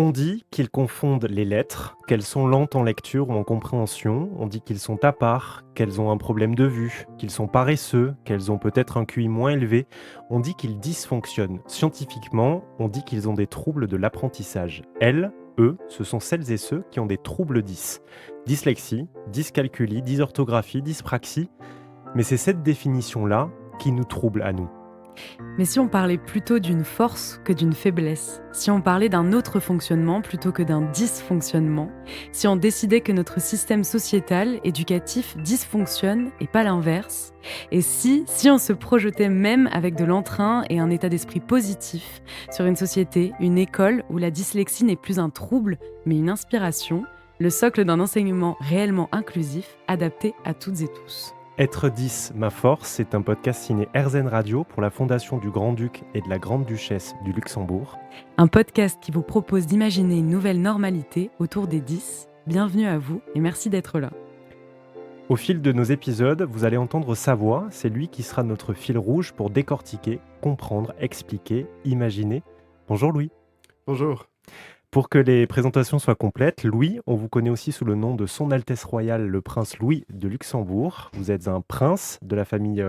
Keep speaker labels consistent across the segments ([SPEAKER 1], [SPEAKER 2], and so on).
[SPEAKER 1] On dit qu'ils confondent les lettres, qu'elles sont lentes en lecture ou en compréhension. On dit qu'ils sont à part, qu'elles ont un problème de vue, qu'ils sont paresseux, qu'elles ont peut-être un QI moins élevé. On dit qu'ils dysfonctionnent. Scientifiquement, on dit qu'ils ont des troubles de l'apprentissage. Elles, eux, ce sont celles et ceux qui ont des troubles 10. Dyslexie, dyscalculie, dysorthographie, dyspraxie. Mais c'est cette définition-là qui nous trouble à nous.
[SPEAKER 2] Mais si on parlait plutôt d'une force que d'une faiblesse, si on parlait d'un autre fonctionnement plutôt que d'un dysfonctionnement, si on décidait que notre système sociétal, éducatif dysfonctionne et pas l'inverse, et si on se projetait même avec de l'entrain et un état d'esprit positif sur une société, une école où la dyslexie n'est plus un trouble mais une inspiration, le socle d'un enseignement réellement inclusif adapté à toutes et tous.
[SPEAKER 1] Être 10, ma force, c'est un podcast signé RZN Radio pour la Fondation du Grand-Duc et de la Grande-Duchesse du Luxembourg.
[SPEAKER 2] Un podcast qui vous propose d'imaginer une nouvelle normalité autour des 10. Bienvenue à vous et merci d'être là.
[SPEAKER 1] Au fil de nos épisodes, vous allez entendre sa voix, c'est lui qui sera notre fil rouge pour décortiquer, comprendre, expliquer, imaginer. Bonjour Louis.
[SPEAKER 3] Bonjour.
[SPEAKER 1] Pour que les présentations soient complètes, Louis, on vous connaît aussi sous le nom de Son Altesse Royale le Prince Louis de Luxembourg. Vous êtes un prince de la famille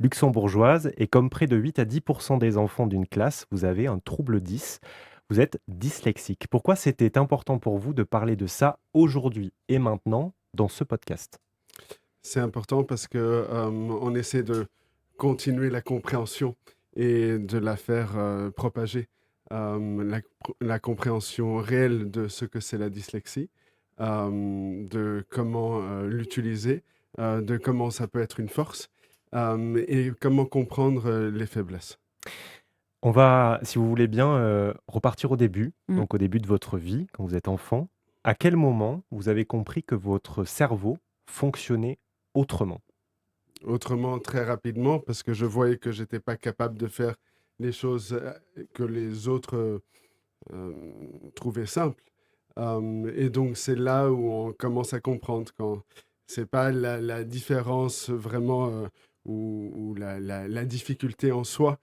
[SPEAKER 1] luxembourgeoise et comme près de 8 à 10% des enfants d'une classe, vous avez un trouble 10. Vous êtes dyslexique. Pourquoi c'était important pour vous de parler de ça aujourd'hui et maintenant dans ce podcast ?
[SPEAKER 3] C'est important parce que on essaie de continuer la compréhension et de la faire propager. La compréhension réelle de ce que c'est la dyslexie, de comment l'utiliser, de comment ça peut être une force et comment comprendre les faiblesses.
[SPEAKER 1] On va, si vous voulez bien, repartir au début,
[SPEAKER 2] Mm.
[SPEAKER 1] donc au début de votre vie, quand vous êtes enfant. À quel moment vous avez compris que votre cerveau fonctionnait autrement ?
[SPEAKER 3] Autrement, très rapidement, parce que je voyais que j'étais pas capable de faire les choses que les autres trouver simple. Et donc, c'est là où on commence à comprendre quand c'est pas la différence vraiment ou la difficulté en soi,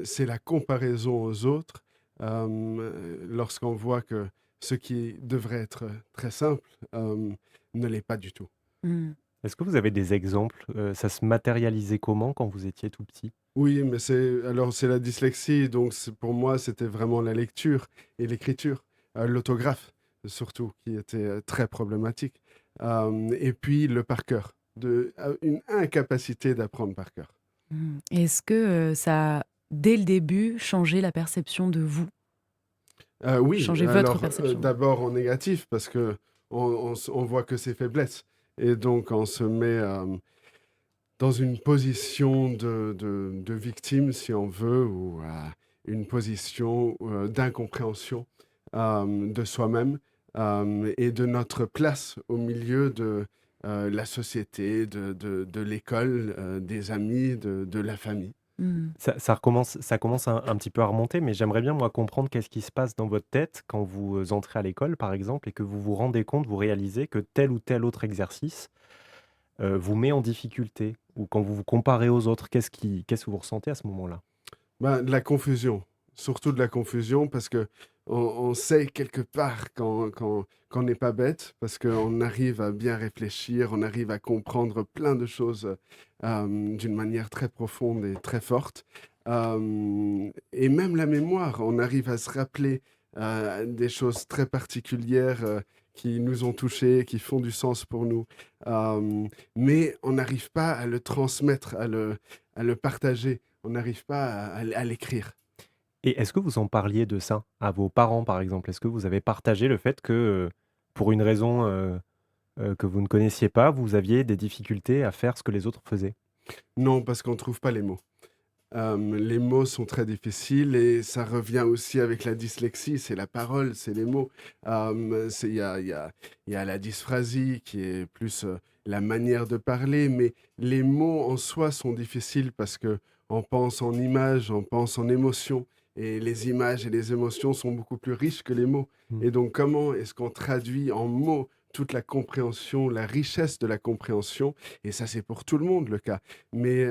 [SPEAKER 3] c'est la comparaison aux autres. Lorsqu'on voit que ce qui devrait être très simple ne l'est pas du tout.
[SPEAKER 2] Mm.
[SPEAKER 1] Est-ce que vous avez des exemples? Ça se matérialisait comment quand vous étiez tout petit?
[SPEAKER 3] Oui, mais c'est la dyslexie, donc pour moi, c'était vraiment la lecture et l'écriture, l'orthographe surtout, qui était très problématique. Et puis le par cœur, une incapacité d'apprendre par cœur.
[SPEAKER 2] Mm. Et est-ce que ça a, dès le début, changé la perception de vous,
[SPEAKER 3] Oui,
[SPEAKER 2] changé votre
[SPEAKER 3] alors
[SPEAKER 2] perception?
[SPEAKER 3] d'abord en négatif, parce que on voit que c'est faiblesse. Et donc on se met dans une position de victime, si on veut, ou une position d'incompréhension de soi-même et de notre place au milieu de la société, de l'école, des amis, de la famille.
[SPEAKER 2] Mm.
[SPEAKER 1] Ça commence un petit peu à remonter, mais j'aimerais bien, moi, comprendre qu'est-ce qui se passe dans votre tête quand vous entrez à l'école, par exemple, et que vous vous rendez compte, vous réalisez que tel ou tel autre exercice vous met en difficulté, ou quand vous vous comparez aux autres, qu'est-ce que vous ressentez à ce moment-là?
[SPEAKER 3] Ben, de la confusion, surtout de la confusion, parce que on sait quelque part qu'on n'est pas bête, parce qu'on arrive à bien réfléchir, on arrive à comprendre plein de choses d'une manière très profonde et très forte. Et même la mémoire, on arrive à se rappeler des choses très particulières qui nous ont touchés, qui font du sens pour nous. Mais on n'arrive pas à le transmettre, à le partager. On n'arrive pas à l'écrire.
[SPEAKER 1] Et est-ce que vous en parliez de ça à vos parents, par exemple? Est-ce que vous avez partagé le fait que, pour une raison, que vous ne connaissiez pas, vous aviez des difficultés à faire ce que les autres faisaient?
[SPEAKER 3] Non, parce qu'on ne trouve pas les mots. Les mots sont très difficiles et ça revient aussi avec la dyslexie, c'est la parole, c'est les mots. Il y a la dysphasie qui est plus la manière de parler, mais les mots en soi sont difficiles parce que on pense en images, on pense en émotions, et les images et les émotions sont beaucoup plus riches que les mots.
[SPEAKER 1] Mmh.
[SPEAKER 3] Et donc, comment est-ce qu'on traduit en mots toute la compréhension, la richesse de la compréhension? Et ça, c'est pour tout le monde le cas. Mais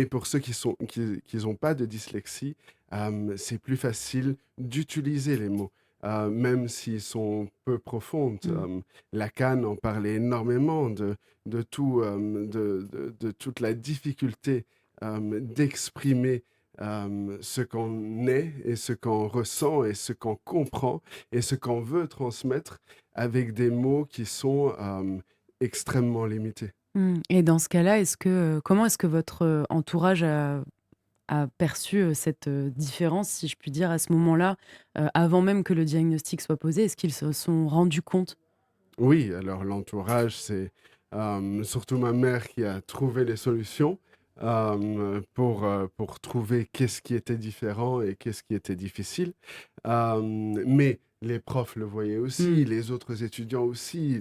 [SPEAKER 3] pour ceux qui ont pas de dyslexie, c'est plus facile d'utiliser les mots, même s'ils sont peu profonds.
[SPEAKER 2] Mmh.
[SPEAKER 3] Lacan en parlait énormément de tout, de toute la difficulté d'exprimer ce qu'on est et ce qu'on ressent et ce qu'on comprend et ce qu'on veut transmettre avec des mots qui sont extrêmement limités.
[SPEAKER 2] Mmh. Et dans ce cas-là, comment est-ce que votre, entourage a perçu, cette, différence, si je puis dire, à ce moment-là, avant même que le diagnostic soit posé? Est-ce qu'ils se sont rendus compte?
[SPEAKER 3] Oui, alors l'entourage, c'est surtout ma mère qui a trouvé les solutions pour trouver qu'est-ce qui était différent et qu'est-ce qui était difficile. Mais les profs le voyaient aussi,
[SPEAKER 2] Mmh.
[SPEAKER 3] les autres étudiants aussi,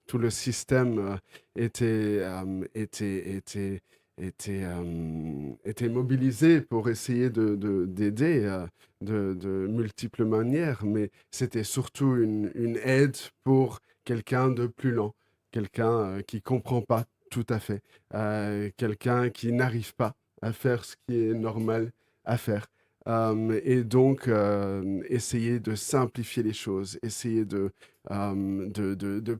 [SPEAKER 3] tout le système était mobilisé pour essayer d'aider de multiples manières, mais c'était surtout une aide pour quelqu'un de plus lent, quelqu'un qui comprend pas tout à fait, quelqu'un qui n'arrive pas à faire ce qui est normal à faire. Et donc, essayer de simplifier les choses, essayer de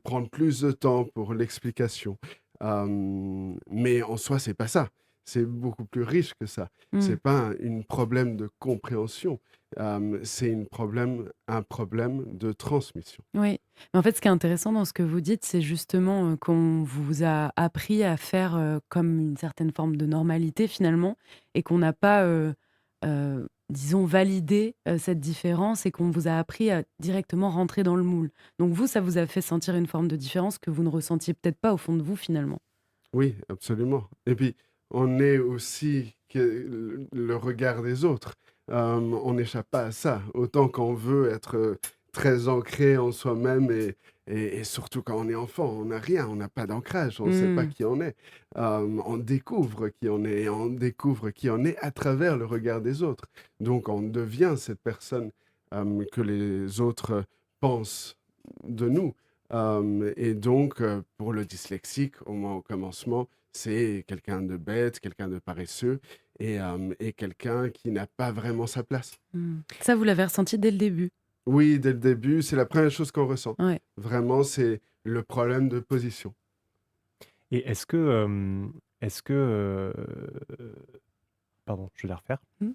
[SPEAKER 3] prendre plus de temps pour l'explication. Mais en soi, c'est pas ça. C'est beaucoup plus riche que ça.
[SPEAKER 2] Mmh.
[SPEAKER 3] C'est pas un problème de compréhension. C'est un problème de transmission.
[SPEAKER 2] Oui. Mais en fait, ce qui est intéressant dans ce que vous dites, c'est justement, qu'on vous a appris à faire, comme une certaine forme de normalité finalement et qu'on n'a pas, disons validé, cette différence et qu'on vous a appris à directement rentrer dans le moule. Donc vous, ça vous a fait sentir une forme de différence que vous ne ressentiez peut-être pas au fond de vous finalement?
[SPEAKER 3] Oui, absolument. Et puis, on est aussi que le regard des autres. On n'échappe pas à ça. Autant qu'on veut être très ancré en soi-même et surtout quand on est enfant, on n'a rien, on n'a pas d'ancrage, on ne sait pas
[SPEAKER 2] Mmh.
[SPEAKER 3] qui on est. On découvre qui on est et on découvre qui on est à travers le regard des autres. Donc, on devient cette personne que les autres pensent de nous. Et donc, pour le dyslexique, au moins au commencement, c'est quelqu'un de bête, quelqu'un de paresseux et quelqu'un qui n'a pas vraiment sa place.
[SPEAKER 2] Mmh. Ça, vous l'avez ressenti dès le début?
[SPEAKER 3] Oui, dès le début, c'est la première chose qu'on ressent.
[SPEAKER 2] Ouais.
[SPEAKER 3] Vraiment, c'est le problème de position.
[SPEAKER 1] Et est-ce que, pardon, je vais la refaire.
[SPEAKER 2] Mmh.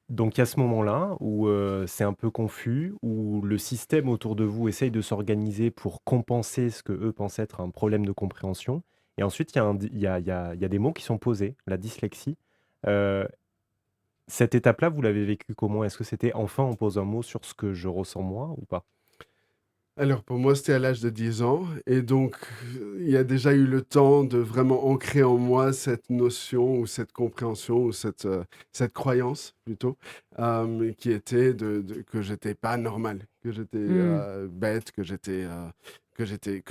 [SPEAKER 1] Donc il y a ce moment-là où, c'est un peu confus, où le système autour de vous essaye de s'organiser pour compenser ce que eux pensent être un problème de compréhension et ensuite il y a un d il y a des mots qui sont posés, la dyslexie. Heu, Cette étape-là, vous l'avez vécue comment? Est-ce que c'était: «Enfin, on pose un mot sur ce que je ressens moi» ou pas?
[SPEAKER 3] Alors pour moi, c'était à l'âge de 10 ans et donc il y a déjà eu le temps de vraiment ancrer en moi cette notion ou cette compréhension ou cette croyance plutôt, qui était de que j'étais pas normal, que j'étais,
[SPEAKER 2] Mmh.
[SPEAKER 3] bête, que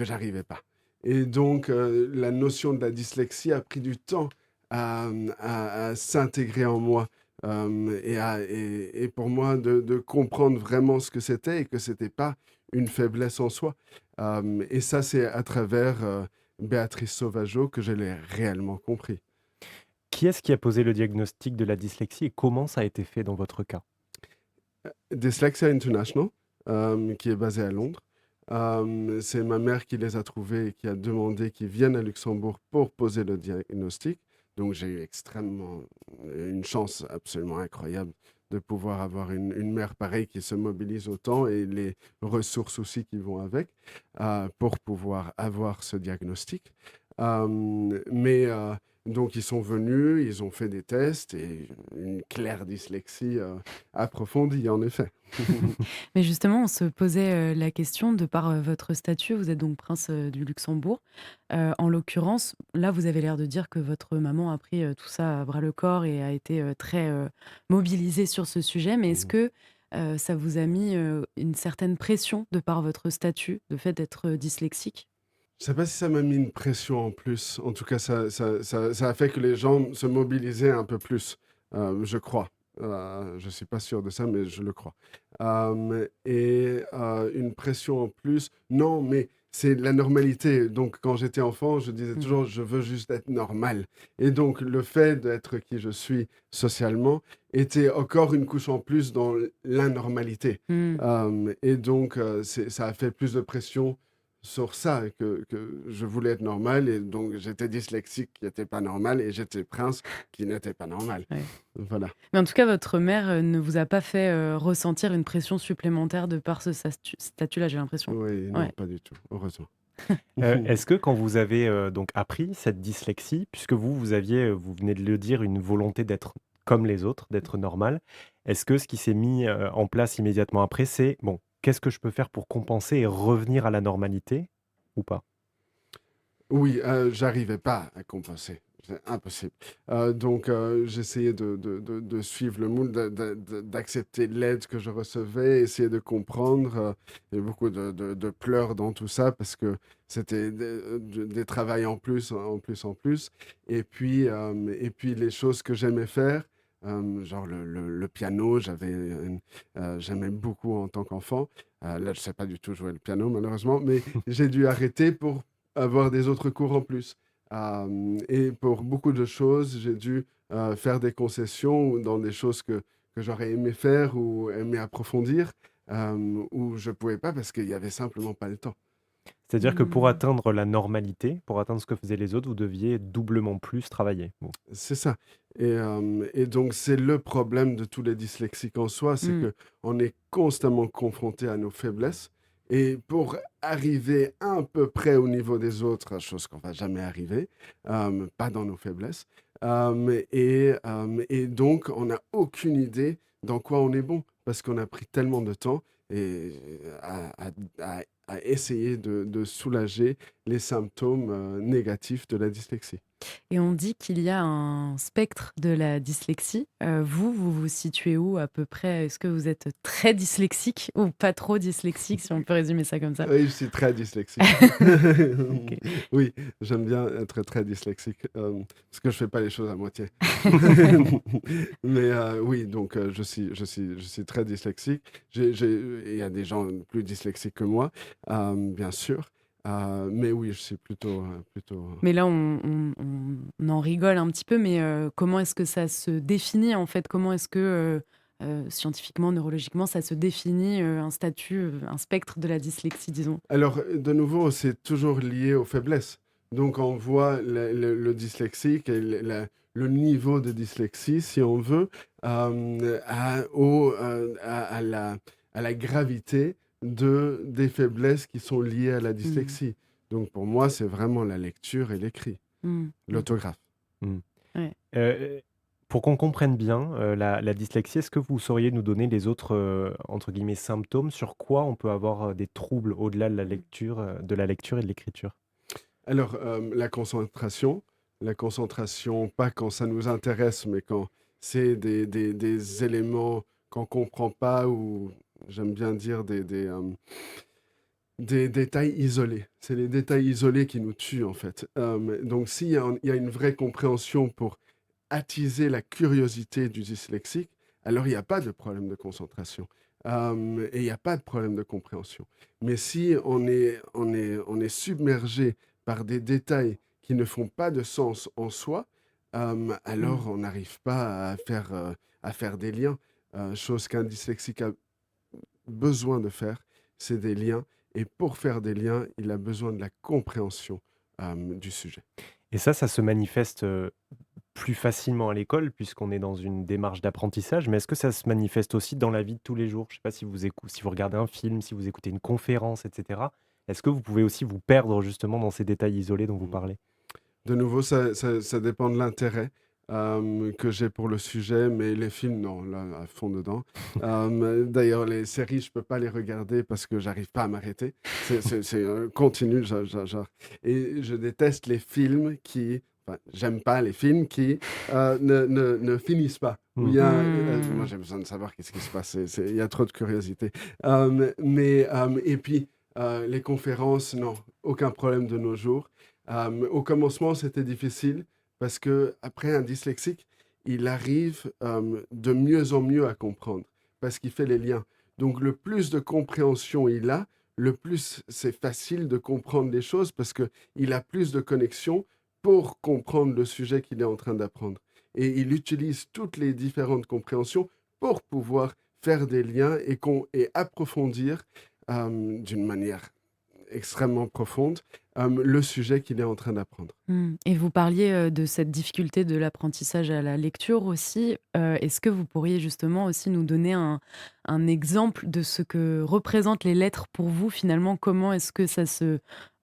[SPEAKER 3] j'arrivais pas et donc la notion de la dyslexie a pris du temps à s'intégrer en moi, et pour moi de comprendre vraiment ce que c'était et que c'était pas une faiblesse en soi. Et ça, c'est à travers, Béatrice Sauvageau que je l'ai réellement compris.
[SPEAKER 1] Qui est-ce qui a posé le diagnostic de la dyslexie et comment ça a été fait dans votre cas?
[SPEAKER 3] Dyslexia International, qui est basée à Londres. C'est ma mère qui les a trouvés et qui a demandé qu'ils viennent à Luxembourg pour poser le diagnostic. Donc j'ai eu extrêmement une chance absolument incroyable de pouvoir avoir une mère pareille qui se mobilise autant et les ressources aussi qui vont avec, pour pouvoir avoir ce diagnostic. Mais donc ils sont venus, ils ont fait des tests et une claire dyslexie, approfondie en effet.
[SPEAKER 2] Mais justement, on se posait, la question de par, votre statut, vous êtes donc prince, du Luxembourg. En l'occurrence, là, vous avez l'air de dire que votre maman a pris, tout ça à bras le corps et a été, très, mobilisée sur ce sujet. Mais est-ce
[SPEAKER 3] Mmh.
[SPEAKER 2] que, ça vous a mis, une certaine pression de par votre statut, le fait d'être, dyslexique?
[SPEAKER 3] Je sais pas si ça m'a mis une pression en plus. En tout cas, ça a fait que les gens se mobilisaient un peu plus, je crois. Je suis pas sûr de ça, mais je le crois. Et une pression en plus, non, mais c'est la normalité. Donc, quand j'étais enfant, je disais
[SPEAKER 2] Mmh.
[SPEAKER 3] toujours, je veux juste être normal. Et donc, le fait d'être qui je suis socialement était encore une couche en plus dans l'anormalité.
[SPEAKER 2] Mmh.
[SPEAKER 3] Et donc, ça a fait plus de pression sur ça que je voulais être normal. Et donc, j'étais dyslexique qui n'était pas normal et j'étais prince qui n'était pas normal.
[SPEAKER 2] Ouais.
[SPEAKER 3] Voilà.
[SPEAKER 2] Mais en tout cas, votre mère, ne vous a pas fait, ressentir une pression supplémentaire de par ce statut-là, j'ai l'impression?
[SPEAKER 3] Oui, non,
[SPEAKER 2] Ouais.
[SPEAKER 3] pas du tout, heureusement.
[SPEAKER 1] Est-ce que quand vous avez, donc appris cette dyslexie, puisque vous aviez, vous venez de le dire, une volonté d'être comme les autres, d'être normal, est-ce que ce qui s'est mis, en place immédiatement après, c'est: «Bon, qu'est-ce que je peux faire pour compenser et revenir à la normalité?» ou pas?
[SPEAKER 3] Oui, j'arrivais pas à compenser, c'est impossible. Donc j'essayais de suivre le moule, d'accepter l'aide que je recevais, essayer de comprendre, il y a beaucoup de pleurs dans tout ça parce que c'était des travails en plus, en plus, en plus et puis les choses que j'aimais faire, genre le piano, j'aimais beaucoup en tant qu'enfant. Là, je sais pas du tout jouer le piano malheureusement, mais j'ai dû arrêter pour avoir des autres cours en plus. Et pour beaucoup de choses, j'ai dû faire des concessions dans des choses que j'aurais aimé faire ou aimé approfondir, où je pouvais pas parce qu'il y avait simplement pas le temps.
[SPEAKER 1] C'est-à-dire que pour
[SPEAKER 2] Mmh.
[SPEAKER 1] atteindre la normalité, pour atteindre ce que faisaient les autres, vous deviez doublement plus travailler? Bon.
[SPEAKER 3] C'est ça. Et donc, c'est le problème de tous les dyslexiques en soi, c'est
[SPEAKER 2] Mmh.
[SPEAKER 3] que on est constamment confronté à nos faiblesses. Et pour arriver à peu près au niveau des autres, chose qu'on va jamais arriver, pas dans nos faiblesses. Et donc, on n'a aucune idée dans quoi on est bon, parce qu'on a pris tellement de temps et à essayer de soulager les symptômes négatifs de la dyslexie.
[SPEAKER 2] Et on dit qu'il y a un spectre de la dyslexie. Vous vous situez où à peu près? Est-ce que vous êtes très dyslexique ou pas trop dyslexique, si on peut résumer ça comme ça?
[SPEAKER 3] Oui, je suis très dyslexique.
[SPEAKER 2] OK.
[SPEAKER 3] Oui, j'aime bien être très dyslexique, parce que je fais pas les choses à moitié. Mais oui, donc je suis très dyslexique. Il y a des gens plus dyslexiques que moi, bien sûr. Mais oui, je suis plutôt.
[SPEAKER 2] Mais là, on en rigole un petit peu, mais comment est-ce que ça se définit, en fait? Comment est-ce que, scientifiquement, neurologiquement, ça se définit, un statut, un spectre de la dyslexie, disons?
[SPEAKER 3] Alors, de nouveau, c'est toujours lié aux faiblesses. Donc, on voit le dyslexique et le niveau de dyslexie, si on veut, à la gravité des faiblesses qui sont liées à la
[SPEAKER 2] Mmh.
[SPEAKER 3] dyslexie. Donc, pour moi, c'est vraiment la lecture et l'écrit,
[SPEAKER 2] Mmh. Mmh.
[SPEAKER 3] l'orthographe.
[SPEAKER 1] Mmh.
[SPEAKER 2] Ouais.
[SPEAKER 1] Pour qu'on comprenne bien, la dyslexie, est-ce que vous sauriez nous donner les autres, entre guillemets «symptômes» sur quoi on peut avoir, des troubles au-delà de la lecture et de l'écriture?
[SPEAKER 3] Alors, la concentration, pas quand ça nous intéresse, mais quand c'est des éléments qu'on comprend pas ou j'aime bien dire des détails isolés. C'est les détails isolés qui nous tuent, en fait. Donc il y a une vraie compréhension pour attiser la curiosité du dyslexique, alors il y a pas de problème de concentration, et il y a pas de problème de compréhension. Mais si on est submergé par des détails qui ne font pas de sens en soi,
[SPEAKER 2] Mmh.
[SPEAKER 3] alors on n'arrive pas à faire des liens. Chose qu'un dyslexique a besoin de faire, c'est des liens et pour faire des liens, il a besoin de la compréhension, du sujet.
[SPEAKER 1] Et ça se manifeste, plus facilement à l'école puisqu'on est dans une démarche d'apprentissage, mais est-ce que ça se manifeste aussi dans la vie de tous les jours? Je sais pas si vous regardez un film, si vous écoutez une conférence et cetera. Est-ce que vous pouvez aussi vous perdre justement dans ces détails isolés dont vous
[SPEAKER 3] Mmh.
[SPEAKER 1] parlez?
[SPEAKER 3] De nouveau, ça dépend de l'intérêt, que j'ai pour le sujet, mais les films, non, là, à fond dedans. D'ailleurs, les séries, je peux pas les regarder parce que j'arrive pas à m'arrêter. C'est continu, et je déteste les films qui enfin, j'aime pas les films qui, ne finissent pas. Où il y a, moi,
[SPEAKER 2] Mmh.
[SPEAKER 3] j'ai besoin de savoir qu'est-ce qui se passe, il y a trop de curiosité. Et puis, les conférences, non, aucun problème de nos jours. Au commencement, c'était difficile parce que après un dyslexique, il arrive, de mieux en mieux à comprendre parce qu'il fait les liens. Donc le plus de compréhension il a, le plus c'est facile de comprendre les choses parce qu'il a plus de connexion pour comprendre le sujet qu'il est en train d'apprendre. Et il utilise toutes les différentes compréhensions pour pouvoir faire des liens et approfondir d'une manière extrêmement profonde le sujet qu'il est en train d'apprendre.
[SPEAKER 2] Et vous parliez de cette difficulté de l'apprentissage à la lecture aussi. Est-ce que vous pourriez justement aussi nous donner un exemple de ce que représentent les lettres pour vous finalement? Comment est-ce que ça se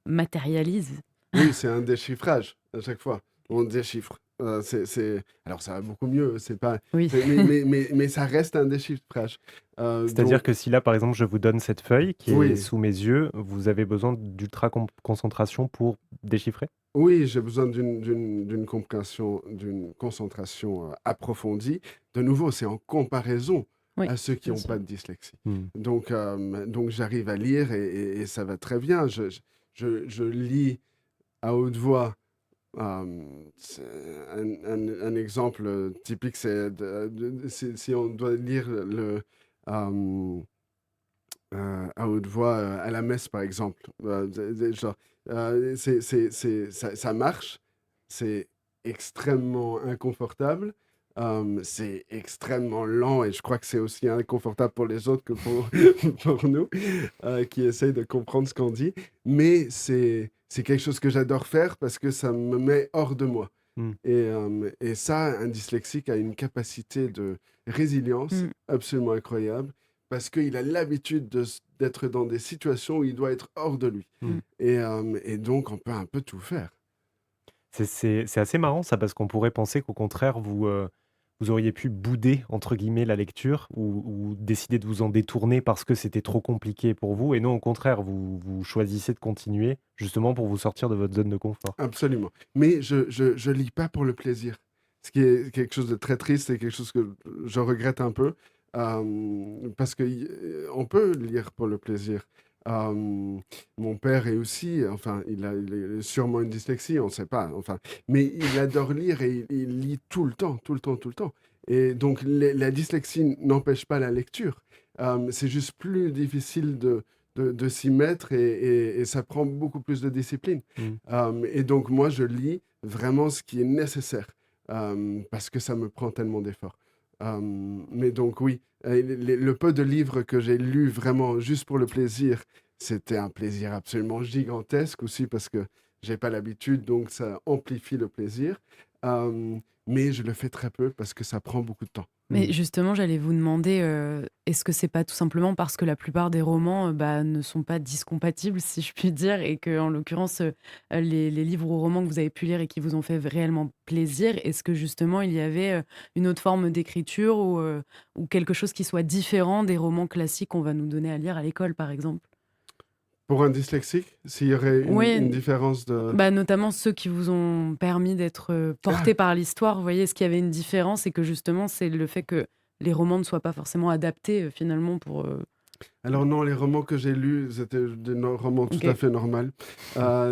[SPEAKER 2] matérialise?
[SPEAKER 3] Oui, c'est un déchiffrage à chaque fois. On déchiffre. Alors ça va beaucoup mieux, c'est pas...
[SPEAKER 2] Oui.
[SPEAKER 3] mais ça reste un déchiffrage.
[SPEAKER 1] C'est-à-dire que si là, par exemple, je vous donne cette feuille qui est
[SPEAKER 3] Oui.
[SPEAKER 1] sous mes yeux, vous avez besoin d'ultra concentration pour déchiffrer?
[SPEAKER 3] Oui, j'ai besoin d'une compréhension, d'une concentration approfondie. De nouveau, c'est en comparaison
[SPEAKER 2] Oui,
[SPEAKER 3] à ceux qui
[SPEAKER 2] bien
[SPEAKER 3] n'ont
[SPEAKER 2] sûr.
[SPEAKER 3] pas de dyslexie.
[SPEAKER 1] Hmm.
[SPEAKER 3] Donc j'arrive à lire et ça va très bien. Je lis à haute voix. C'est un exemple typique, c'est si on doit lire à haute voix à la messe, par exemple. Genre, ça marche, c'est extrêmement inconfortable, c'est extrêmement lent et je crois que c'est aussi inconfortable pour les autres que pour, pour nous qui essayent de comprendre ce qu'on dit. Mais c'est quelque chose que j'adore faire parce que ça me met hors de moi.
[SPEAKER 1] Hmm.
[SPEAKER 3] Et ça, un dyslexique a une capacité de résilience
[SPEAKER 2] Mm.
[SPEAKER 3] absolument incroyable parce qu'il a l'habitude d'être dans des situations où il doit être hors de lui.
[SPEAKER 1] Mm.
[SPEAKER 3] Et donc, on peut un peu tout faire.
[SPEAKER 1] C'est assez marrant ça, parce qu'on pourrait penser qu'au contraire, vous auriez pu bouder, entre guillemets, la lecture ou décider de vous en détourner parce que c'était trop compliqué pour vous. Et non, au contraire, vous choisissez de continuer justement pour vous sortir de votre zone de confort.
[SPEAKER 3] Absolument. Mais je lis pas pour le plaisir. Ce qui est quelque chose de très triste et quelque chose que je regrette un peu. Parce qu'on peut lire pour le plaisir. Mon père est aussi, enfin, il a sûrement une dyslexie, on ne sait pas. Enfin, mais il adore lire et il lit tout le temps, tout le temps, tout le temps. Et donc, la dyslexie n'empêche pas la lecture. C'est juste plus difficile de s'y mettre et ça prend beaucoup plus de discipline. Et donc, moi, je lis vraiment ce qui est nécessaire parce que ça me prend tellement d'efforts. Mais donc, oui, le peu de livres que j'ai lus vraiment juste pour le plaisir, c'était un plaisir absolument gigantesque aussi parce que j'ai pas l'habitude, donc ça amplifie le plaisir. Mais je le fais très peu parce que ça prend beaucoup de temps.
[SPEAKER 2] Mais justement, j'allais vous demander, est-ce que c'est pas tout simplement parce que la plupart des romans, ne sont pas discompatibles, si je puis dire, et que en l'occurrence, les livres ou romans que vous avez pu lire et qui vous ont fait réellement plaisir, est-ce que justement il y avait, une autre forme d'écriture ou quelque chose qui soit différent des romans classiques qu'on va nous donner à lire à l'école, par exemple?
[SPEAKER 3] Pour un dyslexique, s'il y aurait
[SPEAKER 2] Oui,
[SPEAKER 3] une différence de...
[SPEAKER 2] notamment ceux qui vous ont permis d'être, portés par l'histoire. Vous voyez, est-ce qu'il y avait une différence et que justement, c'est le fait que les romans ne soient pas forcément adaptés, finalement pour,
[SPEAKER 3] Alors non, les romans que j'ai lus, c'était des romans tout
[SPEAKER 2] OK.
[SPEAKER 3] à fait normaux.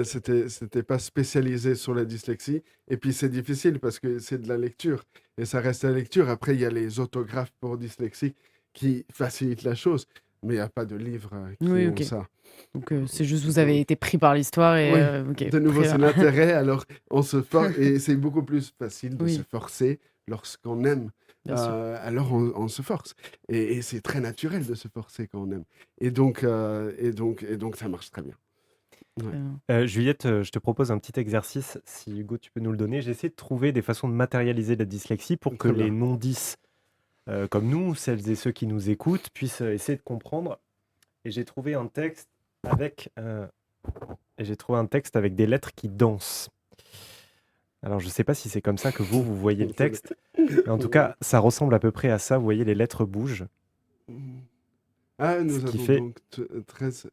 [SPEAKER 3] C'était pas spécialisé sur la dyslexie. Et puis c'est difficile parce que c'est de la lecture. Et ça reste la lecture. Après, il y a les autographes pour dyslexie qui facilitent la chose. Mais il n'y a pas de livres qui
[SPEAKER 2] Oui,
[SPEAKER 3] ont
[SPEAKER 2] OK.
[SPEAKER 3] ça.
[SPEAKER 2] Donc, c'est juste vous avez été pris par l'histoire et
[SPEAKER 3] Oui,
[SPEAKER 2] OK,
[SPEAKER 3] de nouveau,
[SPEAKER 2] très
[SPEAKER 3] c'est
[SPEAKER 2] bien.
[SPEAKER 3] l'intérêt. Alors, on se force. Et c'est beaucoup plus facile de se
[SPEAKER 2] Oui,
[SPEAKER 3] forcer lorsqu'on aime.
[SPEAKER 2] bien sûr.
[SPEAKER 3] Alors, on se force. Et c'est très naturel de se forcer quand on aime. Et donc, ça marche très bien. Ouais.
[SPEAKER 2] Très bien.
[SPEAKER 1] Juliette, je te propose un petit exercice, si Hugo, tu peux nous le donner. J'essaie de trouver des façons de matérialiser la dyslexie pour que
[SPEAKER 3] Très bien.
[SPEAKER 1] les non-dys, comme nous, celles et ceux qui nous écoutent, puissent essayer de comprendre. Et j'ai trouvé un texte avec, des lettres qui dansent. Alors, je ne sais pas si c'est comme ça que vous voyez le texte, mais en tout cas, ça ressemble à peu près à ça. Vous voyez, les lettres bougent.
[SPEAKER 3] Ah,
[SPEAKER 1] Ce
[SPEAKER 3] nous
[SPEAKER 1] qui
[SPEAKER 3] avons
[SPEAKER 1] fait...
[SPEAKER 3] donc 13...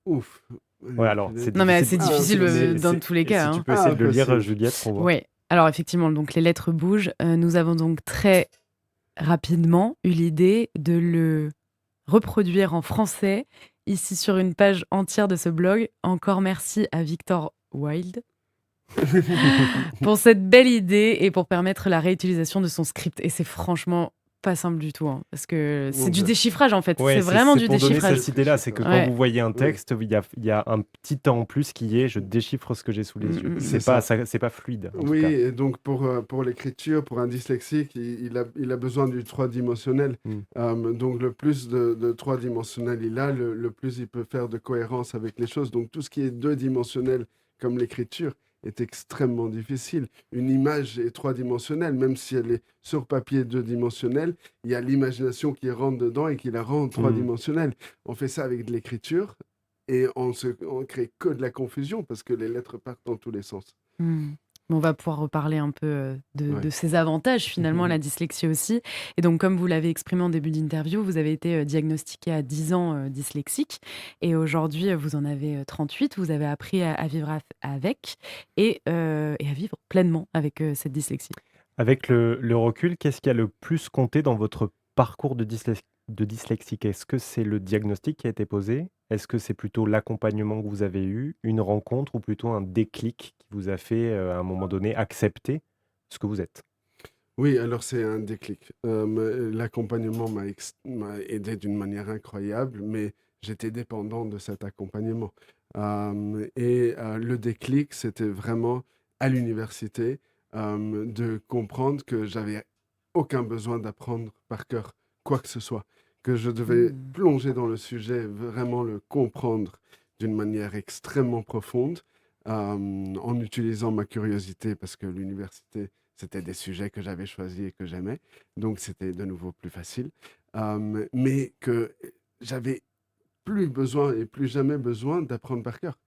[SPEAKER 3] Ouf.
[SPEAKER 1] Ouais, alors, c'est
[SPEAKER 2] Non, mais
[SPEAKER 1] difficile.
[SPEAKER 2] c'est difficile, dans tous les
[SPEAKER 1] Et
[SPEAKER 2] cas,
[SPEAKER 1] si tu
[SPEAKER 2] hein.
[SPEAKER 1] peux essayer de le lire,
[SPEAKER 3] Impossible.
[SPEAKER 1] Juliette, pour voir.
[SPEAKER 2] Ouais. Alors effectivement, donc les lettres bougent. Nous avons donc très rapidement eu l'idée de le reproduire en français, ici sur une page entière de ce blog. Encore merci à Victor Wilde pour cette belle idée et pour permettre la réutilisation de son script. Et c'est franchement pas simple du tout, hein, parce que c'est
[SPEAKER 3] Mon
[SPEAKER 2] du
[SPEAKER 3] Dieu.
[SPEAKER 2] déchiffrage en fait.
[SPEAKER 1] Ouais,
[SPEAKER 2] C'est vraiment
[SPEAKER 1] c'est
[SPEAKER 2] du
[SPEAKER 1] pour donner
[SPEAKER 2] déchiffrage.
[SPEAKER 1] cette idée-là, c'est que quand
[SPEAKER 2] Ouais.
[SPEAKER 1] vous voyez un
[SPEAKER 3] Oui,
[SPEAKER 1] texte, il y a un petit temps en plus qui est: «Je déchiffre ce que j'ai sous
[SPEAKER 2] Mm,
[SPEAKER 1] les yeux».
[SPEAKER 2] mm,
[SPEAKER 3] c'est
[SPEAKER 2] mm.
[SPEAKER 3] ça.
[SPEAKER 1] C'est pas fluide, en tout
[SPEAKER 3] Oui,
[SPEAKER 1] cas.
[SPEAKER 3] et donc pour l'écriture, pour un dyslexique, il a besoin du trois-dimensionnel.
[SPEAKER 1] Mmh.
[SPEAKER 3] Donc le plus de trois-dimensionnel il a, le plus il peut faire de cohérence avec les choses. Donc tout ce qui est deux-dimensionnel, comme l'écriture, est extrêmement difficile. Une image est trois-dimensionnelle, même si elle est sur papier deux-dimensionnelle, il y a l'imagination qui rentre dedans et qui la rend
[SPEAKER 1] Mmh.
[SPEAKER 3] trois-dimensionnelle. On fait ça avec de l'écriture et on crée que de la confusion parce que les lettres partent dans tous les sens.
[SPEAKER 2] Mm. On va pouvoir reparler un peu de
[SPEAKER 3] Ouais.
[SPEAKER 2] ses avantages finalement, la dyslexie aussi. Et donc, comme vous l'avez exprimé en début d'interview, vous avez été diagnostiqué à 10 ans dyslexique. Et aujourd'hui, vous en avez 38. Vous avez appris à vivre avec et à vivre pleinement avec cette dyslexie.
[SPEAKER 1] Avec le recul, qu'est-ce qui a le plus compté dans votre parcours de dyslexique? Est-ce que c'est le diagnostic qui a été posé? Est-ce que c'est plutôt l'accompagnement que vous avez eu, une rencontre ou plutôt un déclic qui vous a fait, à un moment donné, accepter ce que vous êtes?
[SPEAKER 3] Oui, alors c'est un déclic. L'accompagnement m'a aidé d'une manière incroyable, mais j'étais dépendant de cet accompagnement. Le déclic, c'était vraiment à l'université, de comprendre que j'avais aucun besoin d'apprendre par cœur quoi que ce soit, que je devais
[SPEAKER 2] Mm.
[SPEAKER 3] plonger dans le sujet, vraiment le comprendre d'une manière extrêmement profonde, en utilisant ma curiosité parce que l'université c'était des sujets que j'avais choisis et que j'aimais, donc c'était de nouveau plus facile. Mais que j'avais plus besoin et plus jamais besoin d'apprendre par cœur.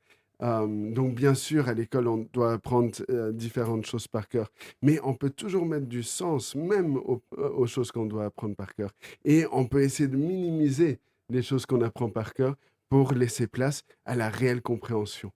[SPEAKER 3] Donc bien sûr, à l'école, on doit apprendre, différentes choses par cœur, mais on peut toujours mettre du sens même aux choses qu'on doit apprendre par cœur et on peut essayer de minimiser les choses qu'on apprend par cœur pour laisser place à la réelle compréhension.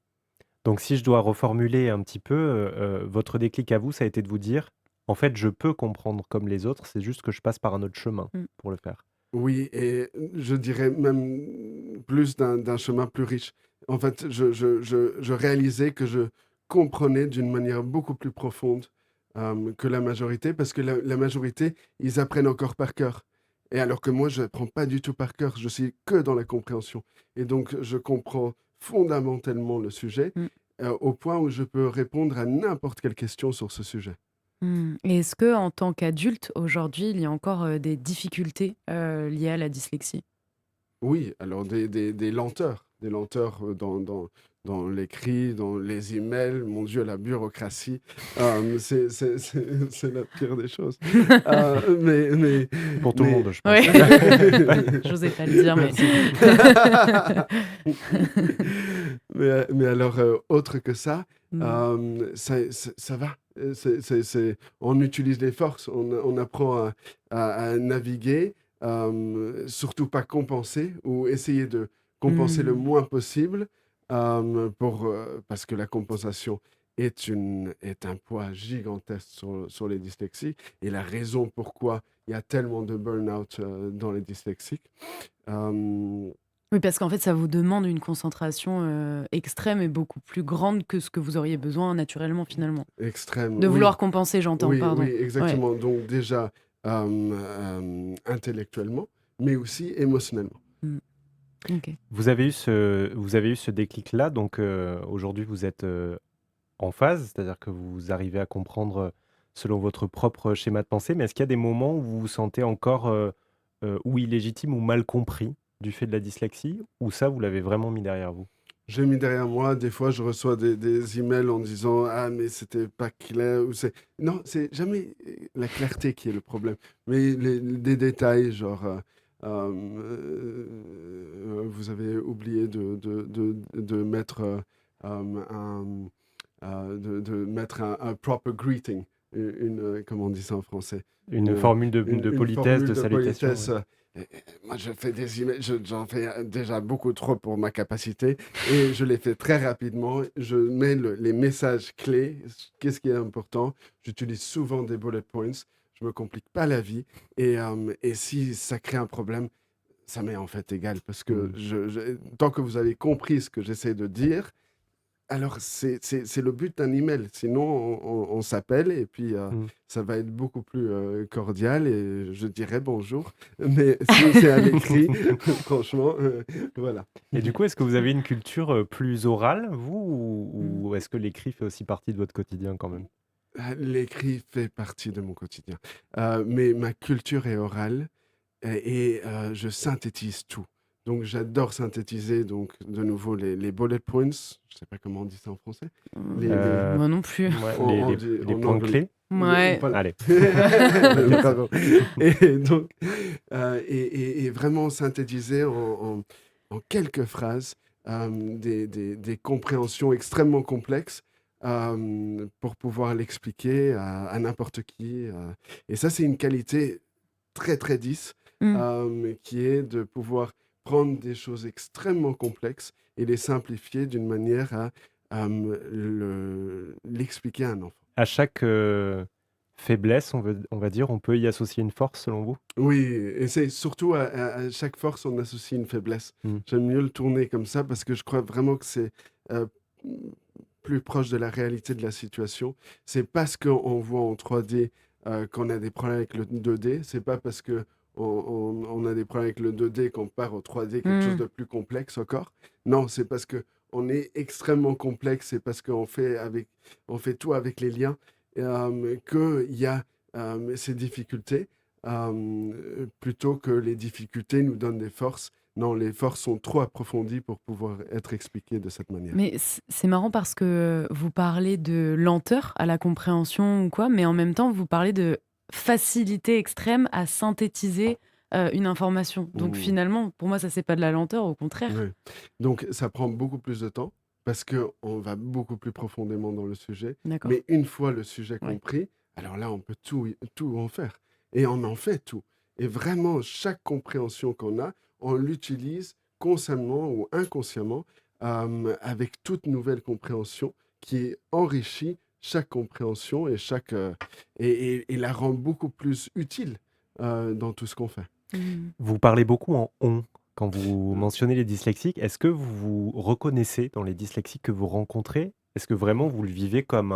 [SPEAKER 1] Donc si je dois reformuler un petit peu, votre déclic à vous, ça a été de vous dire: «En fait, je peux comprendre comme les autres, c'est juste que je passe par un autre chemin
[SPEAKER 2] Mm.
[SPEAKER 1] pour le faire».
[SPEAKER 3] Oui, et je dirais même plus d'un chemin plus riche. En fait, je réalisais que je comprenais d'une manière beaucoup plus profonde, que la majorité, parce que la majorité, ils apprennent encore par cœur. Et alors que moi, je n'apprends pas du tout par cœur, je suis que dans la compréhension. Et donc, je comprends fondamentalement le sujet,
[SPEAKER 2] Mm.
[SPEAKER 3] au point où je peux répondre à n'importe quelle question sur ce sujet.
[SPEAKER 2] Mm. Et est-ce que, en tant qu'adulte, aujourd'hui, il y a encore des difficultés liées à la dyslexie?
[SPEAKER 3] Oui, alors des lenteurs, dans l'écrit, dans les emails. Mon Dieu, la bureaucratie, c'est la pire des choses. Mais
[SPEAKER 1] Pour tout le
[SPEAKER 3] mais
[SPEAKER 1] monde, je pense.
[SPEAKER 2] Ouais. J'osais pas le dire, mais.
[SPEAKER 3] merci. Mais alors, autre que ça,
[SPEAKER 2] Mm.
[SPEAKER 3] ça va. On utilise les forces, on apprend à naviguer, surtout pas compenser ou essayer de compenser le
[SPEAKER 2] Mm.
[SPEAKER 3] moins possible, parce que la compensation est un poids gigantesque sur les dyslexiques et la raison pourquoi il y a tellement de burn-out, dans les dyslexiques. Hem,
[SPEAKER 2] Oui, parce qu'en fait, ça vous demande une concentration extrême et beaucoup plus grande que ce que vous auriez besoin naturellement, finalement.
[SPEAKER 3] Extrême,
[SPEAKER 2] De
[SPEAKER 3] oui.
[SPEAKER 2] vouloir compenser, j'entends,
[SPEAKER 3] Oui, oui,
[SPEAKER 2] pardon. Ouais.
[SPEAKER 3] exactement. Donc déjà, intellectuellement, mais aussi émotionnellement.
[SPEAKER 2] Mm. Ok.
[SPEAKER 1] Vous avez eu ce déclic-là, donc aujourd'hui vous êtes, en phase, c'est-à-dire que vous arrivez à comprendre, selon votre propre schéma de pensée, mais est-ce qu'il y a des moments où vous vous sentez encore, ou illégitime ou mal compris du fait de la dyslexie? Ou ça, vous l'avez vraiment mis derrière vous?
[SPEAKER 3] J'ai mis derrière moi, des fois, je reçois des emails en disant: «Ah, mais c'était pas clair» ou c'est non, c'est jamais, la clarté qui est le problème, mais des détails genre, vous avez oublié de mettre, de mettre un proper greeting, comment on dit ça en français?
[SPEAKER 1] Une formule de
[SPEAKER 3] Une
[SPEAKER 1] politesse,
[SPEAKER 3] formule
[SPEAKER 1] de
[SPEAKER 3] de
[SPEAKER 1] salutation,
[SPEAKER 3] politesse,
[SPEAKER 1] ouais.
[SPEAKER 3] moi je fais des emails, j'en fais, déjà beaucoup trop pour ma capacité et je les fais très rapidement. Je mets les messages clés, qu'est-ce qui est important. J'utilise souvent des bullet points, je me complique pas la vie et si ça crée un problème, ça m'est en fait égal parce que
[SPEAKER 1] Mmh.
[SPEAKER 3] tant que vous avez compris ce que j'essaie de dire, Alors, c'est le but d'un email. Sinon, on s'appelle et puis
[SPEAKER 1] Mmh.
[SPEAKER 3] ça va être beaucoup plus cordial et je dirais bonjour. Mais si c'est à l'écrit, franchement, voilà.
[SPEAKER 1] Et du coup, est-ce que vous avez une culture, plus orale, vous,
[SPEAKER 2] Mmh.
[SPEAKER 1] ou est-ce que l'écrit fait aussi partie de votre quotidien quand même?
[SPEAKER 3] L'écrit fait partie de mon quotidien. Mais ma culture est orale et je synthétise tout. Donc, j'adore synthétiser. Donc, de nouveau, les bullet points. Je sais pas comment on dit ça en français. Les,
[SPEAKER 1] Heu,
[SPEAKER 2] Moi non plus.
[SPEAKER 1] ouais, les
[SPEAKER 3] en
[SPEAKER 1] points
[SPEAKER 3] anglais.
[SPEAKER 1] clés?
[SPEAKER 2] Ouais.
[SPEAKER 3] Voilà.
[SPEAKER 1] Allez, on va dire ça.
[SPEAKER 3] Pardon. Et donc, et vraiment synthétiser en quelques phrases des compréhensions extrêmement complexes pour pouvoir l'expliquer à n'importe qui. Et ça, c'est une qualité très, très 10,
[SPEAKER 2] Mmh.
[SPEAKER 3] qui est de pouvoir prendre des choses extrêmement complexes et les simplifier d'une manière à l'expliquer à un enfant.
[SPEAKER 1] À chaque, faiblesse, on va dire, on peut y associer une force selon vous?
[SPEAKER 3] Oui, et c'est surtout à chaque force, on associe une faiblesse.
[SPEAKER 1] Mmh.
[SPEAKER 3] J'aime mieux le tourner comme ça parce que je crois vraiment que c'est euh, plus proche de la réalité de la situation. C'est parce qu'on voit en 3D qu'on a des problèmes avec le 2D. C'est pas parce que on a des problèmes avec le 2D qu'on part au 3D, quelque chose
[SPEAKER 2] Mmh.
[SPEAKER 3] de plus complexe encore. Non, c'est parce que on est extrêmement complexe. C'est parce on fait tout avec les liens qu'il y a ces difficultés plutôt que les difficultés nous donnent des forces. Non, les forces sont trop approfondies pour pouvoir être expliquées de cette manière.
[SPEAKER 2] Mais c'est marrant parce que vous parlez de lenteur à la compréhension ou quoi, mais en même temps, vous parlez de facilité extrême à synthétiser, une information. Donc
[SPEAKER 3] Mmh.
[SPEAKER 2] finalement, pour moi, ça, c'est pas de la lenteur, au contraire.
[SPEAKER 3] Ouais. Donc ça prend beaucoup plus de temps parce qu'on va beaucoup plus profondément dans le sujet.
[SPEAKER 2] D'accord.
[SPEAKER 3] Mais une fois le sujet
[SPEAKER 2] Ouais.
[SPEAKER 3] compris, alors là, on peut tout en faire. Et on en fait tout. Et vraiment, chaque compréhension qu'on a, on l'utilise consciemment ou inconsciemment avec toute nouvelle compréhension qui enrichit chaque compréhension et la rend beaucoup plus utile dans tout ce qu'on fait.
[SPEAKER 2] Mmh.
[SPEAKER 1] Vous parlez beaucoup en «on» quand vous mentionnez les dyslexiques. Est-ce que vous vous reconnaissez dans les dyslexiques que vous rencontrez? Est-ce que vraiment vous le vivez comme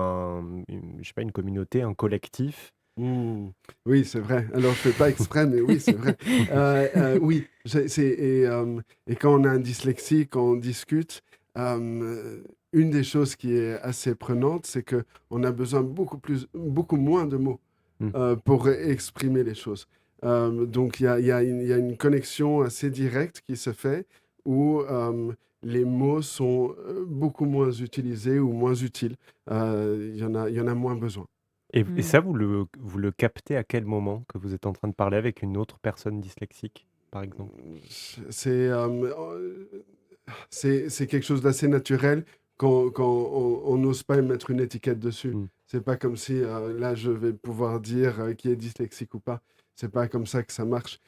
[SPEAKER 1] je sais pas, une communauté, un collectif?
[SPEAKER 3] Mmh. Oui, c'est vrai. Alors, je fais pas exprès, mais oui, c'est vrai. Oui, et quand on a un dyslexique, quand on discute, une des choses qui est assez prenante, c'est qu'on a besoin beaucoup moins de mots
[SPEAKER 1] Mmh.
[SPEAKER 3] pour exprimer les choses. Donc, il y a une connexion assez directe qui se fait où les mots sont beaucoup moins utilisés ou moins utiles. Il y en a moins besoin.
[SPEAKER 1] Et
[SPEAKER 2] Mmh.
[SPEAKER 1] ça, vous le captez à quel moment? Que vous êtes en train de parler avec une autre personne dyslexique, par exemple?
[SPEAKER 3] C'est, c'est quelque chose d'assez naturel quand on n'ose pas mettre une étiquette dessus.
[SPEAKER 1] Mmh.
[SPEAKER 3] C'est pas comme si, là, je vais pouvoir dire, qui est dyslexique ou pas. C'est pas comme ça que ça marche.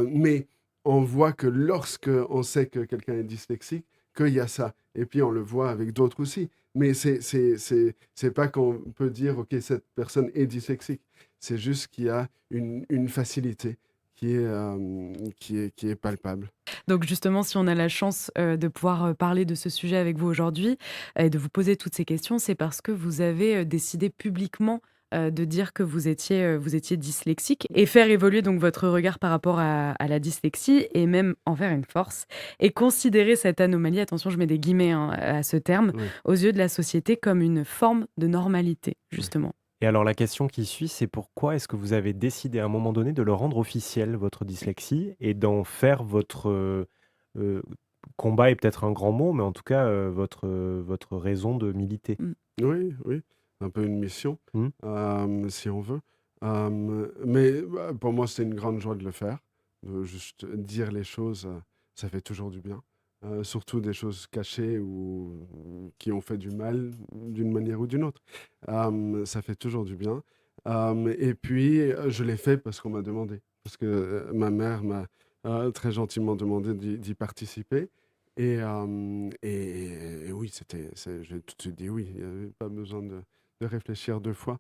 [SPEAKER 3] Mais on voit que lorsque on sait que quelqu'un est dyslexique, qu'il y a ça et puis on le voit avec d'autres aussi. Mais c'est pas qu'on peut dire: «OK, cette personne est dyslexique». C'est juste qu'il y a une facilité qui est palpable.
[SPEAKER 2] Donc justement, si on a la chance, de pouvoir, parler de ce sujet avec vous aujourd'hui et de vous poser toutes ces questions, c'est parce que vous avez, décidé publiquement, de dire que vous étiez dyslexique et faire évoluer donc votre regard par rapport à la dyslexie et même en faire une force et considérer cette anomalie, attention je mets des guillemets, hein, à ce terme,
[SPEAKER 3] Oui,
[SPEAKER 2] aux yeux de la société comme une forme de normalité,
[SPEAKER 3] oui.
[SPEAKER 2] justement.
[SPEAKER 1] Et alors la question qui suit, c'est pourquoi est-ce que vous avez décidé à un moment donné de le rendre officiel, votre dyslexie, et d'en faire votre, heu, combat est peut-être un grand mot, mais en tout cas, votre raison de militer?
[SPEAKER 2] Mmh.
[SPEAKER 3] Oui, oui, un peu une mission,
[SPEAKER 1] Mmh.
[SPEAKER 3] si on veut. Mais bah, pour moi, c'est une grande joie de le faire, de juste dire les choses, ça fait toujours du bien. Surtout des choses cachées ou qui ont fait du mal d'une manière ou d'une autre. Ça fait toujours du bien. Et puis, je l'ai fait parce qu'on m'a demandé. Parce que ma mère m'a très gentiment demandé d'y participer. Et oui, j'ai tout de suite dit oui. Il n'y avait pas besoin de réfléchir deux fois.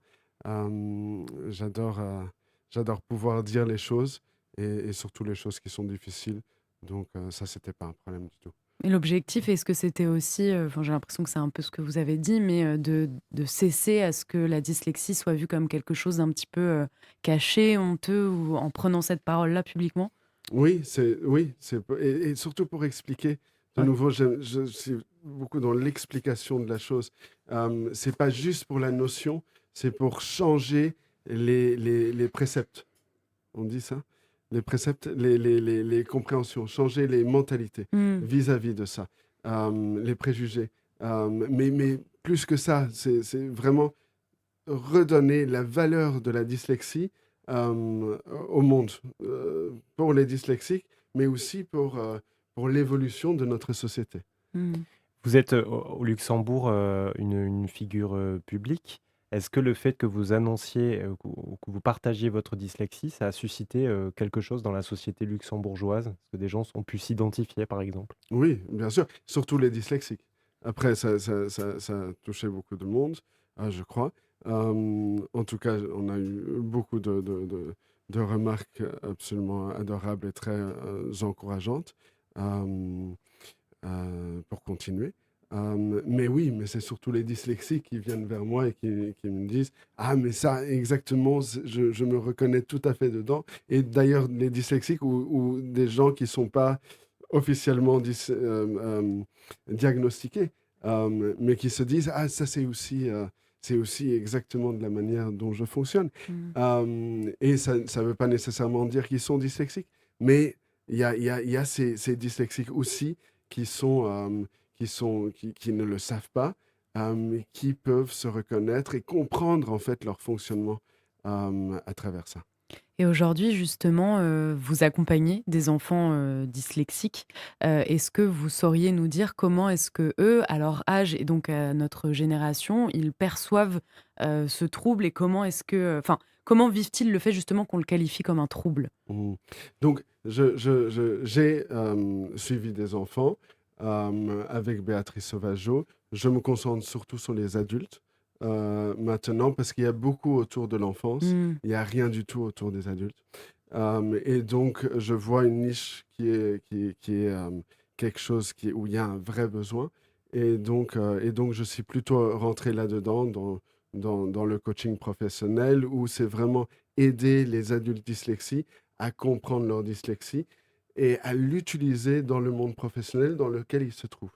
[SPEAKER 3] J'adore pouvoir dire les choses et surtout les choses qui sont difficiles. Donc ça, c'était pas un problème du tout.
[SPEAKER 2] Et l'objectif, est-ce que c'était aussi, enfin, j'ai l'impression que c'est un peu ce que vous avez dit, mais de cesser à ce que la dyslexie soit vue comme quelque chose d'un petit peu, caché, honteux ou en prenant cette parole-là publiquement?
[SPEAKER 3] Oui, c'est et surtout pour expliquer, de
[SPEAKER 1] Ouais.
[SPEAKER 3] nouveau, je suis beaucoup dans l'explication de la chose. C'est pas juste pour la notion, c'est pour changer les préceptes. On dit ça? Les préceptes, les compréhensions, changer les mentalités
[SPEAKER 2] Mmh.
[SPEAKER 3] vis-à-vis de ça, les préjugés. Mais plus que ça, c'est vraiment redonner la valeur de la dyslexie au monde, pour les dyslexiques, mais aussi pour l'évolution de notre société.
[SPEAKER 2] Mmh.
[SPEAKER 1] Vous êtes, au Luxembourg, une figure, publique. Est-ce que le fait que vous annonciez, que vous partagiez votre dyslexie, ça a suscité, quelque chose dans la société luxembourgeoise? Est-ce que des gens ont pu s'identifier, par exemple?
[SPEAKER 3] Oui, bien sûr, surtout les dyslexiques. Après, ça a touché beaucoup de monde, je crois. En tout cas, on a eu beaucoup de remarques absolument adorables et très encourageantes. Euh, pour continuer. Mais oui, mais c'est surtout les dyslexiques qui viennent vers moi et qui me disent: «Ah mais ça exactement, je me reconnais tout à fait dedans» et d'ailleurs les dyslexiques ou des gens qui sont pas officiellement diagnostiqués, mais qui se disent: «Ah ça c'est aussi exactement de la manière dont je fonctionne».
[SPEAKER 2] Mmh.
[SPEAKER 3] Et ça veut pas nécessairement dire qu'ils sont dyslexiques, mais il y a ces dyslexiques aussi qui sont, qui ne le savent pas, et qui peuvent se reconnaître et comprendre en fait leur fonctionnement, à travers ça.
[SPEAKER 2] Et aujourd'hui, justement, vous accompagnez des enfants, dyslexiques. Est-ce que vous sauriez nous dire comment est-ce que eux, à leur âge et donc à notre génération, ils perçoivent, ce trouble et comment est-ce que, enfin, comment vivent-ils le fait justement qu'on le qualifie comme un trouble?
[SPEAKER 3] Mmh. Donc j'ai, suivi des enfants, avec Béatrice Sauvageau. Je me concentre surtout sur les adultes, maintenant parce qu'il y a beaucoup autour de l'enfance.
[SPEAKER 2] Mmh.
[SPEAKER 3] Il y a rien du tout autour des adultes. Et donc je vois une niche qui est, quelque chose où il y a un vrai besoin et donc je suis plutôt rentré là-dedans dans le coaching professionnel où c'est vraiment aider les adultes dyslexiques à comprendre leur dyslexie et à l'utiliser dans le monde professionnel dans lequel ils se trouvent,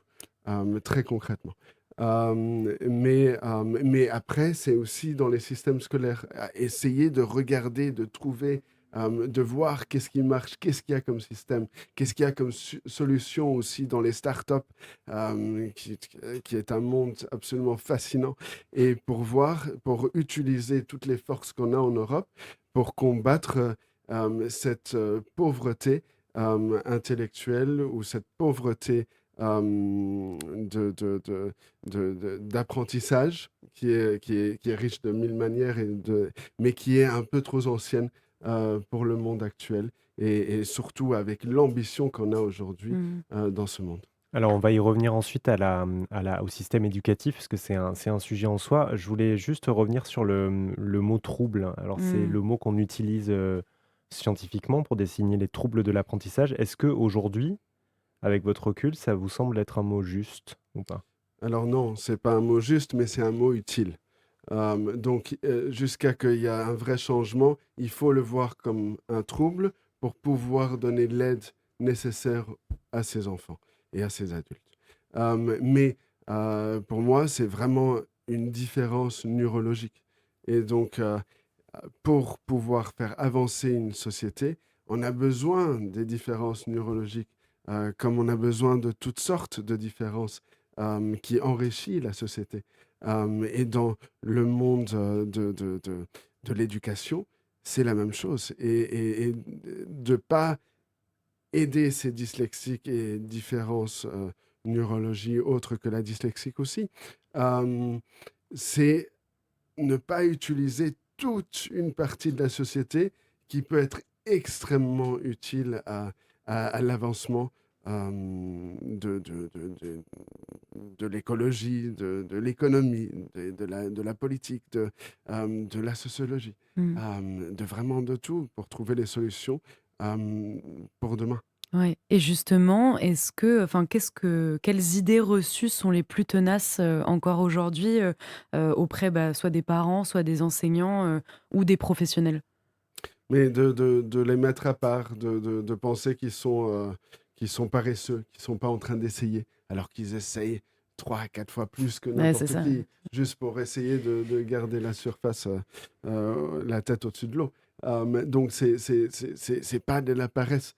[SPEAKER 3] très concrètement. Mais après, c'est aussi dans les systèmes scolaires, à essayer de regarder, de trouver, de voir qu'est-ce qui marche, qu'est-ce qu'il y a comme système, qu'est-ce qu'il y a comme solution aussi dans les startups, qui est un monde absolument fascinant. Et pour voir, pour utiliser toutes les forces qu'on a en Europe pour combattre cette pauvreté intellectuelle ou cette pauvreté d'apprentissage qui est riche de mille manières, mais qui est un peu trop ancienne pour le monde actuel et surtout avec l'ambition qu'on a aujourd'hui
[SPEAKER 2] Mmh.
[SPEAKER 3] dans ce monde.
[SPEAKER 1] Alors, on va y revenir ensuite au système éducatif, parce que c'est un sujet en soi. Je voulais juste revenir sur le mot «trouble». Alors, c'est
[SPEAKER 2] Mmh.
[SPEAKER 1] le mot qu'on utilise, scientifiquement pour désigner les troubles de l'apprentissage. Est-ce qu'aujourd'hui, avec votre recul, ça vous semble être un mot juste ou pas?
[SPEAKER 3] Alors non, c'est pas un mot juste, mais c'est un mot utile. Donc, jusqu'à qu'il y a un vrai changement, il faut le voir comme un trouble pour pouvoir donner l'aide nécessaire à ses enfants et à ses adultes. Mais, pour moi, c'est vraiment une différence neurologique et donc, pour pouvoir faire avancer une société, on a besoin des différences neurologiques, comme on a besoin de toutes sortes de différences, qui enrichit la société. Et dans le monde, de l'éducation, c'est la même chose et de pas aider ces dyslexiques et différences, neurologie autres que la dyslexique aussi, c'est ne pas utiliser toute une partie de la société qui peut être extrêmement utile à l'avancement de l'écologie, de l'économie, de la politique, de la sociologie,
[SPEAKER 2] Mmh.
[SPEAKER 3] de vraiment de tout pour trouver les solutions pour demain.
[SPEAKER 2] Ouais et justement, quelles idées reçues sont les plus tenaces, encore aujourd'hui, auprès, soit des parents, soit des enseignants, ou des professionnels?
[SPEAKER 3] Mais de les mettre à part, de penser qu'ils sont paresseux, qu'ils sont pas en train d'essayer, alors qu'ils essayent 3 à 4 fois plus que
[SPEAKER 2] Ouais, c'est
[SPEAKER 3] n'importe
[SPEAKER 2] ça.
[SPEAKER 3] qui, juste pour essayer de garder la surface, la tête au-dessus de l'eau. Donc c'est pas de la paresse,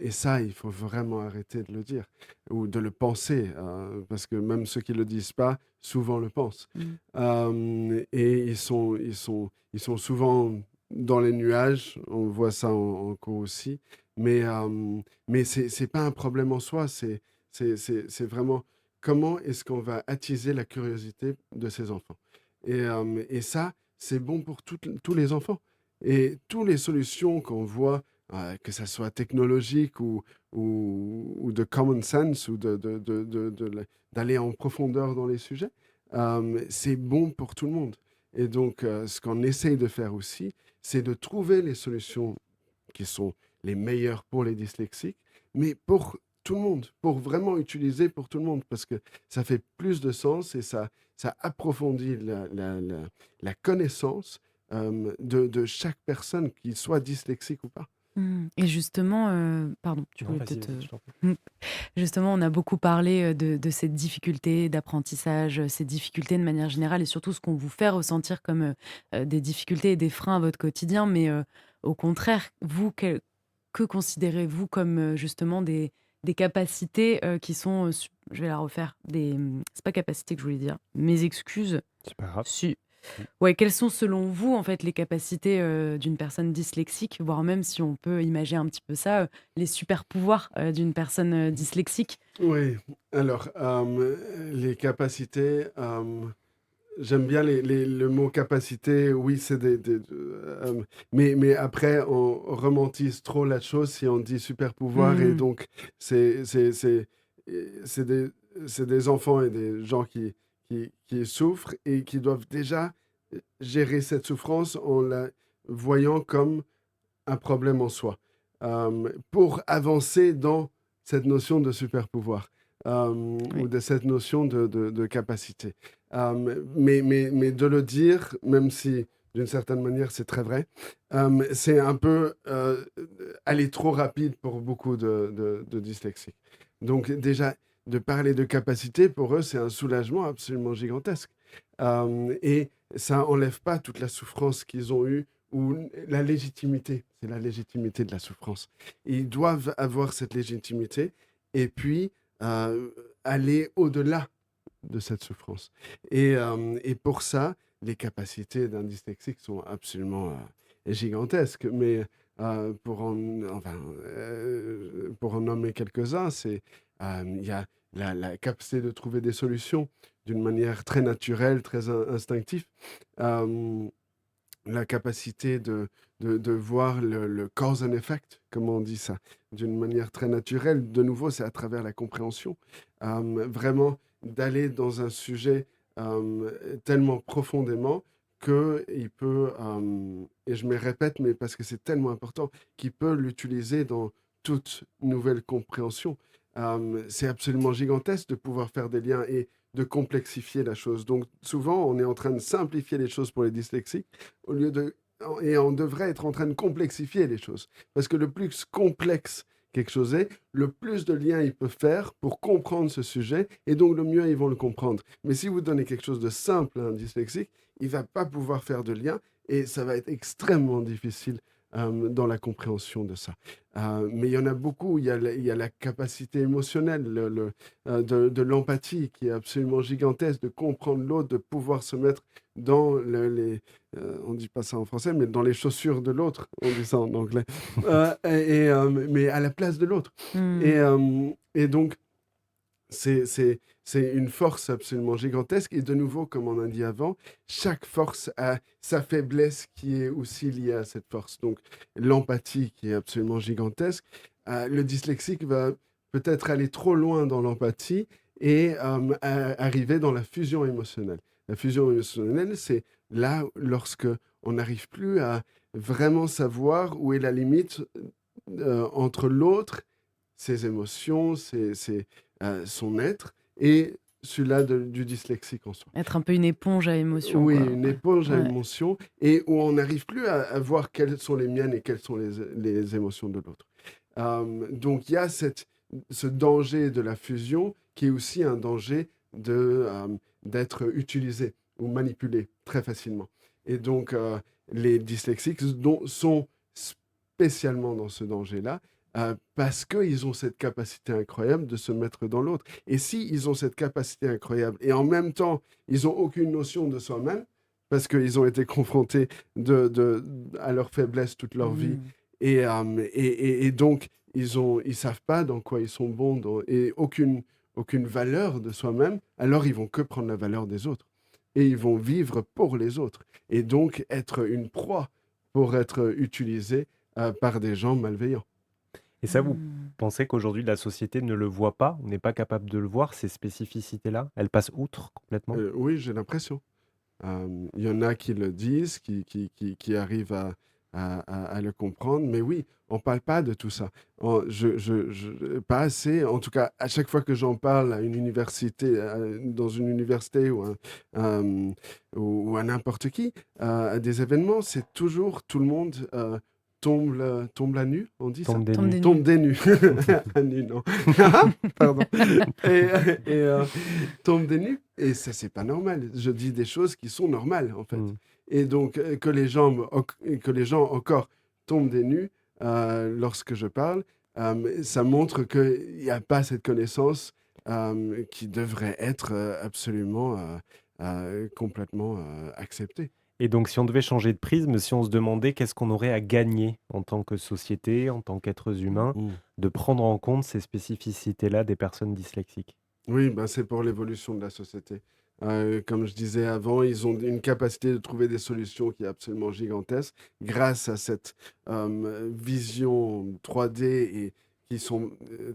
[SPEAKER 3] et ça, il faut vraiment arrêter de le dire ou de le penser, parce que même ceux qui le disent pas, souvent le pensent.
[SPEAKER 2] Mmh.
[SPEAKER 3] Et ils sont souvent dans les nuages, on voit ça en cours aussi, mais, mais c'est pas un problème en soi, c'est vraiment comment est-ce qu'on va attiser la curiosité de ces enfants. Et ça, c'est bon pour tous les enfants. Et toutes les solutions qu'on voit, que ça soit technologique ou de common sense ou d'aller en profondeur dans les sujets, c'est bon pour tout le monde. Et donc, ce qu'on essaye de faire aussi, c'est de trouver les solutions qui sont les meilleures pour les dyslexiques, mais pour tout le monde, pour vraiment utiliser pour tout le monde, parce que ça fait plus de sens et ça approfondit la connaissance de chaque personne, qu'il soit dyslexique ou pas.
[SPEAKER 2] Mmh et justement, pardon, tu
[SPEAKER 1] Non,
[SPEAKER 2] voulais
[SPEAKER 1] vas-y,
[SPEAKER 2] peut-être,
[SPEAKER 1] vas-y, je t'en prie.
[SPEAKER 2] mmh. Justement, on a beaucoup parlé, de cette difficulté d'apprentissage, ces difficultés de manière générale et surtout ce qu'on vous fait ressentir comme, des difficultés et des freins à votre quotidien. Mais, au contraire, vous, que considérez-vous comme, justement des capacités, qui sont, je vais la refaire, c'est pas capacité que je voulais dire, mes excuses.
[SPEAKER 1] C'est pas grave.
[SPEAKER 2] Su
[SPEAKER 1] Mmh.
[SPEAKER 2] Ouais, quelles sont selon vous, en fait, les capacités, d'une personne dyslexique? Voire même si on peut imaginer un petit peu ça, les super pouvoirs, d'une personne, dyslexique?
[SPEAKER 3] Oui, alors, les capacités, j'aime bien le mot capacité, oui, c'est mais après on romantise trop la chose si on dit super pouvoir et
[SPEAKER 2] Mmh.
[SPEAKER 3] donc c'est c'est des c'est des enfants et des gens qui souffrent et qui doivent déjà, gérer cette souffrance en la voyant comme un problème en soi, pour avancer dans cette notion de super pouvoir,
[SPEAKER 2] Oui.
[SPEAKER 3] ou de cette notion de capacité. Mais de le dire, même si d'une certaine manière c'est très vrai, c'est un peu aller trop rapide pour beaucoup de dyslexiques. Donc déjà, de parler de capacité, pour eux, c'est un soulagement absolument gigantesque. Et ça enlève pas toute la souffrance qu'ils ont eue ou la légitimité, c'est la légitimité de la souffrance. Ils doivent avoir cette légitimité et puis euh, aller au-delà de cette souffrance. Et pour ça, les capacités d'un dyslexique sont absolument gigantesques. Mais pour en nommer quelques-uns, il y a la capacité de trouver des solutions d'une manière très naturelle, très instinctive. Euh, la capacité de voir le cause and effect, comme on dit ça, d'une manière très naturelle. De nouveau, c'est à travers la compréhension. Vraiment d'aller dans un sujet tellement profondément qu'il peut, et je me répète, mais parce que c'est tellement important, qu'il peut l'utiliser dans toute nouvelle compréhension. C'est absolument gigantesque de pouvoir faire des liens et de complexifier la chose. Donc souvent, on est en train de simplifier les choses pour les dyslexiques au lieu de et on devrait être en train de complexifier les choses. Parce que le plus complexe quelque chose est, le plus de liens il peut faire pour comprendre ce sujet, et donc le mieux ils vont le comprendre. Mais si vous donnez quelque chose de simple à un dyslexique, il va pas pouvoir faire de lien, et ça va être extrêmement difficile dans la compréhension de ça. Mais il y en a beaucoup, il y a la capacité émotionnelle, de l'empathie qui est absolument gigantesque, de comprendre l'autre, de pouvoir se mettre dans on dit pas ça en français, mais dans les chaussures de l'autre, on dit ça en anglais, mais à la place de l'autre.
[SPEAKER 2] Mmh.
[SPEAKER 3] Et donc, c'est une force absolument gigantesque. Et de nouveau, comme on a dit avant, chaque force a sa faiblesse qui est aussi liée à cette force. Donc, l'empathie qui est absolument gigantesque. Le dyslexique va peut-être aller trop loin dans l'empathie et arriver dans la fusion émotionnelle. La fusion émotionnelle, c'est là lorsque on n'arrive plus à vraiment savoir où est la limite entre l'autre, ses émotions, son être, et celui-là du dyslexique en soi.
[SPEAKER 2] Être un peu une éponge à émotions,
[SPEAKER 3] Oui,
[SPEAKER 2] quoi.
[SPEAKER 3] une éponge à
[SPEAKER 2] Ouais.
[SPEAKER 3] émotions, et où on n'arrive plus à voir quelles sont les miennes et quelles sont les émotions de l'autre. Donc il y a ce danger de la fusion qui est aussi un danger d'être utilisé ou manipulé très facilement. Et donc les dyslexiques sont spécialement dans ce danger-là, parce qu'ils ont cette capacité incroyable de se mettre dans l'autre. Et si ils ont cette capacité incroyable et en même temps, ils n'ont aucune notion de soi-même, parce qu'ils ont été confrontés à leur faiblesse toute leur vie,
[SPEAKER 2] Mmh.
[SPEAKER 3] et donc ils savent pas dans quoi ils sont bons, et aucune valeur de soi-même, alors ils vont que prendre la valeur des autres. Et ils vont vivre pour les autres. Et donc être une proie pour être utilisés par des gens malveillants.
[SPEAKER 1] Et ça, vous
[SPEAKER 2] Mmh.
[SPEAKER 1] pensez qu'aujourd'hui la société ne le voit pas? On n'est pas capable de le voir, ces spécificités-là? Elles passent outre complètement?
[SPEAKER 3] Oui, j'ai l'impression. Il y en a qui le disent, qui arrivent à le comprendre, mais oui, on parle pas de tout ça. Pas assez, en tout cas, à chaque fois que j'en parle à une université, dans une université un- ou à n'importe qui, à des événements, c'est toujours tout le monde tombe la nu, on dit ça?
[SPEAKER 1] Tombe des
[SPEAKER 2] Tombe
[SPEAKER 1] nues.
[SPEAKER 2] des nues.
[SPEAKER 3] Tombe des nues. À nu, non. Pardon. Et tombe des nues. Et ça, c'est pas normal. Je dis des choses qui sont normales, en fait.
[SPEAKER 1] Mmh.
[SPEAKER 3] Et donc, que les gens encore tombent des nues lorsque je parle, ça montre qu'il n'y a pas cette connaissance qui devrait être absolument complètement acceptée.
[SPEAKER 1] Et donc si on devait changer de prisme, si on se demandait qu'est-ce qu'on aurait à gagner en tant que société, en tant qu'êtres humains,
[SPEAKER 3] Mm.
[SPEAKER 1] de prendre en compte ces spécificités-là des personnes dyslexiques?
[SPEAKER 3] Oui, ben, c'est pour l'évolution de la société. Comme je disais avant, ils ont une capacité de trouver des solutions qui est absolument gigantesque grâce à cette vision 3D, et qui sont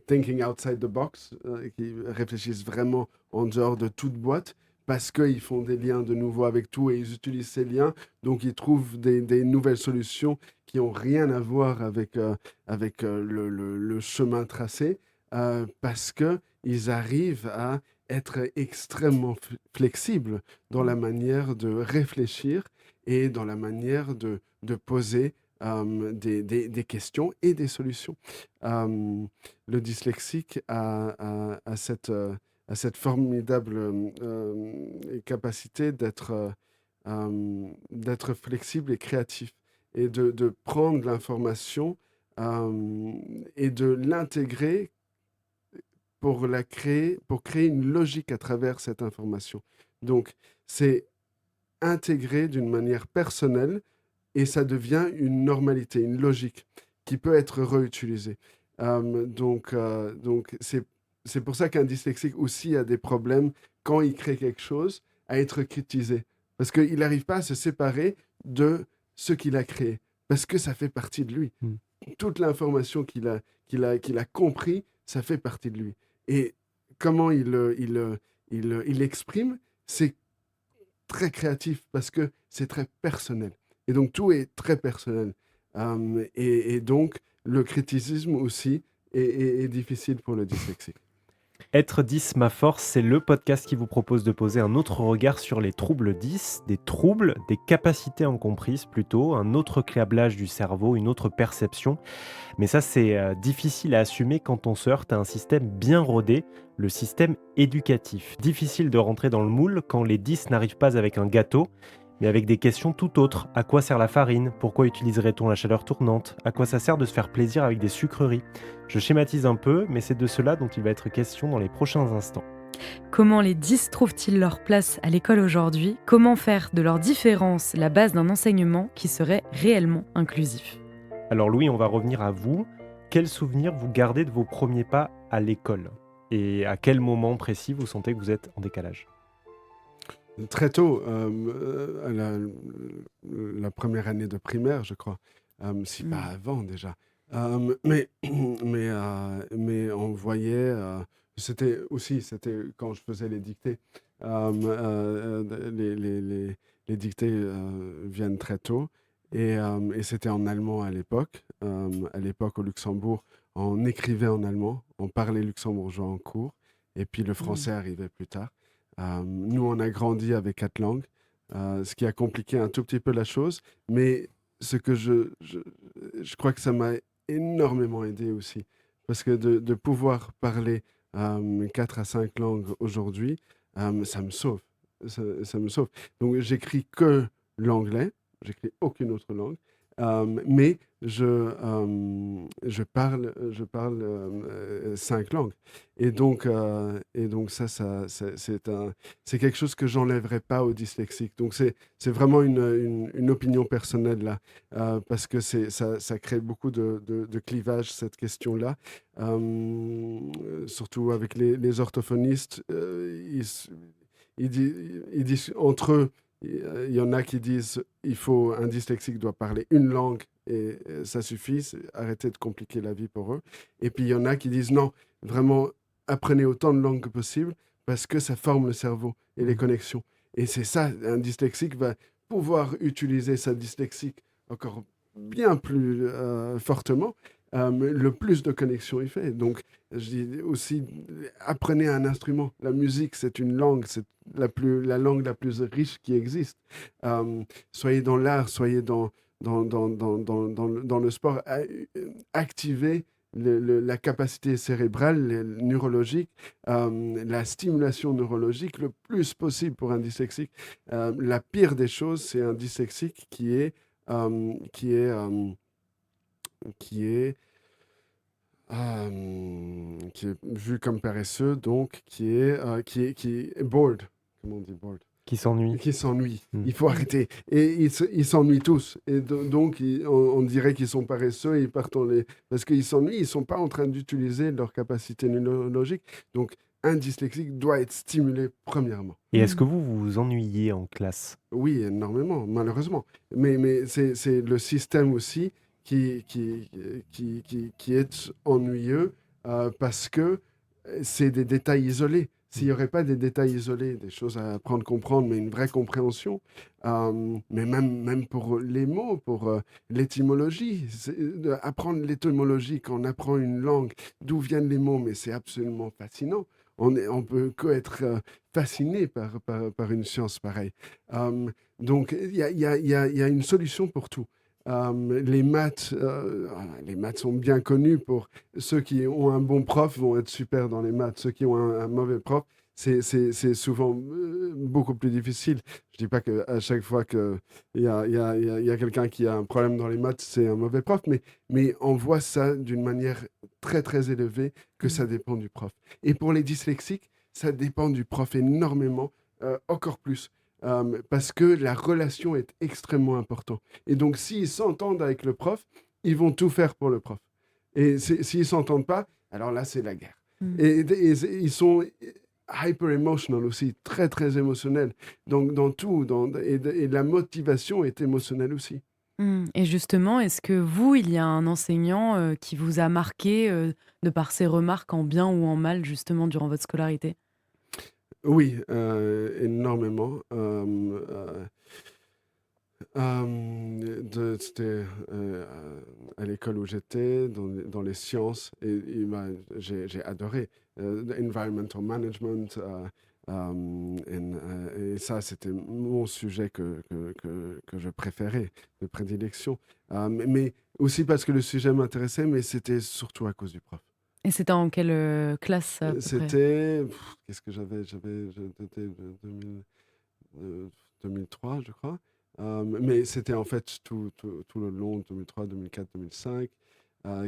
[SPEAKER 3] thinking outside the box, qui réfléchissent vraiment en dehors de toute boîte parce qu'ils font des liens de nouveau avec tout et ils utilisent ces liens. Donc, ils trouvent des nouvelles solutions qui n'ont rien à voir avec le chemin tracé, parce que ils arrivent à être extrêmement flexibles dans la manière de réfléchir et dans la manière de poser des questions et des solutions. Le dyslexique a cette formidable capacité d'être flexible et créatif, et de prendre l'information et de l'intégrer pour créer une logique à travers cette information. Donc, c'est intégré d'une manière personnelle et ça devient une normalité, une logique qui peut être réutilisée. Donc c'est pour ça qu'un dyslexique aussi a des problèmes quand il crée quelque chose à être critisé. Parce qu'il n'arrive pas à se séparer de ce qu'il a créé. Parce que ça fait partie de lui.
[SPEAKER 1] Mmh.
[SPEAKER 3] Toute l'information qu'il a compris, ça fait partie de lui. Et comment il exprime, c'est très créatif parce que c'est très personnel. Et donc tout est très personnel. Et donc le criticisme aussi est difficile pour le dyslexique.
[SPEAKER 1] Être 10 ma force, c'est le podcast qui vous propose de poser un autre regard sur les troubles 10, des troubles, des capacités incomprises plutôt, un autre câblage du cerveau, une autre perception. Mais ça, c'est difficile à assumer quand on se heurte à un système bien rodé, le système éducatif. Difficile de rentrer dans le moule quand les 10 n'arrivent pas avec un gâteau, mais avec des questions tout autres. À quoi sert la farine? Pourquoi utiliserait-on la chaleur tournante? À quoi ça sert de se faire plaisir avec des sucreries? Je schématise un peu, mais c'est de cela dont il va être question dans les prochains instants.
[SPEAKER 2] Comment les 10 trouvent-ils leur place à l'école aujourd'hui? Comment faire de leur différence la base d'un enseignement qui serait réellement inclusif?
[SPEAKER 1] Alors Louis, on va revenir à vous. Quels souvenirs vous gardez de vos premiers pas à l'école? Et à quel moment précis vous sentez que vous êtes en décalage?
[SPEAKER 3] Très tôt, à la première année de primaire, je crois, si pas
[SPEAKER 2] Mmh.
[SPEAKER 3] avant déjà. Mais, mais on voyait, c'était quand je faisais les dictées. Les dictées viennent très tôt. Et c'était en allemand à l'époque. À l'époque, au Luxembourg, on écrivait en allemand, on parlait luxembourgeois en cours, et puis le
[SPEAKER 2] Mmh.
[SPEAKER 3] français arrivait plus tard. Nous, on a grandi avec 4 langues, ce qui a compliqué un tout petit peu la chose, mais ce que je crois que ça m'a énormément aidé aussi, parce que de pouvoir parler 4 à 5 langues aujourd'hui, ça me sauve. Ça me sauve. Donc, j'écris que l'anglais, j'écris aucune autre langue, mais je parle 5 langues. Et donc c'est quelque chose que j'enlèverai pas aux dyslexiques. Donc c'est vraiment une opinion personnelle là, parce que ça crée beaucoup de clivage, cette question-là. Surtout avec les orthophonistes, ils disent entre eux, il y en a qui disent un dyslexique doit parler une langue et ça suffit, arrêtez de compliquer la vie pour eux. Et puis il y en a qui disent non, vraiment apprenez autant de langues que possible parce que ça forme le cerveau et les
[SPEAKER 1] Mmh.
[SPEAKER 3] connexions. Et c'est ça, un dyslexique va pouvoir utiliser sa dyslexie encore bien plus fortement, le plus de connexions il fait. Donc je dis aussi, apprenez un instrument. La musique, c'est une langue, c'est la langue la plus riche qui existe. Soyez dans l'art, soyez dans le sport, activez la capacité cérébrale, neurologique, la stimulation neurologique le plus possible pour un dyslexique. La pire des choses, c'est un dyslexique euh, qui est, euh, qui est qui est vu comme paresseux, donc qui est bored. Comment on dit bored?
[SPEAKER 1] Qui s'ennuie.
[SPEAKER 3] Qui s'ennuie.
[SPEAKER 1] Mmh.
[SPEAKER 3] Il faut arrêter. Et ils s'ennuient tous. Et donc, on dirait qu'ils sont paresseux et ils partent parce qu'ils s'ennuient, ils ne sont pas en train d'utiliser leur capacité neurologique. Donc, un dyslexique doit être stimulé premièrement.
[SPEAKER 1] Et est-ce que
[SPEAKER 2] Mmh.
[SPEAKER 1] vous vous ennuyez en classe?
[SPEAKER 3] Oui, énormément, malheureusement. Mais c'est le système aussi qui est ennuyeux parce que c'est des détails isolés. S'il n'y
[SPEAKER 1] Mmh.
[SPEAKER 3] aurait pas des détails isolés, des choses à apprendre, comprendre, mais une vraie compréhension, mais même pour les mots, pour l'étymologie, apprendre l'étymologie quand on apprend une langue, d'où viennent les mots, mais c'est absolument fascinant. On peut qu'être fasciné par une science pareille. Donc, il y a une solution pour tout. Les maths sont bien connus pour ceux qui ont un bon prof vont être super dans les maths. Ceux qui ont un mauvais prof, c'est souvent beaucoup plus difficile. Je dis pas qu'à chaque fois qu'il y a quelqu'un qui a un problème dans les maths, c'est un mauvais prof, mais on voit ça d'une manière très, très élevée, que
[SPEAKER 2] Mmh.
[SPEAKER 3] ça dépend du prof. Et pour les dyslexiques, ça dépend du prof énormément, encore plus. Parce que la relation est extrêmement importante. Et donc, s'ils s'entendent avec le prof, ils vont tout faire pour le prof. Et s'ils ne s'entendent pas, alors là, c'est la guerre.
[SPEAKER 2] Mmh.
[SPEAKER 3] Et ils sont hyper emotional aussi, très, très émotionnels. Donc, dans tout, et la motivation est émotionnelle aussi.
[SPEAKER 2] Mmh. Et justement, est-ce que vous, il y a un enseignant, qui vous a marqué, de par ses remarques en bien ou en mal, justement, durant votre scolarité?
[SPEAKER 3] Oui, énormément. C'était à l'école où j'étais, dans les sciences, et j'ai adoré environmental management, et ça, c'était mon sujet que je préférais, de prédilection. Mais aussi parce que le sujet m'intéressait, mais c'était surtout à cause du prof.
[SPEAKER 2] Et c'était en quelle, classe à peu près?
[SPEAKER 3] C'était, qu'est-ce que j'étais de 2003, je crois. Mais c'était en fait tout le long, 2003, 2004, 2005.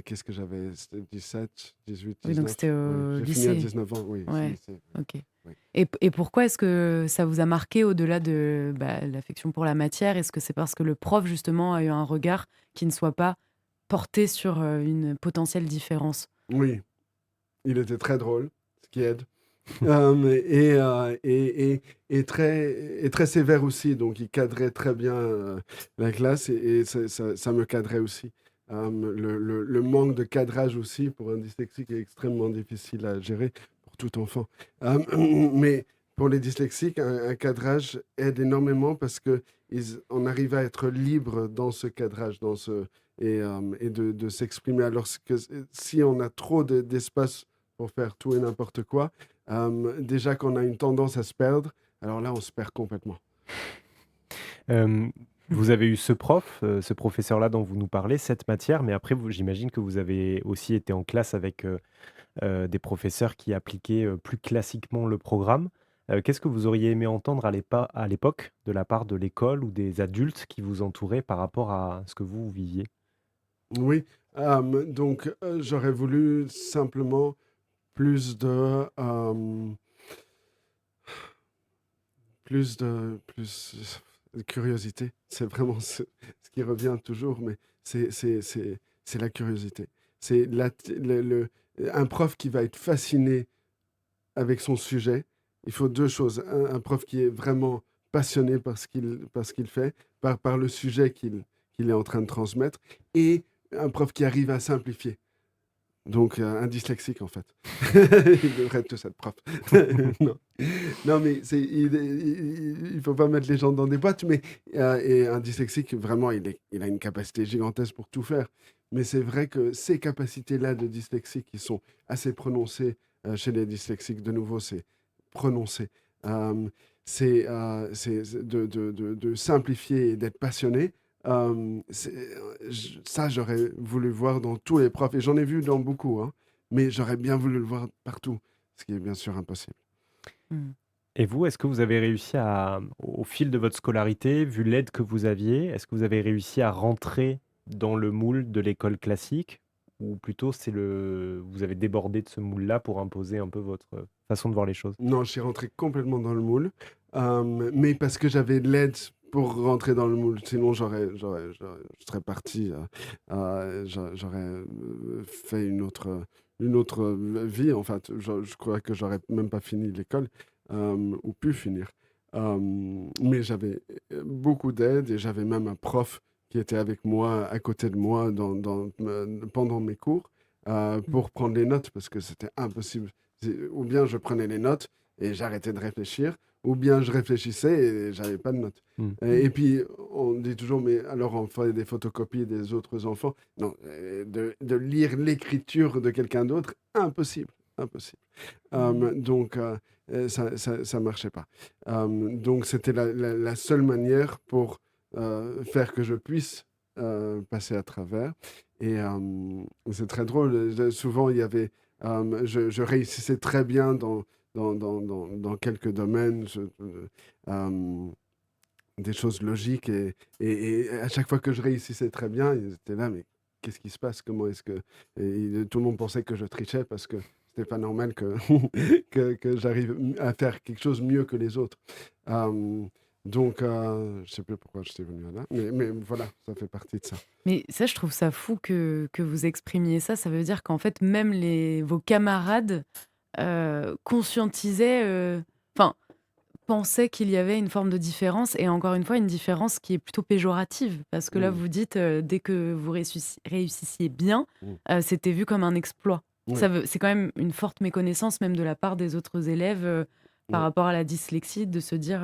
[SPEAKER 3] Qu'est-ce que j'avais? C'était 17, 18,
[SPEAKER 2] Oui, donc
[SPEAKER 3] 19.
[SPEAKER 2] c'était
[SPEAKER 3] Oui,
[SPEAKER 2] au
[SPEAKER 3] j'ai fini à
[SPEAKER 2] lycée?
[SPEAKER 3] 19 ans, oui, c'est
[SPEAKER 2] Ouais,
[SPEAKER 3] lycée.
[SPEAKER 2] OK.
[SPEAKER 3] Oui.
[SPEAKER 2] Et pourquoi est-ce que ça vous a marqué au-delà de, bah, l'affection pour la matière? Est-ce que c'est parce que le prof justement a eu un regard qui ne soit pas porté sur, une potentielle différence?
[SPEAKER 3] Oui, il était très drôle, ce qui aide. Et très sévère aussi, donc il cadrait très bien la classe et ça me cadrait aussi. Le manque de cadrage aussi pour un dyslexique est extrêmement difficile à gérer pour tout enfant. Mais Pour les dyslexiques, un cadrage aide énormément parce qu'on arrive à être libre dans ce cadrage, et de s'exprimer. Alors que si on a trop d'espace pour faire tout et n'importe quoi, déjà qu'on a une tendance à se perdre, alors là, on se perd complètement.
[SPEAKER 1] Hem, Vous avez eu ce professeur-là dont vous nous parlez, cette matière, mais après j'imagine que vous avez aussi été en classe avec, des professeurs qui appliquaient, plus classiquement le programme. Qu'est-ce que vous auriez aimé entendre à l'époque de la part de l'école ou des adultes qui vous entouraient par rapport à ce que vous viviez?
[SPEAKER 3] Oui, donc j'aurais voulu simplement plus de, plus de curiosité. C'est vraiment ce qui revient toujours, mais c'est la curiosité. C'est un prof qui va être fasciné avec son sujet. Il faut 2 choses, un prof qui est vraiment passionné par ce qu'il fait, par le sujet qu'il est en train de transmettre, et un prof qui arrive à simplifier. Donc un dyslexique, en fait. Ils devraient tous être profs. Non. Non, mais il faut pas mettre les gens dans des boîtes, mais et un dyslexique, vraiment, il a une capacité gigantesque pour tout faire. Mais c'est vrai que ces capacités-là de dyslexie qui sont assez prononcées, chez les dyslexiques, de nouveau, c'est prononcé. Hem, c'est de simplifier et d'être passionné. Ça, j'aurais voulu voir dans tous les profs, et j'en ai vu dans beaucoup, hein, mais j'aurais bien voulu le voir partout, ce qui est bien sûr impossible.
[SPEAKER 2] Mmh.
[SPEAKER 1] Et vous, est-ce que vous avez réussi au fil de votre scolarité, vu l'aide que vous aviez, est-ce que vous avez réussi à rentrer dans le moule de l'école classique? Ou plutôt vous avez débordé de ce moule-là pour imposer un peu votre façon de voir les choses?
[SPEAKER 3] Non, je suis rentré complètement dans le moule, mais parce que j'avais l'aide pour rentrer dans le moule. Sinon, je serais parti, j'aurais fait une autre vie. En fait, je crois que j'aurais même pas fini l'école, ou pu finir. Mais j'avais beaucoup d'aide, et j'avais même un prof qui était avec moi, à côté de moi, pendant mes cours,
[SPEAKER 2] Mmh.
[SPEAKER 3] pour prendre les notes, parce que c'était impossible. Ou bien je prenais les notes et j'arrêtais de réfléchir, ou bien je réfléchissais et j'avais pas de notes.
[SPEAKER 1] Mmh.
[SPEAKER 3] Et puis, on dit toujours, mais alors on fait des photocopies des autres enfants. Non, de lire l'écriture de quelqu'un d'autre, impossible, impossible.
[SPEAKER 2] Mmh.
[SPEAKER 3] Donc, ça marchait pas. Donc, c'était la seule manière pour faire que je puisse passer à travers. Et c'est très drôle. Souvent, il y avait, je réussissais très bien dans quelques domaines, des choses logiques, et à chaque fois que je réussissais très bien, ils étaient là, mais qu'est-ce qui se passe? Comment est-ce que... tout le monde pensait que je trichais parce que c'était pas normal que, que j'arrive à faire quelque chose mieux que les autres. Donc, je sais plus pourquoi je suis venu là, mais voilà, ça fait partie de ça.
[SPEAKER 2] Mais ça, je trouve ça fou que vous exprimiez ça. Ça veut dire qu'en fait, même vos camarades conscientisaient, enfin, pensaient qu'il y avait une forme de différence, et encore une fois, une différence qui est plutôt péjorative. Parce que là,
[SPEAKER 3] Mm.
[SPEAKER 2] vous dites, dès que vous réussissiez bien,
[SPEAKER 3] Mm.
[SPEAKER 2] c'était vu comme un exploit.
[SPEAKER 3] Oui,
[SPEAKER 2] C'est quand même une forte méconnaissance, même de la part des autres élèves, par
[SPEAKER 3] oui,
[SPEAKER 2] rapport à la dyslexie, de se dire,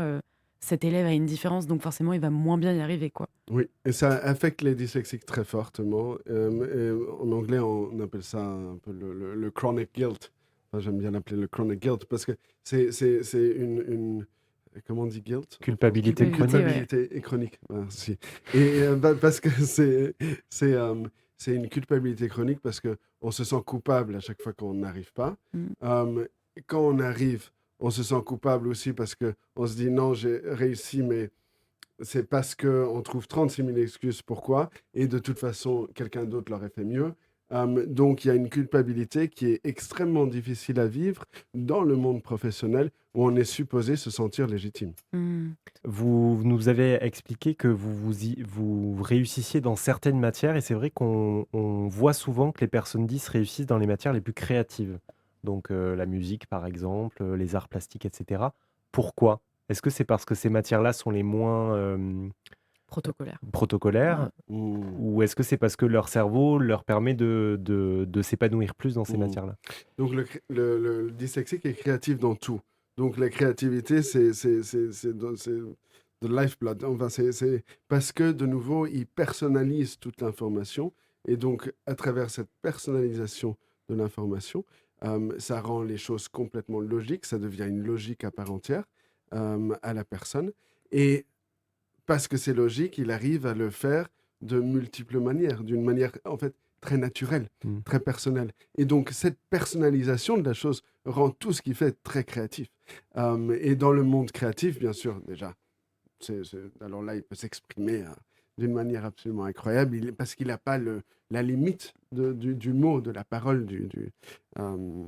[SPEAKER 2] cet élève a une différence, donc forcément, il va moins bien y arriver, quoi.
[SPEAKER 3] oui. Et ça affecte les dyslexiques très fortement. Et en anglais, on appelle ça un peu le chronic guilt. Enfin, j'aime bien l'appeler le chronic guilt parce que c'est comment on dit guilt en français?
[SPEAKER 1] Culpabilité
[SPEAKER 2] Culpabilité,
[SPEAKER 1] chronique?
[SPEAKER 2] ouais.
[SPEAKER 3] Culpabilité et chronique. Merci. Et parce que c'est c'est une culpabilité chronique parce que on se sent coupable à chaque fois qu'on n'arrive pas.
[SPEAKER 2] Mmh.
[SPEAKER 3] Euh, Quand on arrive, on se sent coupable aussi parce que on se dit non, j'ai réussi, mais c'est parce qu'on trouve 36 000 excuses pourquoi, et de toute façon, quelqu'un d'autre l'aurait fait mieux. Donc, il y a une culpabilité qui est extrêmement difficile à vivre dans le monde professionnel où on est supposé se sentir légitime.
[SPEAKER 2] Mmh.
[SPEAKER 1] Vous nous avez expliqué que vous réussissiez dans certaines matières et c'est vrai qu'on voit souvent que les personnes 10 réussissent dans les matières les plus créatives. Donc, la musique par exemple, les arts plastiques et cetera. Pourquoi? Est-ce que c'est parce que ces matières-là sont les moins,
[SPEAKER 2] Protocolaire. Ouais.
[SPEAKER 1] protocolaires?
[SPEAKER 3] Mmh.
[SPEAKER 1] Ou est-ce que c'est parce que leur cerveau leur permet de s'épanouir plus dans ces
[SPEAKER 3] Mmh.
[SPEAKER 1] matières-là?
[SPEAKER 3] Donc, le dyslexique est créatif dans tout. Donc la créativité, c'est de lifeblood. Enfin, c'est parce que, de nouveau, il personnalise toute l'information. Et donc, à travers cette personnalisation de l'information, ça rend les choses complètement logiques. Ça devient une logique à part entière à la personne. Et parce que c'est logique, il arrive à le faire de multiples manières, d'une manière en fait très naturelle,
[SPEAKER 1] Mmh.
[SPEAKER 3] très personnelle. Et donc cette personnalisation de la chose rend tout ce qu'il fait très créatif. Et dans le monde créatif, bien sûr, déjà, alors là, il peut s'exprimer d'une manière absolument incroyable, parce qu'il n'a pas la limite du mot, de la parole, euh,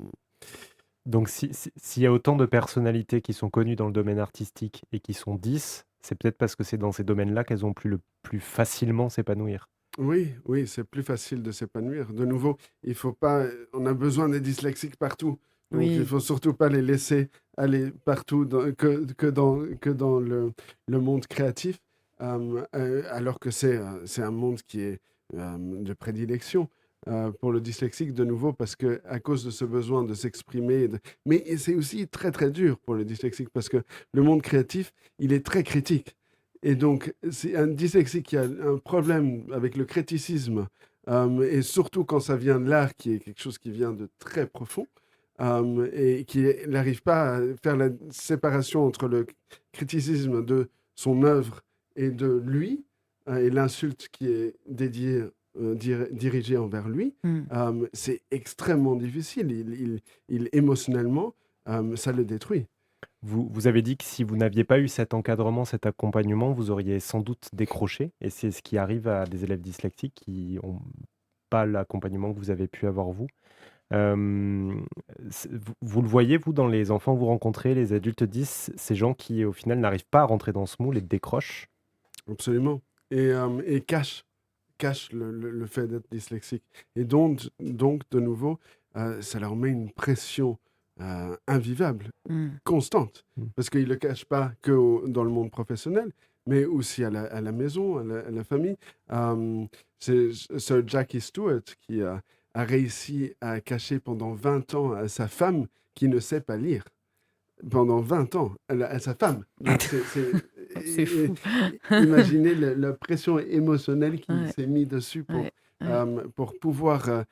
[SPEAKER 1] Donc s'il y a autant de personnalités qui sont connues dans le domaine artistique et qui sont 10, c'est peut-être parce que c'est dans ces domaines-là qu'elles ont pu le plus facilement s'épanouir.
[SPEAKER 3] Oui, oui, c'est plus facile de s'épanouir. De nouveau, il faut pas, on a besoin des dyslexiques partout. Donc, il
[SPEAKER 2] Oui.
[SPEAKER 3] faut surtout pas les laisser aller partout que dans le monde créatif, alors que c'est un monde qui est de prédilection pour le dyslexique, de nouveau, parce que à cause de ce besoin de s'exprimer, mais c'est aussi très, très dur pour le dyslexique, parce que le monde créatif, il est très critique. Et donc, c'est un dyslexique qui a un problème avec le criticisme, et surtout quand ça vient de l'art, qui est quelque chose qui vient de très profond, et qui n'arrive pas à faire la séparation entre le criticisme de son œuvre et de lui, et l'insulte qui est dédiée, dirigée envers lui,
[SPEAKER 2] Mm.
[SPEAKER 3] c'est extrêmement difficile. Émotionnellement, ça le détruit.
[SPEAKER 1] Vous avez dit que si vous n'aviez pas eu cet encadrement, cet accompagnement, vous auriez sans doute décroché et c'est ce qui arrive à des élèves dyslexiques qui ont pas l'accompagnement que vous avez pu avoir vous. Hem, vous le voyez vous dans les enfants que vous rencontrez, les adultes 10, ces gens qui au final n'arrivent pas à rentrer dans ce moule et décrochent?
[SPEAKER 3] Absolument. Et cache le fait d'être dyslexique. Et donc de nouveau, ça leur met une pression invivable,
[SPEAKER 2] Mm.
[SPEAKER 3] constante,
[SPEAKER 1] Mmh.
[SPEAKER 3] parce qu'ils ne le cachent pas que dans le monde professionnel, mais aussi à la maison, à la famille. C'est Sir Jackie Stewart qui a réussi à cacher pendant 20 ans à sa femme qui ne sait pas lire. Pendant 20 ans, à sa femme. Donc
[SPEAKER 2] C'est fou.
[SPEAKER 3] imaginez la pression émotionnelle qu'il
[SPEAKER 2] Ouais,
[SPEAKER 3] s'est mis dessus
[SPEAKER 2] ouais, ouais.
[SPEAKER 3] pour pouvoir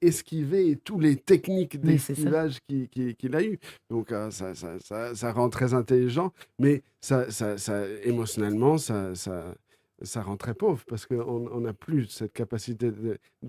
[SPEAKER 3] esquiver tous les techniques
[SPEAKER 2] Mais c'est ça.
[SPEAKER 3] d'esquivage qu'il a eu. Donc ça rend très intelligent, mais émotionnellement, ça rend très pauvre parce qu'on n'a plus cette capacité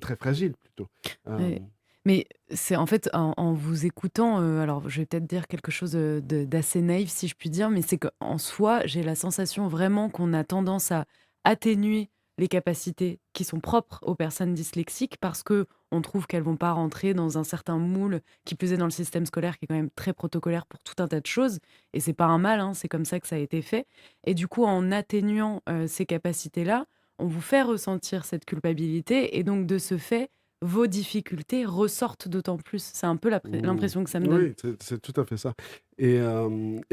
[SPEAKER 3] très fragile plutôt. Euh,
[SPEAKER 2] Ouais. Mais c'est en fait, en vous écoutant, alors je vais peut-être dire quelque chose, d'assez naïf si je puis dire, mais c'est qu'en soi, j'ai la sensation vraiment qu'on a tendance à atténuer les capacités qui sont propres aux personnes dyslexiques parce que on trouve qu'elles vont pas rentrer dans un certain moule, qui plus est dans le système scolaire qui est quand même très protocolaire pour tout un tas de choses et c'est pas un mal, hein, c'est comme ça que ça a été fait et du coup, en atténuant, ces capacités-là, on vous fait ressentir cette culpabilité et donc de ce fait, vos difficultés ressortent d'autant plus. C'est un peu
[SPEAKER 3] Mmh.
[SPEAKER 2] l'impression que ça me donne.
[SPEAKER 3] Oui, c'est tout à fait ça. Et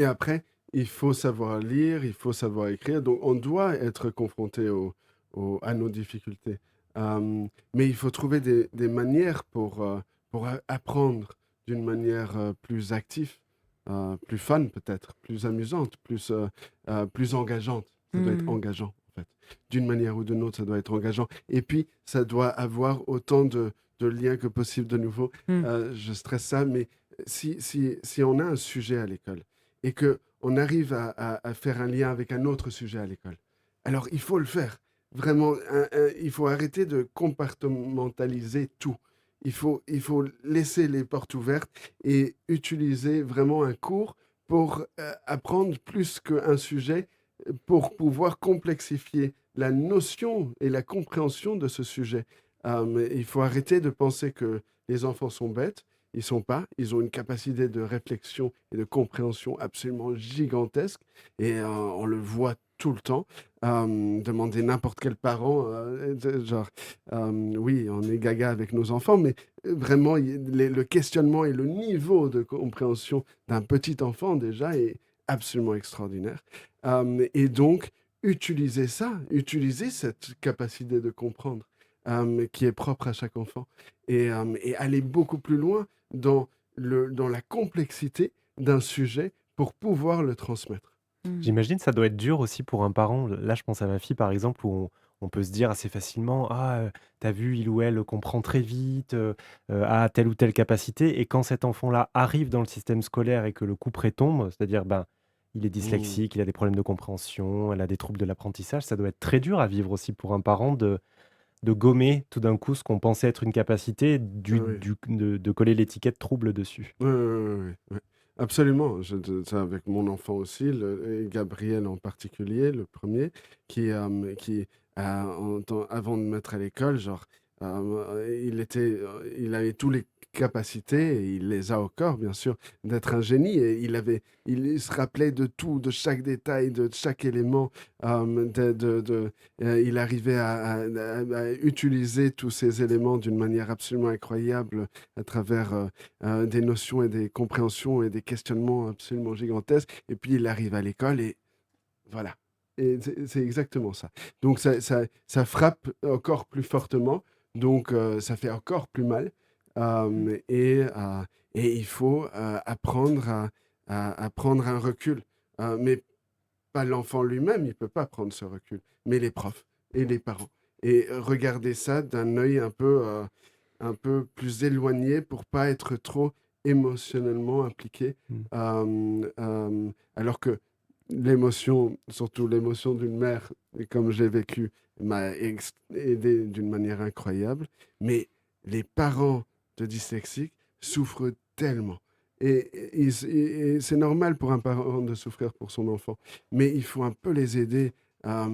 [SPEAKER 3] après, il faut savoir lire, il faut savoir écrire. Donc, on doit être confronté à nos difficultés. Mais il faut trouver des manières pour apprendre d'une manière plus active, plus fun peut-être, plus amusante, plus engageante. Ça doit être
[SPEAKER 2] Mmh.
[SPEAKER 3] engageant, en fait. D'une manière ou d'une autre, ça doit être engageant. Et puis, ça doit avoir autant de liens que possible de nouveau.
[SPEAKER 2] Mmh.
[SPEAKER 3] Je stresse ça, mais si on a un sujet à l'école et que on arrive à faire un lien avec un autre sujet à l'école, alors il faut le faire. Vraiment, il faut arrêter de compartimentaliser tout. Il faut laisser les portes ouvertes et utiliser vraiment un cours pour apprendre plus qu'un sujet, pour pouvoir complexifier la notion et la compréhension de ce sujet. Il faut arrêter de penser que les enfants sont bêtes. Ils sont pas. Ils ont une capacité de réflexion et de compréhension absolument gigantesque. Et on le voit tout le temps. Demandez n'importe quel parent, genre, oui, on est gaga avec nos enfants, mais vraiment, le questionnement et le niveau de compréhension d'un petit enfant déjà est absolument extraordinaire. Et donc, utiliser ça, utiliser cette capacité de comprendre qui est propre à chaque enfant et aller beaucoup plus loin dans la complexité, d'un sujet pour pouvoir le transmettre.
[SPEAKER 2] Mmh.
[SPEAKER 1] J'imagine ça doit être dur aussi pour un parent. Là, je pense à ma fille, par exemple, où on peut se dire assez facilement: «Ah, tu vu, il ou elle comprend très vite, a telle ou telle capacité» et quand cet enfant-là arrive dans le système scolaire et que le couperet tombe, c'est-à-dire, ben, il est
[SPEAKER 3] Mmh.
[SPEAKER 1] dyslexique, il a des problèmes de compréhension, elle a des troubles de l'apprentissage, ça doit être très dur à vivre aussi pour un parent de gommer tout d'un coup ce qu'on pensait être une capacité,
[SPEAKER 3] Ah oui.
[SPEAKER 1] de coller l'étiquette trouble dessus.
[SPEAKER 3] Ouais, ouais, ouais, ouais, ouais. Absolument, ça avec mon enfant aussi, et Gabriel en particulier, le premier, qui avant de me mettre à l'école, genre, il avait toutes les capacités, et il les a encore, bien sûr, d'être un génie. Et il se rappelait de tout, de chaque détail, de chaque élément. Il arrivait à utiliser tous ces éléments d'une manière absolument incroyable à travers des notions et des compréhensions et des questionnements absolument gigantesques. Et puis il arrive à l'école et voilà. Et c'est exactement ça. Donc ça frappe encore plus fortement, donc ça fait encore plus mal.
[SPEAKER 2] Mmh.
[SPEAKER 3] Et il faut apprendre à prendre un recul. Mais pas l'enfant lui-même, il peut pas prendre ce recul, mais les profs et les parents. Et regarder ça d'un œil un peu plus éloigné pour pas être trop émotionnellement impliqué.
[SPEAKER 1] Mmh.
[SPEAKER 3] Alors que l'émotion, surtout l'émotion d'une mère, et comme j'ai vécu, m'a aidé d'une manière incroyable. Mais les parents de dyslexiques souffrent tellement. Et c'est normal pour un parent de souffrir pour son enfant, mais il faut un peu les aider à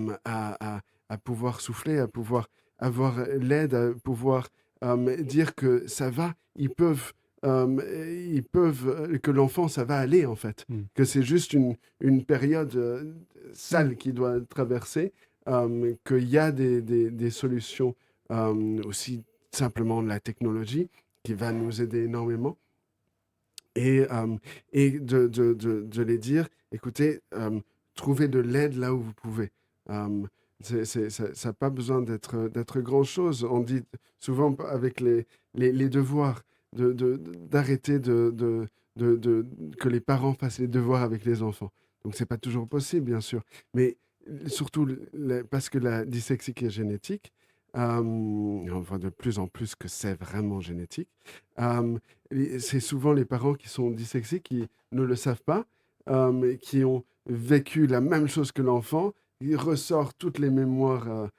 [SPEAKER 3] pouvoir souffler, à pouvoir avoir l'aide, à pouvoir dire que ça va, que l'enfant, ça va aller en fait,
[SPEAKER 1] Mmh.
[SPEAKER 3] que c'est juste une période
[SPEAKER 2] Mmh.
[SPEAKER 3] sale qu'il doit traverser, qu'il y a des solutions, aussi simplement de la technologie qui va nous aider énormément. Et de les dire: «Écoutez, trouvez de l'aide là où vous pouvez». Hem, ça a pas besoin d'être grand-chose. On dit souvent avec les devoirs d'arrêter que les parents fassent les devoirs avec les enfants. Donc c'est pas toujours possible, bien sûr, mais surtout parce que la dyslexie est génétique, on voit de plus en plus que c'est vraiment génétique. Hem et c'est souvent les parents qui sont dyslexiques qui ne le savent pas, et qui ont vécu la même chose que l'enfant. Ils ressortent toutes les mémoires,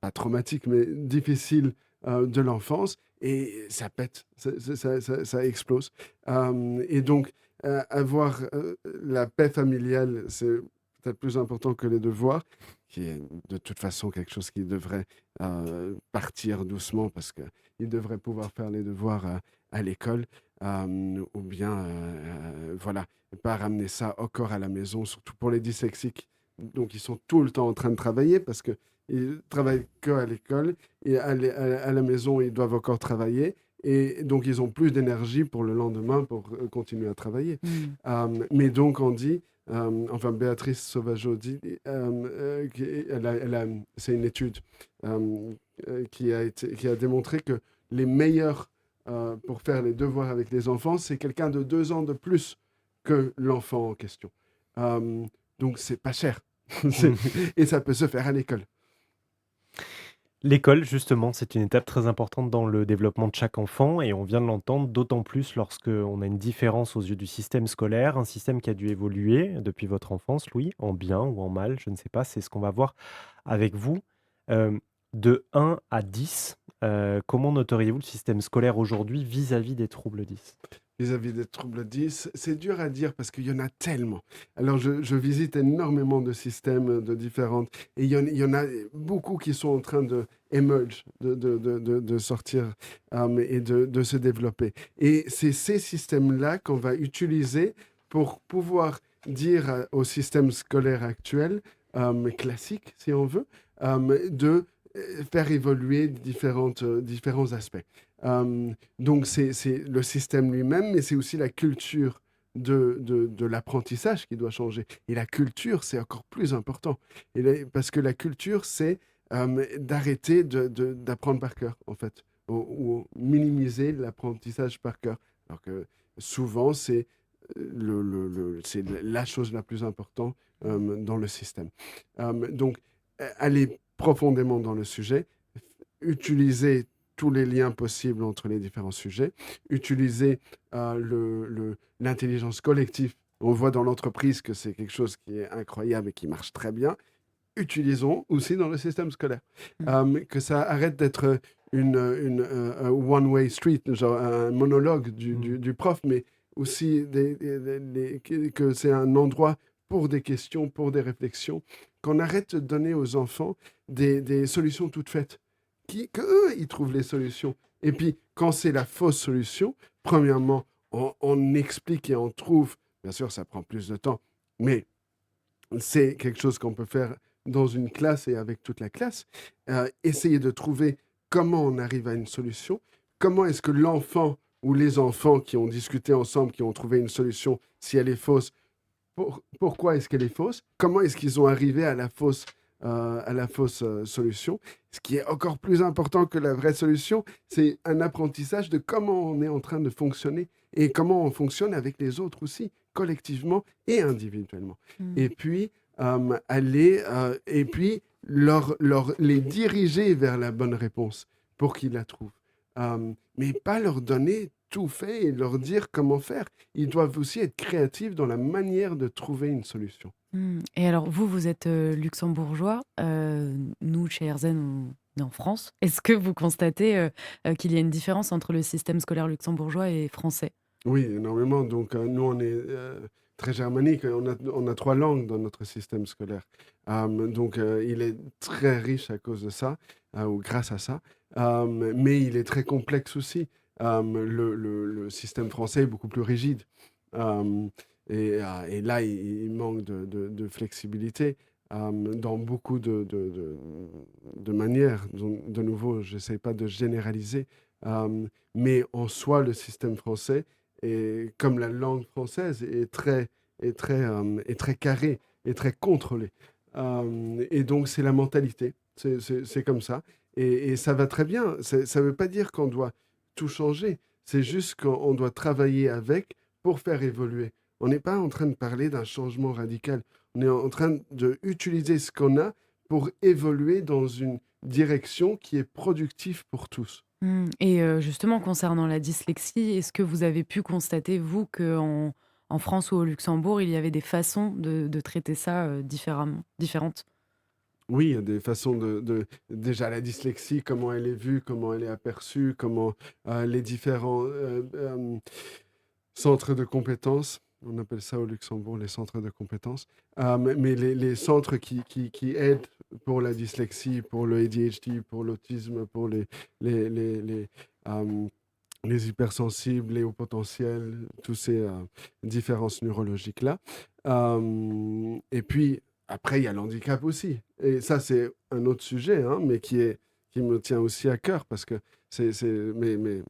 [SPEAKER 3] pas traumatiques, mais difficiles, de l'enfance, et ça pète, ça explose. Et donc, avoir, la paix familiale, c'est peut-être plus important que les devoirs, qui est de toute façon quelque chose qui devrait, partir doucement parce qu'ils devraient pouvoir faire les devoirs, à l'école, ou bien, voilà, pas ramener ça encore à la maison, surtout pour les dyslexiques. Donc ils sont tout le temps en train de travailler parce qu'ils travaillent qu'à l'école, et à la maison, ils doivent encore travailler, et donc ils ont plus d'énergie pour le lendemain pour, continuer à travailler.
[SPEAKER 2] Mmh.
[SPEAKER 3] Mais donc on dit, enfin Béatrice Sauvageau dit, c'est une étude, qui a démontré que les meilleurs pour faire les devoirs avec les enfants, c'est quelqu'un de 2 ans de plus que l'enfant en question. Euh, donc, c'est pas cher.
[SPEAKER 1] Mmh.
[SPEAKER 3] Et ça peut se faire à l'école.
[SPEAKER 1] L'école, justement, c'est une étape très importante dans le développement de chaque enfant et on vient de l'entendre, d'autant plus lorsque on a une différence aux yeux du système scolaire, un système qui a dû évoluer depuis votre enfance, Louis, en bien ou en mal, je ne sais pas, c'est ce qu'on va voir avec vous. Hem, de 1 à 10, comment noteriez-vous le système scolaire aujourd'hui vis-à-vis des troubles 10?
[SPEAKER 3] Vis-à-vis des troubles 10, c'est dur à dire parce qu'il y en a tellement. Alors, je visite énormément de systèmes de différentes, et il y en a beaucoup qui sont en train de émerge, de sortir, et de se développer. Et c'est ces systèmes-là qu'on va utiliser pour pouvoir dire au système scolaire actuel, classique, si on veut, de faire évoluer différents aspects. Donc c'est le système lui-même, mais c'est aussi la culture de l'apprentissage qui doit changer. Et la culture, c'est encore plus important. Parce que la culture, c'est d'arrêter d'apprendre par cœur, en fait, ou minimiser l'apprentissage par cœur. Alors que souvent, c'est c'est la chose la plus importante dans le système. Donc, aller profondément dans le sujet, utiliser tous les liens possibles entre les différents sujets, utiliser l'intelligence collective. On voit dans l'entreprise que c'est quelque chose qui est incroyable et qui marche très bien. Utilisons aussi dans le système scolaire. Que ça arrête d'être un one-way street, genre un monologue du prof, mais aussi que c'est un endroit pour des questions, pour des réflexions, qu'on arrête de donner aux enfants des solutions toutes faites, qu'eux, ils trouvent les solutions. Et puis, quand c'est la fausse solution, premièrement, on explique et on trouve, bien sûr, ça prend plus de temps, mais c'est quelque chose qu'on peut faire dans une classe et avec toute la classe. Essayer de trouver comment on arrive à une solution, comment est-ce que l'enfant ou les enfants qui ont discuté ensemble, qui ont trouvé une solution, si elle est fausse, pourquoi est-ce qu'elle est fausse, comment est-ce qu'ils ont arrivé à la fausse solution. Ce qui est encore plus important que la vraie solution, c'est un apprentissage de comment on est en train de fonctionner et comment on fonctionne avec les autres aussi, collectivement et individuellement. Et puis, et puis les diriger vers la bonne réponse pour qu'ils la trouvent. Mais pas leur donner tout fait et leur dire comment faire. Ils doivent aussi être créatifs dans la manière de trouver une solution.
[SPEAKER 2] Et alors, vous êtes luxembourgeois. Nous, chez Erzen, on est en France. Est-ce que vous constatez qu'il y a une différence entre le système scolaire luxembourgeois et français?
[SPEAKER 3] Oui, énormément. Donc, nous, on est très germanique. On a 3 langues dans notre système scolaire. Donc, il est très riche à cause de ça, ou grâce à ça. Mais il est très complexe aussi. Le système français est beaucoup plus rigide. Et là, il manque de flexibilité dans beaucoup de manières. De nouveau, je n'essaie pas de généraliser. Mais en soi, le système français, et comme la langue française, est très carré, est très contrôlé. Et donc, c'est la mentalité. C'est comme ça. Et ça va très bien. Ça ne veut pas dire qu'on doit tout changer. C'est juste qu'on doit travailler avec pour faire évoluer. On n'est pas en train de parler d'un changement radical. On est en train d'utiliser ce qu'on a pour évoluer dans une direction qui est productive pour tous.
[SPEAKER 2] Et justement, concernant la dyslexie, est-ce que vous avez pu constater, vous, qu'en France ou au Luxembourg, il y avait des façons de traiter ça différentes?
[SPEAKER 3] Oui, il y a des façons déjà la dyslexie, comment elle est vue, comment elle est aperçue, comment les différents centres de compétences, on appelle ça au Luxembourg les centres de compétences, mais les centres qui aident pour la dyslexie, pour le ADHD, pour l'autisme, pour euh, les hypersensibles, les hauts potentiels, tous ces différences neurologiques-là. Et puis, après, il y a l'handicap aussi. Et ça, c'est un autre sujet, hein, mais qui me tient aussi à cœur parce que mais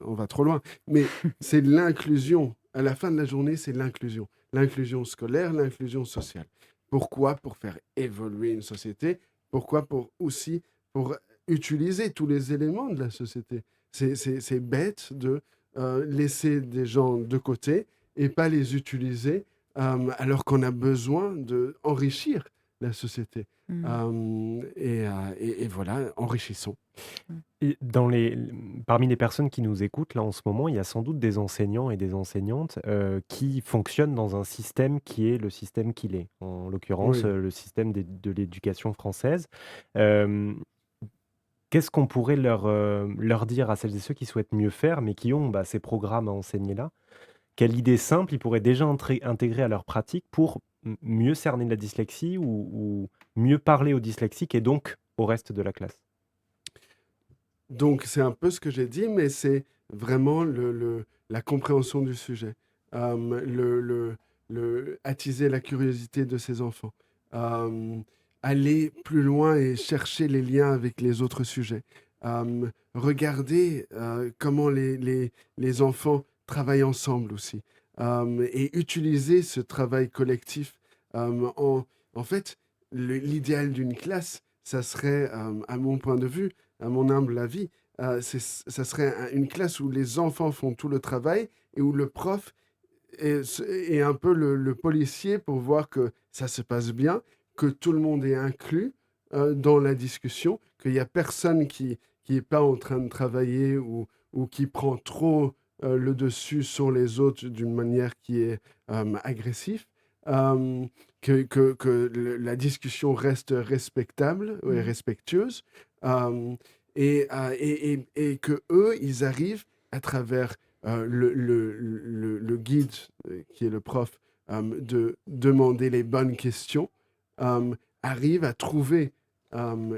[SPEAKER 3] on va trop loin. Mais c'est l'inclusion. À la fin de la journée, c'est l'inclusion. L'inclusion scolaire, l'inclusion sociale. Pourquoi? Pour faire évoluer une société. Pourquoi? Pour utiliser tous les éléments de la société. C'est bête de laisser des gens de côté et pas les utiliser alors qu'on a besoin d'enrichir la société. Et voilà, enrichissons.
[SPEAKER 1] Et parmi les personnes qui nous écoutent là en ce moment, il y a sans doute des enseignants et des enseignantes qui fonctionnent dans un système qui est le système qu'il est. En l'occurrence,
[SPEAKER 3] Oui.
[SPEAKER 1] le système de l'éducation française. Euh, Qu'est-ce qu'on pourrait leur dire à celles et ceux qui souhaitent mieux faire, mais qui ont ces programmes à enseigner là? Quelle idée simple ils pourraient déjà intégrer à leur pratique pour mieux cerner la dyslexie ou mieux parler aux dyslexiques et donc au reste de la classe?
[SPEAKER 3] Donc, c'est un peu ce que j'ai dit, mais c'est vraiment la compréhension du sujet. Attiser la curiosité de ses enfants. Euh, Aller plus loin et chercher les liens avec les autres sujets. Regarder comment les enfants travaillent ensemble aussi. Et utiliser ce travail collectif. En fait, l'idéal d'une classe, ça serait, à mon point de vue, à mon humble avis, ça serait une classe où les enfants font tout le travail et où le prof et un peu le policier pour voir que ça se passe bien, que tout le monde est inclus dans la discussion, qu'il n'y a personne qui est pas en train de travailler ou qui prend trop le dessus sur les autres d'une manière qui est agressive, euh, la discussion reste respectable et
[SPEAKER 2] Mhm.
[SPEAKER 3] respectueuse, euh, et que eux, ils arrivent à travers le guide qui est le prof, de demander les bonnes questions, euh, arrive à trouver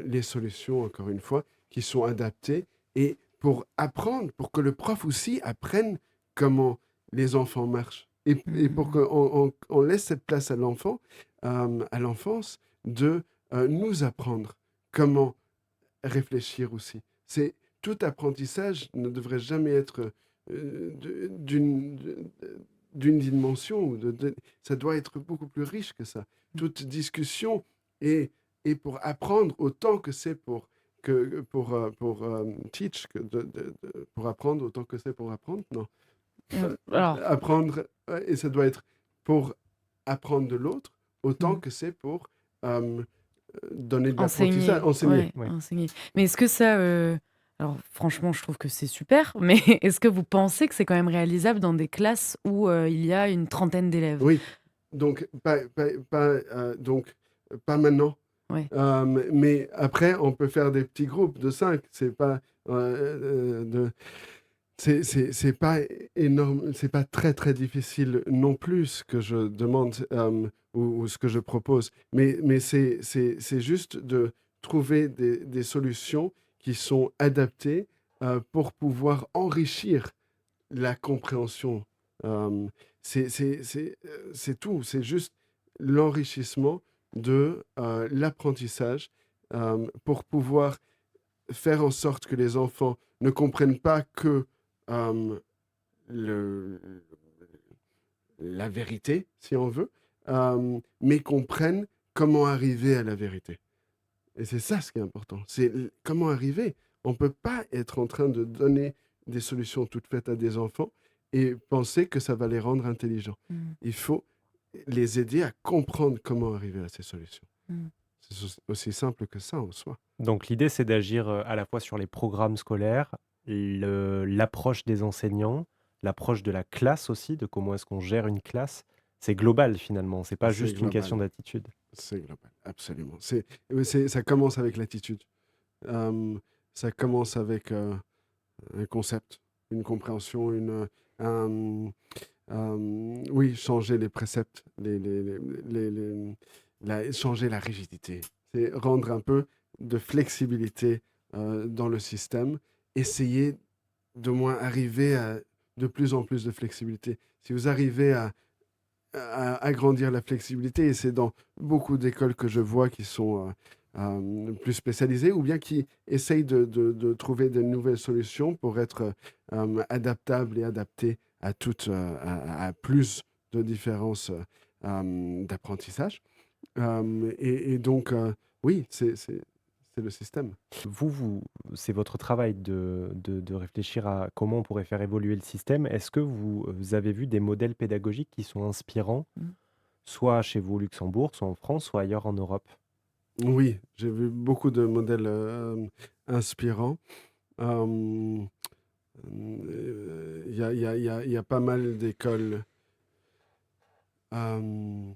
[SPEAKER 3] les solutions, encore une fois, qui sont adaptées et pour apprendre, pour que le prof aussi apprenne comment les enfants marchent. Et pour
[SPEAKER 2] Mhm.
[SPEAKER 3] qu'on on laisse cette place à l'enfance, de nous apprendre comment réfléchir aussi. C'est tout apprentissage ne devrait jamais être d'une dimension ça doit être beaucoup plus riche que ça. Toute discussion est, est pour apprendre autant que c'est pour teach, pour apprendre autant que c'est pour apprendre. Non.
[SPEAKER 2] Alors,
[SPEAKER 3] Apprendre, et ça doit être pour apprendre de l'autre autant
[SPEAKER 2] mm,
[SPEAKER 3] que c'est pour euh, donner de l'apprentissage,
[SPEAKER 2] enseigner,
[SPEAKER 3] enseigner.
[SPEAKER 2] ouais,
[SPEAKER 1] Ouais.
[SPEAKER 2] enseigner. Mais est-ce que ça, alors franchement, je trouve que c'est super, mais est-ce que vous pensez que c'est quand même réalisable dans des classes où il y a une trentaine d'élèves?
[SPEAKER 3] Oui, donc pas maintenant.
[SPEAKER 2] Ouais.
[SPEAKER 3] Mais après, on peut faire des petits groupes de 5. C'est pas c'est pas énorme, c'est pas très très difficile non plus ce que je demande, ou ce que je propose. Mais c'est juste de trouver des solutions qui sont adaptées pour pouvoir enrichir la compréhension. Euh, c'est tout. C'est juste l'enrichissement de l'apprentissage pour pouvoir faire en sorte que les enfants ne comprennent pas que euh, le, la vérité, si on veut, mais comprennent comment arriver à la vérité. Et c'est ça ce qui est important. C'est comment arriver. On ne peut pas être en train de donner des solutions toutes faites à des enfants et penser que ça va les rendre intelligents.
[SPEAKER 2] Mm,
[SPEAKER 3] Il faut les aider à comprendre comment arriver à ces solutions.
[SPEAKER 2] mm.
[SPEAKER 3] C'est aussi simple que ça en soi.
[SPEAKER 1] Donc l'idée, c'est d'agir à la fois sur les programmes scolaires, l'approche des enseignants, l'approche de la classe aussi, de comment est-ce qu'on gère une classe. C'est global finalement, c'est pas
[SPEAKER 3] C'est
[SPEAKER 1] juste une
[SPEAKER 3] global.
[SPEAKER 1] question d'attitude.
[SPEAKER 3] C'est global, absolument. Ça commence avec l'attitude. Euh, Ça commence avec un concept, une compréhension, un, oui, changer les préceptes, changer la rigidité. C'est rendre un peu de flexibilité dans le système, essayer de moins arriver à de plus en plus de flexibilité. Si vous arrivez à agrandir la flexibilité, et c'est dans beaucoup d'écoles que je vois qui sont plus spécialisées ou bien qui essayent de trouver de nouvelles solutions pour être adaptables et adaptées à, à plus de différences d'apprentissage. Et donc, oui, c'est le système.
[SPEAKER 1] C'est votre travail de réfléchir à comment on pourrait faire évoluer le système. Est-ce que vous avez vu des modèles pédagogiques qui sont inspirants,
[SPEAKER 2] Mm.
[SPEAKER 1] soit chez vous au Luxembourg, soit en France, soit ailleurs en Europe?
[SPEAKER 3] Oui, j'ai vu beaucoup de modèles inspirants. Euh, il y a pas mal d'écoles. Ne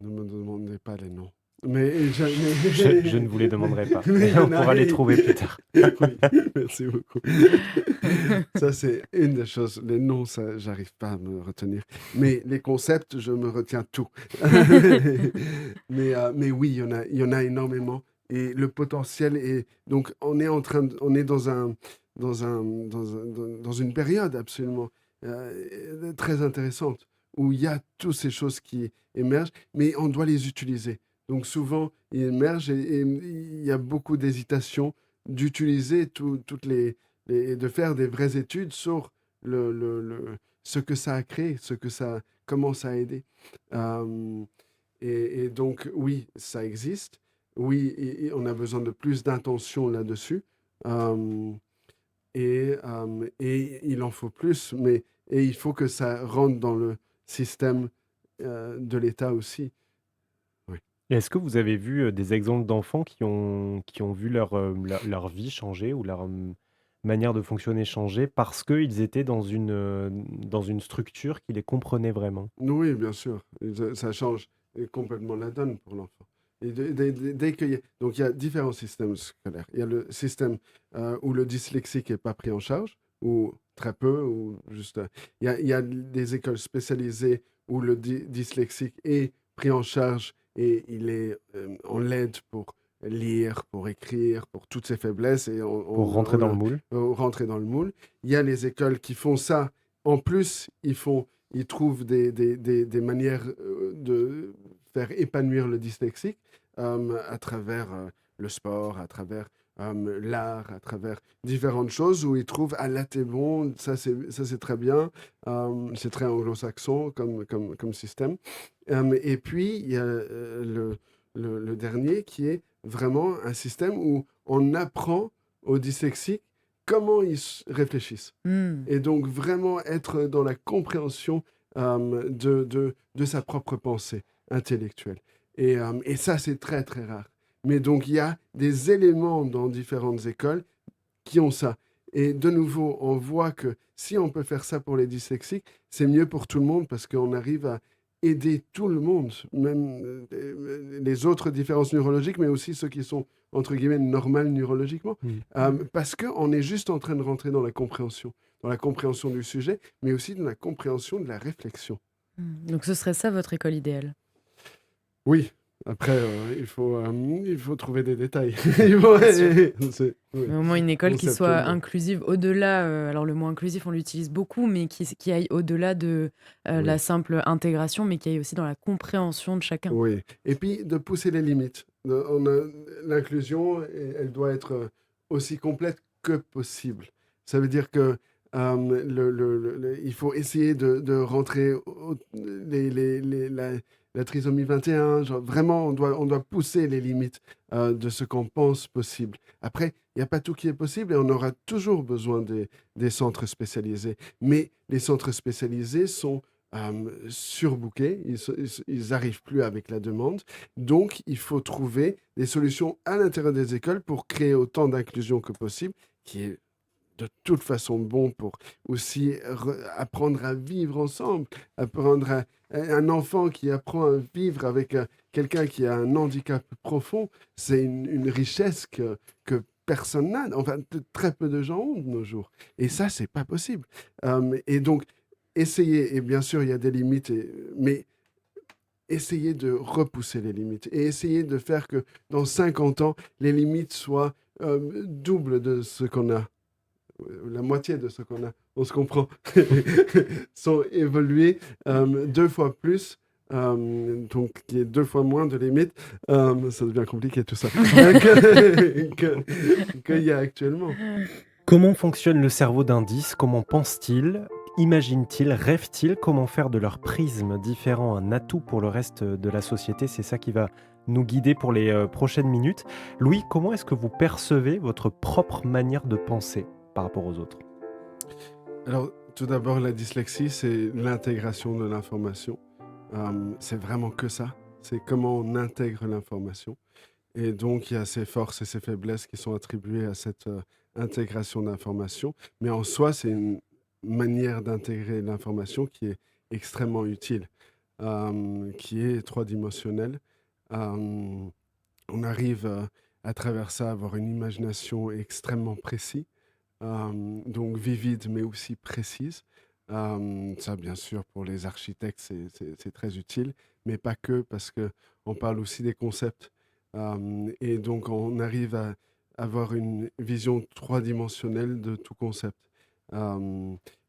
[SPEAKER 3] me demandez pas les noms.
[SPEAKER 1] Je ne vous les demanderai pas.
[SPEAKER 3] Mais il y
[SPEAKER 1] On
[SPEAKER 3] en a.
[SPEAKER 1] pourra les trouver plus tard.
[SPEAKER 3] Oui, merci beaucoup. Ça, c'est une des choses. Les noms, ça, j'arrive pas à me retenir. Mais les concepts, je me retiens tout. Mais oui, il y en a énormément. Et le potentiel est. Donc, on est dans une période absolument très intéressante où il y a toutes ces choses qui émergent, mais on doit les utiliser. Donc, souvent, ils émergent et il y a beaucoup d'hésitation d'utiliser toutes de faire des vraies études sur ce que ça a créé, comment ça a aidé. Euh, et donc, oui, ça existe. Oui, et on a besoin de plus d'intention là-dessus. Euh, et il en faut plus, mais et il faut que ça rentre système de l'État aussi. Oui.
[SPEAKER 1] Et est-ce que vous avez vu, des exemples d'enfants qui ont vu leur vie changer ou leur, manière de fonctionner changer parce qu'ils étaient dans une structure qui les comprenait vraiment?
[SPEAKER 3] Oui, bien sûr, ça change complètement la donne pour l'enfant. Et dès qu'il y a, donc il y a différents systèmes scolaires. Il y a le système où le dyslexique n'est pas pris en charge, ou très peu, ou juste. Il y a des écoles spécialisées où le dyslexique est pris en charge et il est en l'aide pour lire, pour écrire, pour toutes ses faiblesses, et
[SPEAKER 1] Pour rentrer dans le moule?
[SPEAKER 3] rentrer dans le moule. Il y a les écoles qui font ça. En plus, ils trouvent des manières de faire épanouir le dyslexique à travers le sport, à travers l'art, à travers différentes choses où ils trouvent, ah là t'es bon, ça c'est très bien, c'est très anglo-saxon comme système. Et puis il y a le dernier qui est vraiment un système où on apprend aux dyslexiques comment réfléchissent.
[SPEAKER 2] Hmm.
[SPEAKER 3] Et donc vraiment être dans la compréhension de sa propre pensée intellectuelle. Et ça, c'est très, très rare. Mais donc, il y a des éléments dans différentes écoles qui ont ça. Et de nouveau, on voit que si on peut faire ça pour les dyslexiques, c'est mieux pour tout le monde parce qu'on arrive à aider tout le monde, même les autres différences neurologiques, mais aussi ceux qui sont, entre guillemets, normales neurologiquement.
[SPEAKER 1] Mmh.
[SPEAKER 3] Parce qu'on est juste en train de rentrer dans la compréhension du sujet, mais aussi dans la compréhension de la réflexion.
[SPEAKER 2] Donc ce serait ça votre école idéale?
[SPEAKER 3] Oui, après, il faut trouver des détails. Il faut-
[SPEAKER 2] Bien sûr.
[SPEAKER 3] oui,
[SPEAKER 2] Mais au moins une école qui soit
[SPEAKER 3] conceptuellement.
[SPEAKER 2] inclusive au-delà, alors le mot inclusif, on l'utilise beaucoup, mais qui aille au-delà de la
[SPEAKER 3] Oui.
[SPEAKER 2] simple intégration, mais qui aille aussi dans la compréhension de chacun.
[SPEAKER 3] Oui, et puis de pousser les limites. L'inclusion, elle doit être aussi complète que possible. Ça veut dire que il faut essayer de rentrer la trisomie 21. Genre, vraiment, on doit pousser les limites de ce qu'on pense possible. Après, il n'y a pas tout qui est possible et on aura toujours besoin des centres spécialisés. Mais les centres spécialisés sont surbookés, ils n'arrivent plus avec la demande. Donc, il faut trouver des solutions à l'intérieur des écoles pour créer autant d'inclusion que possible, qui est de toute façon bon pour aussi apprendre à vivre ensemble, un enfant qui apprend à vivre avec quelqu'un qui a un handicap profond, c'est une richesse que personne n'a. Enfin, très peu de gens ont de nos jours. Et ça, c'est pas possible. Et donc, essayer, et bien sûr, il y a des limites, mais essayer de repousser les limites et essayer de faire que dans 50 ans, les limites soient double de ce qu'on a, la moitié de ce qu'on a, on se comprend, sont évoluées 2 fois plus. Donc, qui est 2 fois moins de limites, ça devient compliqué tout ça, qu'il y a actuellement.
[SPEAKER 1] Comment fonctionne le cerveau d'un 10? Comment pense-t-il? Imagine-t-il? Rêve-t-il? Comment faire de leur prisme différent un atout pour le reste de la société? C'est ça qui va nous guider pour les prochaines minutes. Louis, comment est-ce que vous percevez votre propre manière de penser par rapport aux autres?
[SPEAKER 3] Alors, tout d'abord, la dyslexie, c'est l'intégration de l'information. C'est vraiment que ça. C'est comment on intègre l'information. Et donc, il y a ses forces et ses faiblesses qui sont attribuées à cette intégration d'information. Mais en soi, c'est une manière d'intégrer l'information qui est extrêmement utile, qui est trois-dimensionnelle. Euh, on arrive à travers ça à avoir une imagination extrêmement précise, donc vivide mais aussi précise. Ça, bien sûr, pour les architectes, c'est très utile, mais pas que, parce que on parle aussi des concepts. Et donc, on arrive à avoir une vision trois-dimensionnelle de tout concept.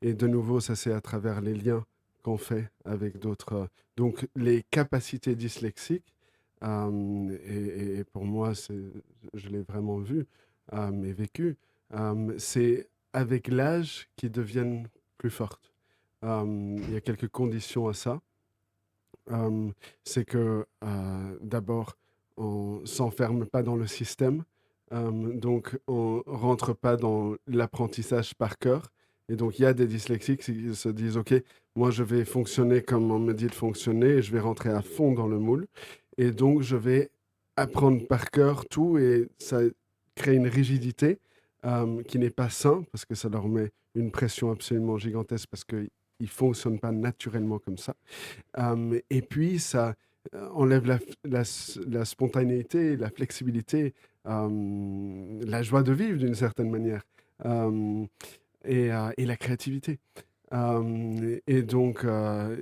[SPEAKER 3] Et de nouveau, ça, c'est à travers les liens qu'on fait avec d'autres. Donc, les capacités dyslexiques, et pour moi, je l'ai vraiment vu et vécu, c'est avec l'âge qu'ils deviennent plus fortes. Il y a quelques conditions à ça. C'est que d'abord, on ne s'enferme pas dans le système, donc on ne rentre pas dans l'apprentissage par cœur, Et donc, il y a des dyslexiques qui se disent, OK, moi, je vais fonctionner comme on me dit de fonctionner et je vais rentrer à fond dans le moule. Et donc, je vais apprendre par cœur tout et ça crée une rigidité qui n'est pas sain parce que ça leur met une pression absolument gigantesque parce qu'ils ne fonctionnent pas naturellement comme ça. Et puis, ça enlève la spontanéité, la flexibilité, la joie de vivre d'une certaine manière et la créativité. Et donc,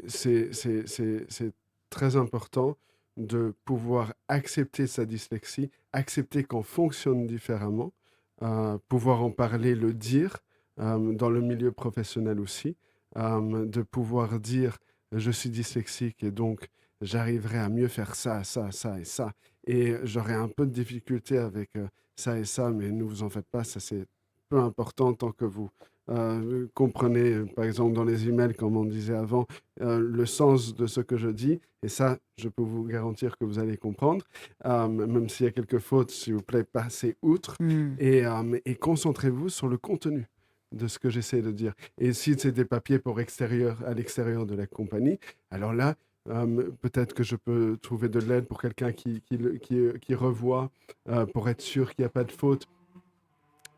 [SPEAKER 3] c'est très important de pouvoir accepter sa dyslexie, accepter qu'on fonctionne différemment, pouvoir en parler, le dire, dans le milieu professionnel aussi, de pouvoir dire: «Je suis dyslexique et donc j'arriverai à mieux faire ça, ça, ça et ça et j'aurai un peu de difficulté avec, ça et ça, mais ne vous en faites pas, ça c'est peu important tant que vous comprenez, par exemple, dans les emails, comme on disait avant, le sens de ce que je dis. Et ça, je peux vous garantir que vous allez comprendre. Même s'il y a quelques fautes, s'il vous plaît, passez outre
[SPEAKER 2] Hmm.
[SPEAKER 3] et concentrez-vous sur le contenu de ce que j'essaie de dire. Et si c'est des papiers à l'extérieur de la compagnie, alors là, peut-être que je peux trouver de l'aide pour quelqu'un qui revoit, pour être sûr qu'il n'y a pas de faute.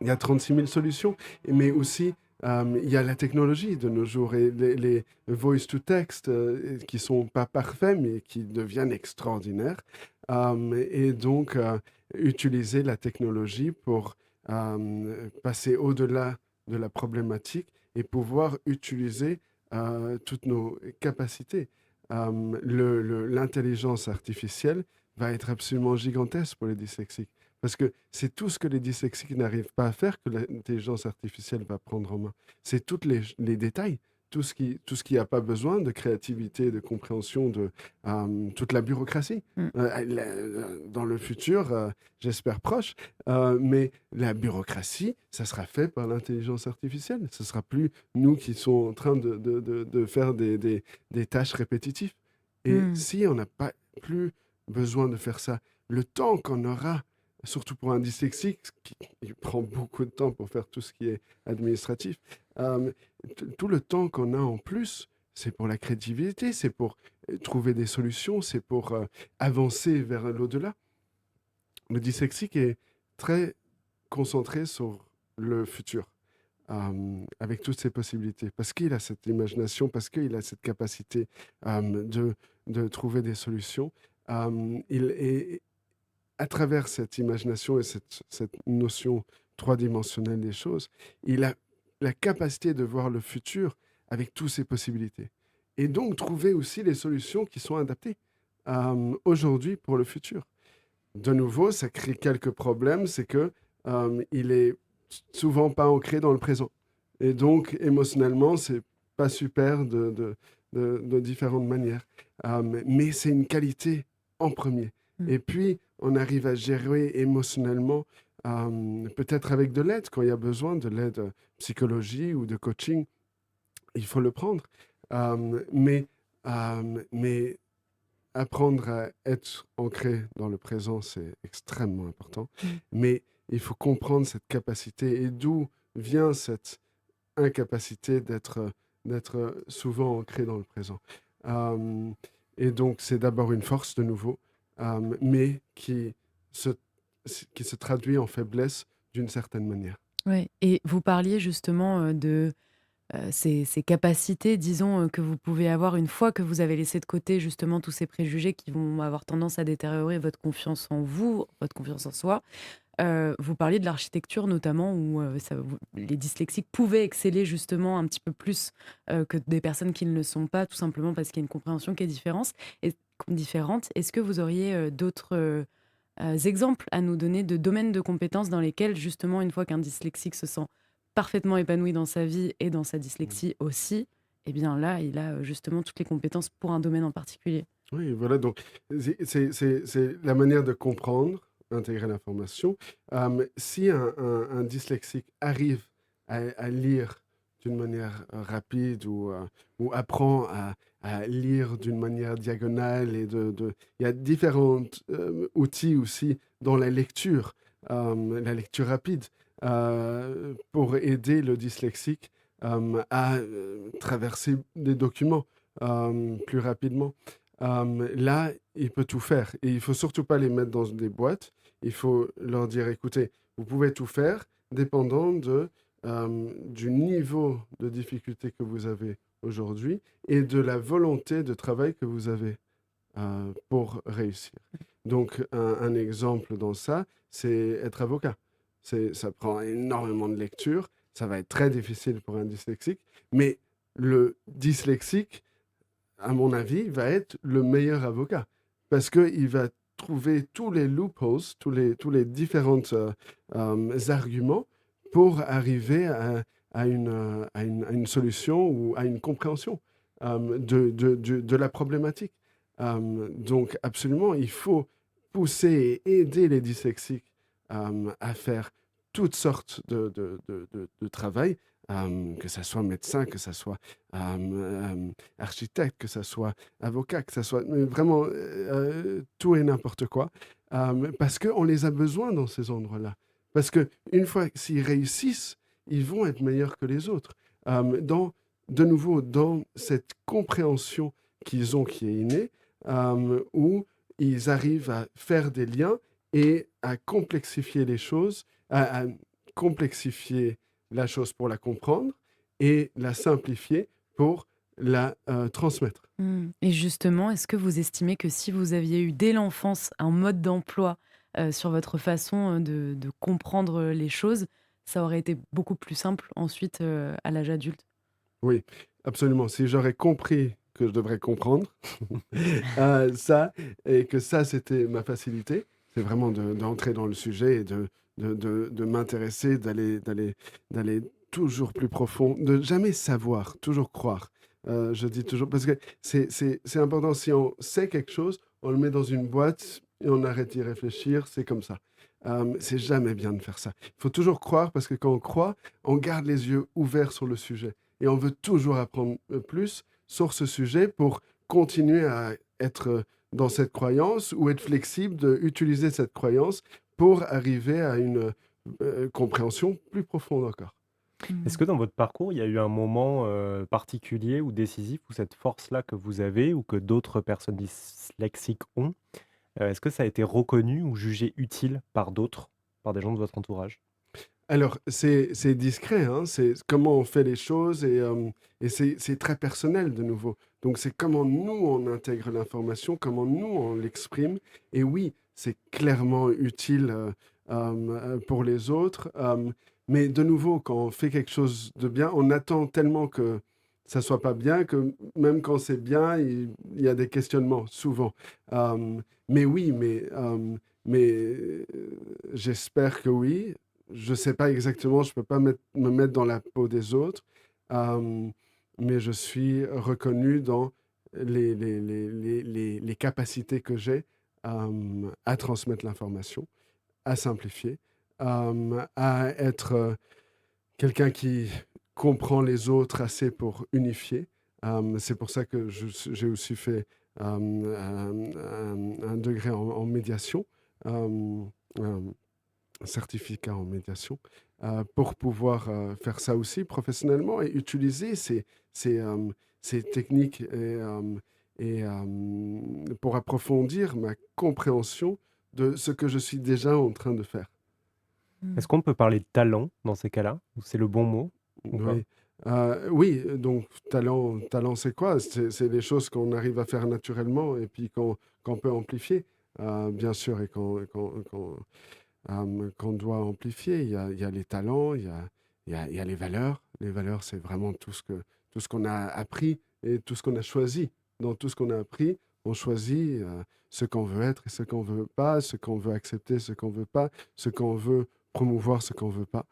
[SPEAKER 3] Il y a 36 000 solutions, mais aussi, il y a la technologie de nos jours et les voice to text qui sont pas parfaits, mais qui deviennent extraordinaires. Et donc, utiliser la technologie pour passer au-delà de la problématique et pouvoir utiliser toutes nos capacités. L'intelligence artificielle va être absolument gigantesque pour les dyslexiques. Parce que c'est tout ce que les dyslexiques n'arrivent pas à faire que l'intelligence artificielle va prendre en main. C'est tous les détails, tout ce qui a pas besoin de créativité, de compréhension, de toute la bureaucratie.
[SPEAKER 2] Hmm.
[SPEAKER 3] Dans le futur, j'espère proche, mais la bureaucratie, ça sera fait par l'intelligence artificielle. Ce sera plus nous qui sommes en train de faire des tâches répétitives. Et
[SPEAKER 2] Hmm.
[SPEAKER 3] si on n'a pas plus besoin de faire ça, le temps qu'on aura surtout pour un dyslexique, il prend beaucoup de temps pour faire tout ce qui est administratif. Euh, Tout le temps qu'on a en plus, c'est pour la créativité, c'est pour trouver des solutions, c'est pour avancer vers l'au-delà. Le dyslexique est très concentré sur le futur, avec toutes ses possibilités, parce qu'il a cette imagination, parce qu'il a cette capacité de trouver des solutions. Il est à travers cette imagination et cette notion trois-dimensionnelle des choses, il a la capacité de voir le futur avec toutes ses possibilités. Et donc trouver aussi les solutions qui sont adaptées aujourd'hui pour le futur. De nouveau, ça crée quelques problèmes, c'est que il est souvent pas ancré dans le présent. Et donc, émotionnellement, c'est pas super de différentes manières. Mais c'est une qualité en premier.
[SPEAKER 2] Hmm.
[SPEAKER 3] Et puis, on arrive à gérer émotionnellement, peut-être avec de l'aide, quand il y a besoin de l'aide psychologie ou de coaching, il faut le prendre. Mais apprendre à être ancré dans le présent, c'est extrêmement important.
[SPEAKER 2] Hmm.
[SPEAKER 3] Mais il faut comprendre cette capacité et d'où vient cette incapacité d'être souvent ancré dans le présent. Euh, et donc, c'est d'abord une force de nouveau, mais se, qui se traduit en faiblesse d'une certaine manière.
[SPEAKER 2] Ouais. Et vous parliez justement de ces capacités, disons, que vous pouvez avoir une fois que vous avez laissé de côté justement tous ces préjugés qui vont avoir tendance à détériorer votre confiance en vous, votre confiance en soi. Vous parliez de l'architecture notamment où les dyslexiques pouvaient exceller justement un petit peu plus que des personnes qui ne le sont pas, tout simplement parce qu'il y a une compréhension qui est différente. Est-ce que vous auriez d'autres exemples à nous donner de domaines de compétences dans lesquels justement une fois qu'un dyslexique se sent parfaitement épanoui dans sa vie et dans sa dyslexie aussi, eh bien là, il a justement toutes les compétences pour un domaine en particulier.
[SPEAKER 3] Oui, voilà, donc c'est la manière de comprendre, intégrer l'information. Si un dyslexique arrive à lire d'une manière rapide ou apprend à lire d'une manière diagonale, il y a différents outils aussi dans la lecture rapide, pour aider le dyslexique à traverser des documents plus rapidement. Là, il peut tout faire et il faut surtout pas les mettre dans des boîtes. Il faut leur dire, écoutez, vous pouvez tout faire dépendant du niveau de difficulté que vous avez aujourd'hui et de la volonté de travail que vous avez pour réussir. Donc, un exemple dans ça, c'est être avocat. Ça prend énormément de lecture, ça va être très difficile pour un dyslexique, mais le dyslexique, à mon avis, va être le meilleur avocat parce qu'il va trouver tous les loopholes, tous les différents arguments pour arriver à une solution ou à une compréhension de la problématique. Donc, absolument, il faut pousser et aider les dyslexiques à faire toutes sortes de travail, que ça soit médecin, que ça soit architecte, que ça soit avocat, que ça soit mais vraiment tout et n'importe quoi, parce qu'on les a besoin dans ces endroits-là. Parce que une fois s'ils réussissent, ils vont être meilleurs que les autres. De nouveau, dans cette compréhension qu'ils ont qui est innée, où ils arrivent à faire des liens et à complexifier les choses, à complexifier la chose pour la comprendre et la simplifier pour la transmettre.
[SPEAKER 2] Et justement, est-ce que vous estimez que si vous aviez eu dès l'enfance un mode d'emploi sur votre façon de comprendre les choses, ça aurait été beaucoup plus simple ensuite à l'âge adulte?
[SPEAKER 3] Oui, absolument. Si j'aurais compris que je devrais comprendre ça et que ça, c'était ma facilité, c'est vraiment d'entrer dans le sujet et de m'intéresser, d'aller toujours plus profond, de jamais savoir, toujours croire. Je dis toujours, parce que c'est important, si on sait quelque chose, on le met dans une boîte et on arrête d'y réfléchir, c'est comme ça. C'est jamais bien de faire ça. Il faut toujours croire parce que quand on croit, on garde les yeux ouverts sur le sujet et on veut toujours apprendre plus sur ce sujet pour continuer à être dans cette croyance ou être flexible d'utiliser cette croyance pour arriver à une compréhension plus profonde encore.
[SPEAKER 1] Est-ce que dans votre parcours, il y a eu un moment, particulier ou décisif où cette force-là que vous avez ou que d'autres personnes dyslexiques ont, est-ce que ça a été reconnu ou jugé utile par d'autres, par des gens de votre entourage?
[SPEAKER 3] Alors, c'est discret, hein, c'est comment on fait les choses et c'est très personnel de nouveau. Donc, c'est comment nous, on intègre l'information, comment nous, on l'exprime. Et oui, c'est clairement utile pour les autres. Mais de nouveau, quand on fait quelque chose de bien, on attend tellement que ça soit pas bien que même quand c'est bien, il y a des questionnements, souvent. Mais oui, mais j'espère que oui. Je sais pas exactement, je peux pas me mettre dans la peau des autres, hem, mais je suis reconnu dans les capacités que j'ai, à transmettre l'information, à simplifier, à être, quelqu'un qui comprend les autres assez pour unifier. C'est pour ça que j'ai aussi fait, un degré en médiation, hem, hem un certificat en médiation, pour pouvoir, faire ça aussi professionnellement et utiliser ces techniques pour approfondir ma compréhension de ce que je suis déjà en train de faire.
[SPEAKER 2] Mmh.
[SPEAKER 1] Est-ce qu'on peut parler de talent dans ces cas-là? Ou c'est le bon mot ou pas?
[SPEAKER 3] Oui, oui, donc talent, c'est quoi? C'est des choses qu'on arrive à faire naturellement et puis qu'on peut amplifier, bien sûr et qu'on doit amplifier. Il y a les talents, il y a les valeurs. Les valeurs, c'est vraiment tout ce qu'on a appris et tout ce qu'on a choisi. Dans tout ce qu'on a appris, on choisit ce qu'on veut être et ce qu'on veut pas, ce qu'on veut accepter, ce qu'on veut pas, ce qu'on veut promouvoir, ce qu'on veut pas.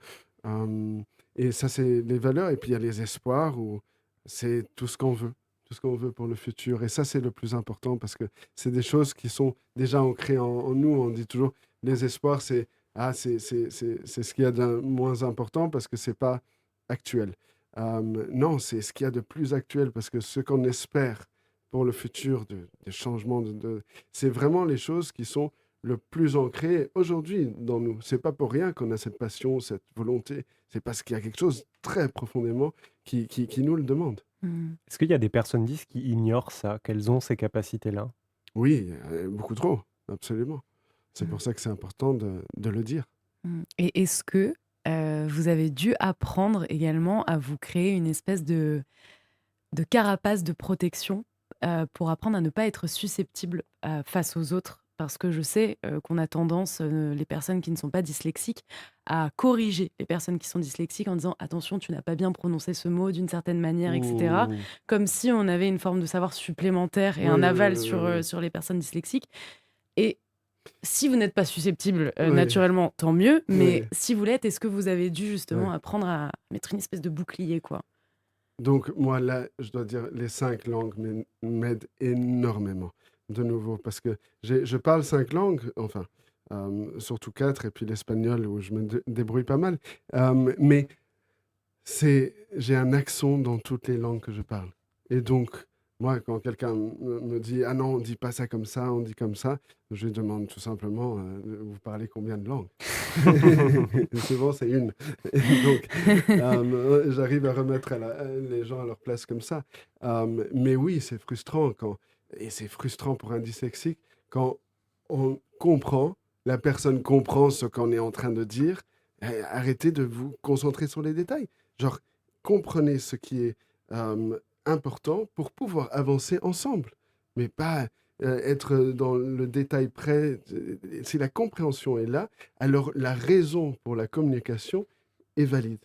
[SPEAKER 3] Et ça, c'est les valeurs. Et puis, il y a les espoirs où c'est tout ce qu'on veut. Tout ce qu'on veut pour le futur. Et ça, c'est le plus important parce que c'est des choses qui sont déjà ancrées en nous. On dit toujours, les espoirs, c'est ce qu'il y a de moins important parce que c'est pas actuel. Non, c'est ce qu'il y a de plus actuel parce que ce qu'on espère pour le futur, des changements, c'est vraiment les choses qui sont le plus ancrées aujourd'hui dans nous. C'est pas pour rien qu'on a cette passion, cette volonté. C'est parce qu'il y a quelque chose très profondément qui nous le demandent.
[SPEAKER 2] Mmh.
[SPEAKER 1] Est-ce qu'il y a des personnes 10 qui ignorent ça, qu'elles ont ces capacités-là?
[SPEAKER 3] Oui, beaucoup trop, absolument. C'est
[SPEAKER 2] Mmh.
[SPEAKER 3] pour ça que c'est important de le dire.
[SPEAKER 2] Mmh. Et est-ce que vous avez dû apprendre également à vous créer une espèce de carapace de protection, pour apprendre à ne pas être susceptible, face aux autres. Parce que je sais, qu'on a tendance, les personnes qui ne sont pas dyslexiques, à corriger les personnes qui sont dyslexiques en disant: «Attention, tu n'as pas bien prononcé ce mot d'une certaine manière» et cetera.
[SPEAKER 3] Mmh.
[SPEAKER 2] Comme si on avait une forme de savoir supplémentaire et
[SPEAKER 3] Oui,
[SPEAKER 2] un
[SPEAKER 3] oui,
[SPEAKER 2] aval
[SPEAKER 3] oui,
[SPEAKER 2] sur,
[SPEAKER 3] oui, oui.
[SPEAKER 2] sur les personnes dyslexiques. Et si vous n'êtes pas susceptible,
[SPEAKER 3] Oui,
[SPEAKER 2] naturellement, tant mieux, mais
[SPEAKER 3] oui.
[SPEAKER 2] si vous l'êtes, est-ce que vous avez dû justement
[SPEAKER 3] Ouais.
[SPEAKER 2] apprendre à mettre une espèce de bouclier, quoi?
[SPEAKER 3] Donc moi là, je dois dire les 5 langues m'aident énormément. De nouveau, parce que je parle 5 langues, enfin, surtout 4 et puis l'espagnol où je me débrouille pas mal. Mais j'ai un accent dans toutes les langues que je parle. Et donc, moi, quand quelqu'un me dit: «Ah non, on dit pas ça comme ça, on dit comme ça», je lui demande tout simplement: «Vous parlez combien de langues?» Et souvent, c'est une. Et donc, j'arrive à remettre les gens à leur place comme ça. Mais oui, c'est frustrant et c'est frustrant pour un dyslexique quand on comprend, la personne comprend ce qu'on est en train de dire. Arrêtez de vous concentrer sur les détails. Genre, comprenez ce qui est important pour pouvoir avancer ensemble, mais pas être dans le détail près. Si la compréhension est là, alors la raison pour la communication est valide.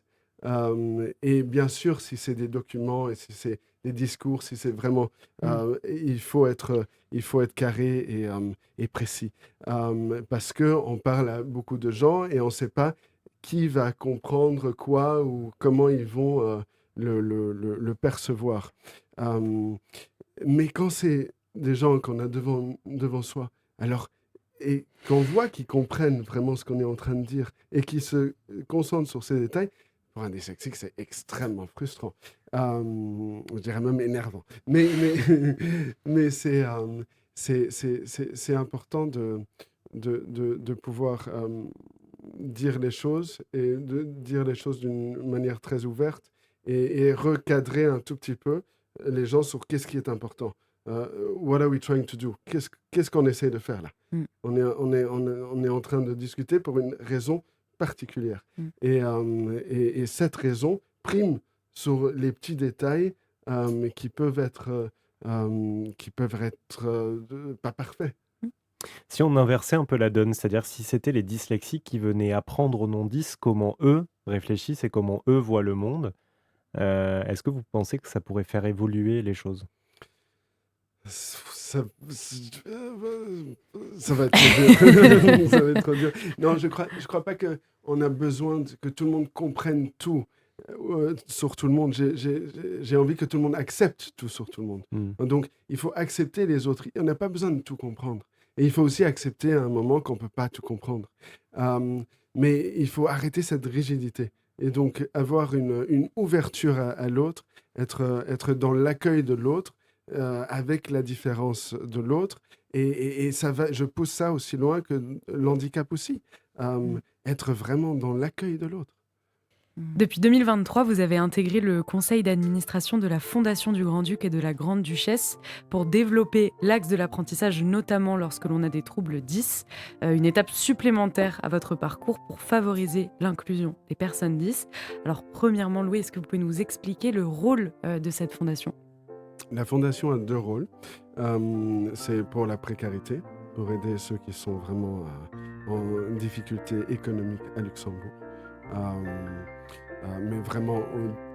[SPEAKER 3] Et bien sûr, si c'est des documents et si c'est des discours, si c'est vraiment,
[SPEAKER 2] Mmh.
[SPEAKER 3] il faut être carré et précis. Parce qu'on parle à beaucoup de gens et on ne sait pas qui va comprendre quoi ou comment ils vont le percevoir. Euh, mais quand c'est des gens qu'on a devant soi, alors, et qu'on voit qu'ils comprennent vraiment ce qu'on est en train de dire et qu'ils se concentrent sur ces détails, pour un dyslexique, c'est extrêmement frustrant. Je dirais même énervant. Mais c'est important de pouvoir dire les choses et de dire les choses d'une manière très ouverte et recadrer un tout petit peu les gens sur qu'est-ce qui est important. What are we trying to do? Qu'est-ce qu'on essaie de faire là?
[SPEAKER 2] Mmh.
[SPEAKER 3] On est en train de discuter pour une raison particulière.
[SPEAKER 2] Mmh.
[SPEAKER 3] Et cette raison prime sur les petits détails qui peuvent être pas parfaits.
[SPEAKER 2] Mmh.
[SPEAKER 1] Si on inversait un peu la donne, c'est-à-dire si c'était les dyslexiques qui venaient apprendre aux non-dys comment eux réfléchissent et comment eux voient le monde, est-ce que vous pensez que ça pourrait faire évoluer les choses?
[SPEAKER 3] Ça, ça va être trop dur. Ça va être trop dur. Non, je crois pas qu'on a besoin que tout le monde comprenne tout sur tout le monde. J'ai envie que tout le monde accepte tout sur tout le monde.
[SPEAKER 1] Mmh.
[SPEAKER 3] Donc, il faut accepter les autres. On n'a pas besoin de tout comprendre. Et il faut aussi accepter à un moment qu'on ne peut pas tout comprendre. Euh, mais il faut arrêter cette rigidité. Et donc, avoir une ouverture à l'autre, être dans l'accueil de l'autre, avec la différence de l'autre. Et ça va, je pousse ça aussi loin que l'handicap aussi.
[SPEAKER 2] Mmh.
[SPEAKER 3] Être vraiment dans l'accueil de l'autre.
[SPEAKER 2] Depuis 2023, vous avez intégré le conseil d'administration de la Fondation du Grand-Duc et de la Grande-Duchesse pour développer l'axe de l'apprentissage, notamment lorsque l'on a des troubles 10, une étape supplémentaire à votre parcours pour favoriser l'inclusion des personnes 10. Alors, premièrement, Louis, est-ce que vous pouvez nous expliquer le rôle de cette fondation?
[SPEAKER 3] La fondation a deux rôles. C'est pour la précarité, pour aider ceux qui sont vraiment en difficulté économique à Luxembourg. Mais vraiment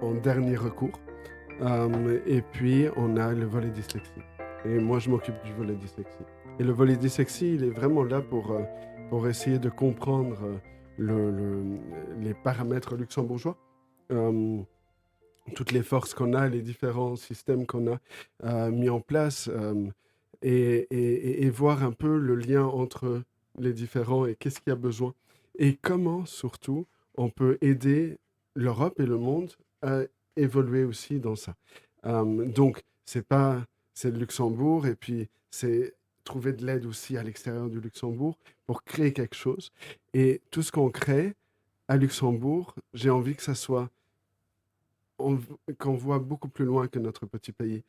[SPEAKER 3] en dernier recours. Et puis, on a le volet dyslexie. Et moi, je m'occupe du volet dyslexie. Et le volet dyslexie, il est vraiment là pour essayer de comprendre les paramètres luxembourgeois. Toutes les forces qu'on a, les différents systèmes qu'on a mis en place et voir un peu le lien entre les différents et qu'est-ce qu'il y a besoin. Et comment, surtout, on peut aider l'Europe et le monde à évoluer aussi dans ça. Donc, c'est le Luxembourg et puis c'est trouver de l'aide aussi à l'extérieur du Luxembourg pour créer quelque chose. Et tout ce qu'on crée à Luxembourg, j'ai envie que ça soit qu'on voit beaucoup plus loin que notre petit pays.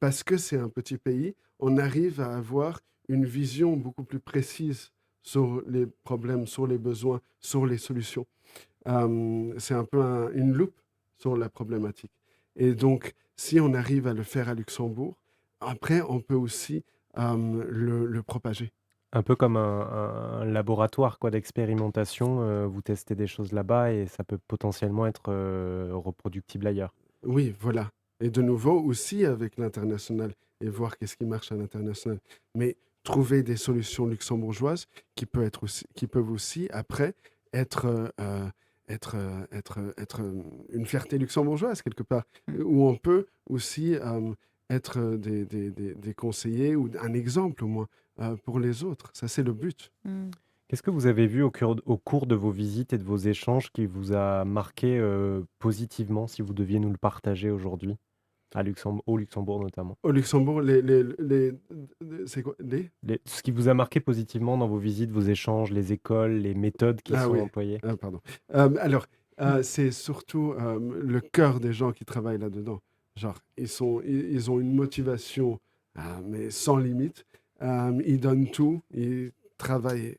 [SPEAKER 3] Parce que c'est un petit pays, on arrive à avoir une vision beaucoup plus précise sur les problèmes, sur les besoins, sur les solutions. C'est un peu une loupe sur la problématique. Et donc, si on arrive à le faire à Luxembourg, après, on peut aussi le propager.
[SPEAKER 1] Un peu comme un laboratoire quoi d'expérimentation, vous testez des choses là-bas et ça peut potentiellement être, reproductible ailleurs.
[SPEAKER 3] Oui, voilà. Et de nouveau aussi avec l'international et voir qu'est-ce qui marche à l'international. Mais trouver des solutions luxembourgeoises qui peuvent aussi après être, une fierté luxembourgeoise quelque part,
[SPEAKER 2] Mm.
[SPEAKER 3] où on peut aussi être des conseillers ou un exemple au moins pour les autres. Ça, c'est le but.
[SPEAKER 2] Mm.
[SPEAKER 1] Qu'est-ce que vous avez vu au cours de vos visites et de vos échanges qui vous a marqué, positivement, si vous deviez nous le partager aujourd'hui? Au Luxembourg notamment.
[SPEAKER 3] Au Luxembourg, c'est quoi?
[SPEAKER 1] Ce qui vous a marqué positivement dans vos visites, vos échanges, les écoles, les méthodes qui
[SPEAKER 3] Ah
[SPEAKER 1] sont
[SPEAKER 3] oui,
[SPEAKER 1] employées?
[SPEAKER 3] pardon. Alors, c'est surtout, le cœur des gens qui travaillent là-dedans. Genre, ils ont une motivation, mais sans limite. Ils donnent tout, ils travaillent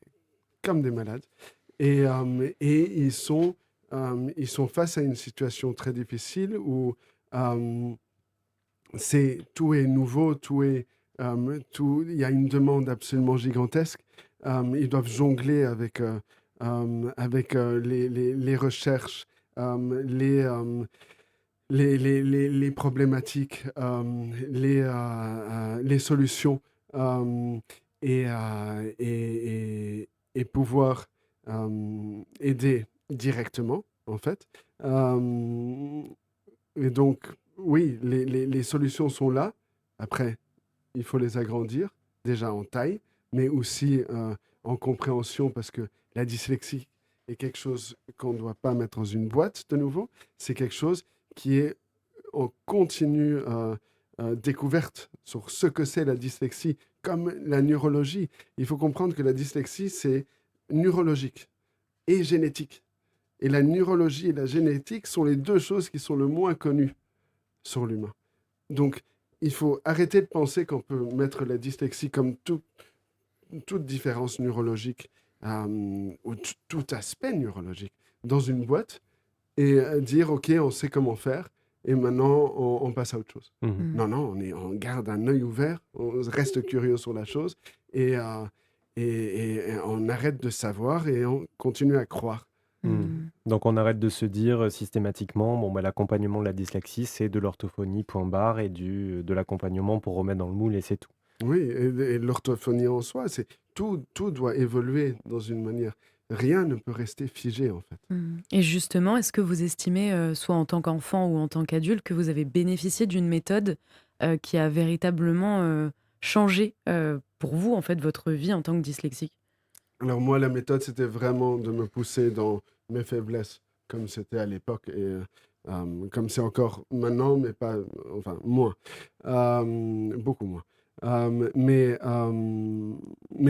[SPEAKER 3] comme des malades et ils sont face à une situation très difficile où, hem, tout est nouveau, il y a une demande absolument gigantesque. Ils doivent jongler avec les recherches, les problématiques, les solutions, et pouvoir aider directement, en fait. Euh, et donc, oui, les solutions sont là. Après, il faut les agrandir, déjà en taille, mais aussi en compréhension, parce que la dyslexie est quelque chose qu'on ne doit pas mettre dans une boîte de nouveau. C'est quelque chose qui est en continue découverte sur ce que c'est la dyslexie, comme la neurologie. Il faut comprendre que la dyslexie, c'est neurologique et génétique. Et la neurologie et la génétique sont les deux choses qui sont le moins connues sur l'humain. Donc, il faut arrêter de penser qu'on peut mettre la dyslexie comme toute différence neurologique ou tout aspect neurologique dans une boîte et dire, OK, on sait comment faire et maintenant on passe à autre chose.
[SPEAKER 1] Mmh.
[SPEAKER 2] Mm.
[SPEAKER 3] Non, non, on garde un œil ouvert, on reste curieux sur la chose et, et on arrête de savoir et on continue à croire.
[SPEAKER 1] Mmh.
[SPEAKER 2] Mm.
[SPEAKER 1] Donc on arrête de se dire, systématiquement: «Bon, bah, l'accompagnement de la dyslexie, c'est de l'orthophonie, point barre et de l'accompagnement pour remettre dans le moule et c'est tout».
[SPEAKER 3] Oui, et l'orthophonie en soi, tout doit évoluer dans une manière. Rien ne peut rester figé, en fait.
[SPEAKER 2] Mm. Et justement, est-ce que vous estimez, soit en tant qu'enfant ou en tant qu'adulte, que vous avez bénéficié d'une méthode qui a véritablement changé pour vous, en fait, votre vie en tant que dyslexique?
[SPEAKER 3] Alors moi, la méthode, c'était vraiment de me pousser dans mes faiblesses, comme c'était à l'époque et comme c'est encore maintenant, mais pas, enfin, moins, beaucoup moins. Mais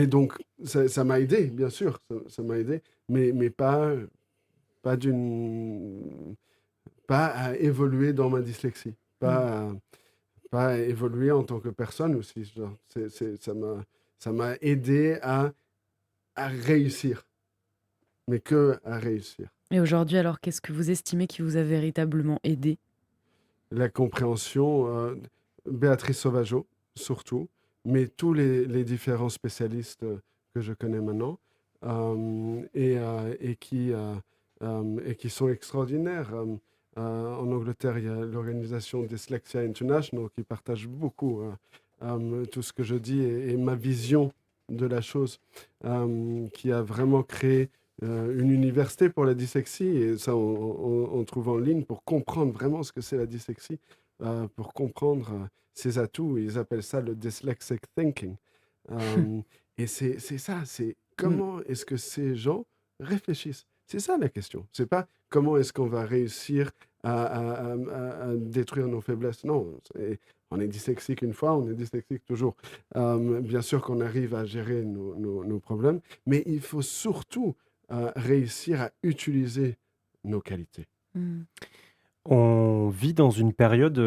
[SPEAKER 3] donc, ça m'a aidé, bien sûr, ça m'a aidé, mais pas d'une, pas à évoluer dans ma dyslexie,
[SPEAKER 2] Mm.
[SPEAKER 3] pas à évoluer en tant que personne aussi. Genre, ça m'a aidé à réussir, mais que à réussir.
[SPEAKER 2] Et aujourd'hui, alors, qu'est-ce que vous estimez qui vous a véritablement aidé?
[SPEAKER 3] La compréhension, Béatrice Sauvageau, surtout, mais tous les différents spécialistes que je connais maintenant et qui sont extraordinaires. En Angleterre, il y a l'organisation Dyslexia International qui partage beaucoup tout ce que je dis et ma vision de la chose, qui a vraiment créé une université pour la dyslexie, et ça, on trouve en ligne pour comprendre vraiment ce que c'est la dyslexie, pour comprendre ses atouts. Ils appellent ça le dyslexic thinking. Et c'est ça, c'est
[SPEAKER 2] Mm.
[SPEAKER 3] comment est-ce que ces gens réfléchissent. C'est ça la question. C'est pas comment est-ce qu'on va réussir à détruire nos faiblesses. Non, on est dyslexique une fois, on est dyslexique toujours. Bien sûr qu'on arrive à gérer nos problèmes, mais il faut surtout réussir à utiliser nos qualités.
[SPEAKER 2] Mm.
[SPEAKER 1] On vit dans une période,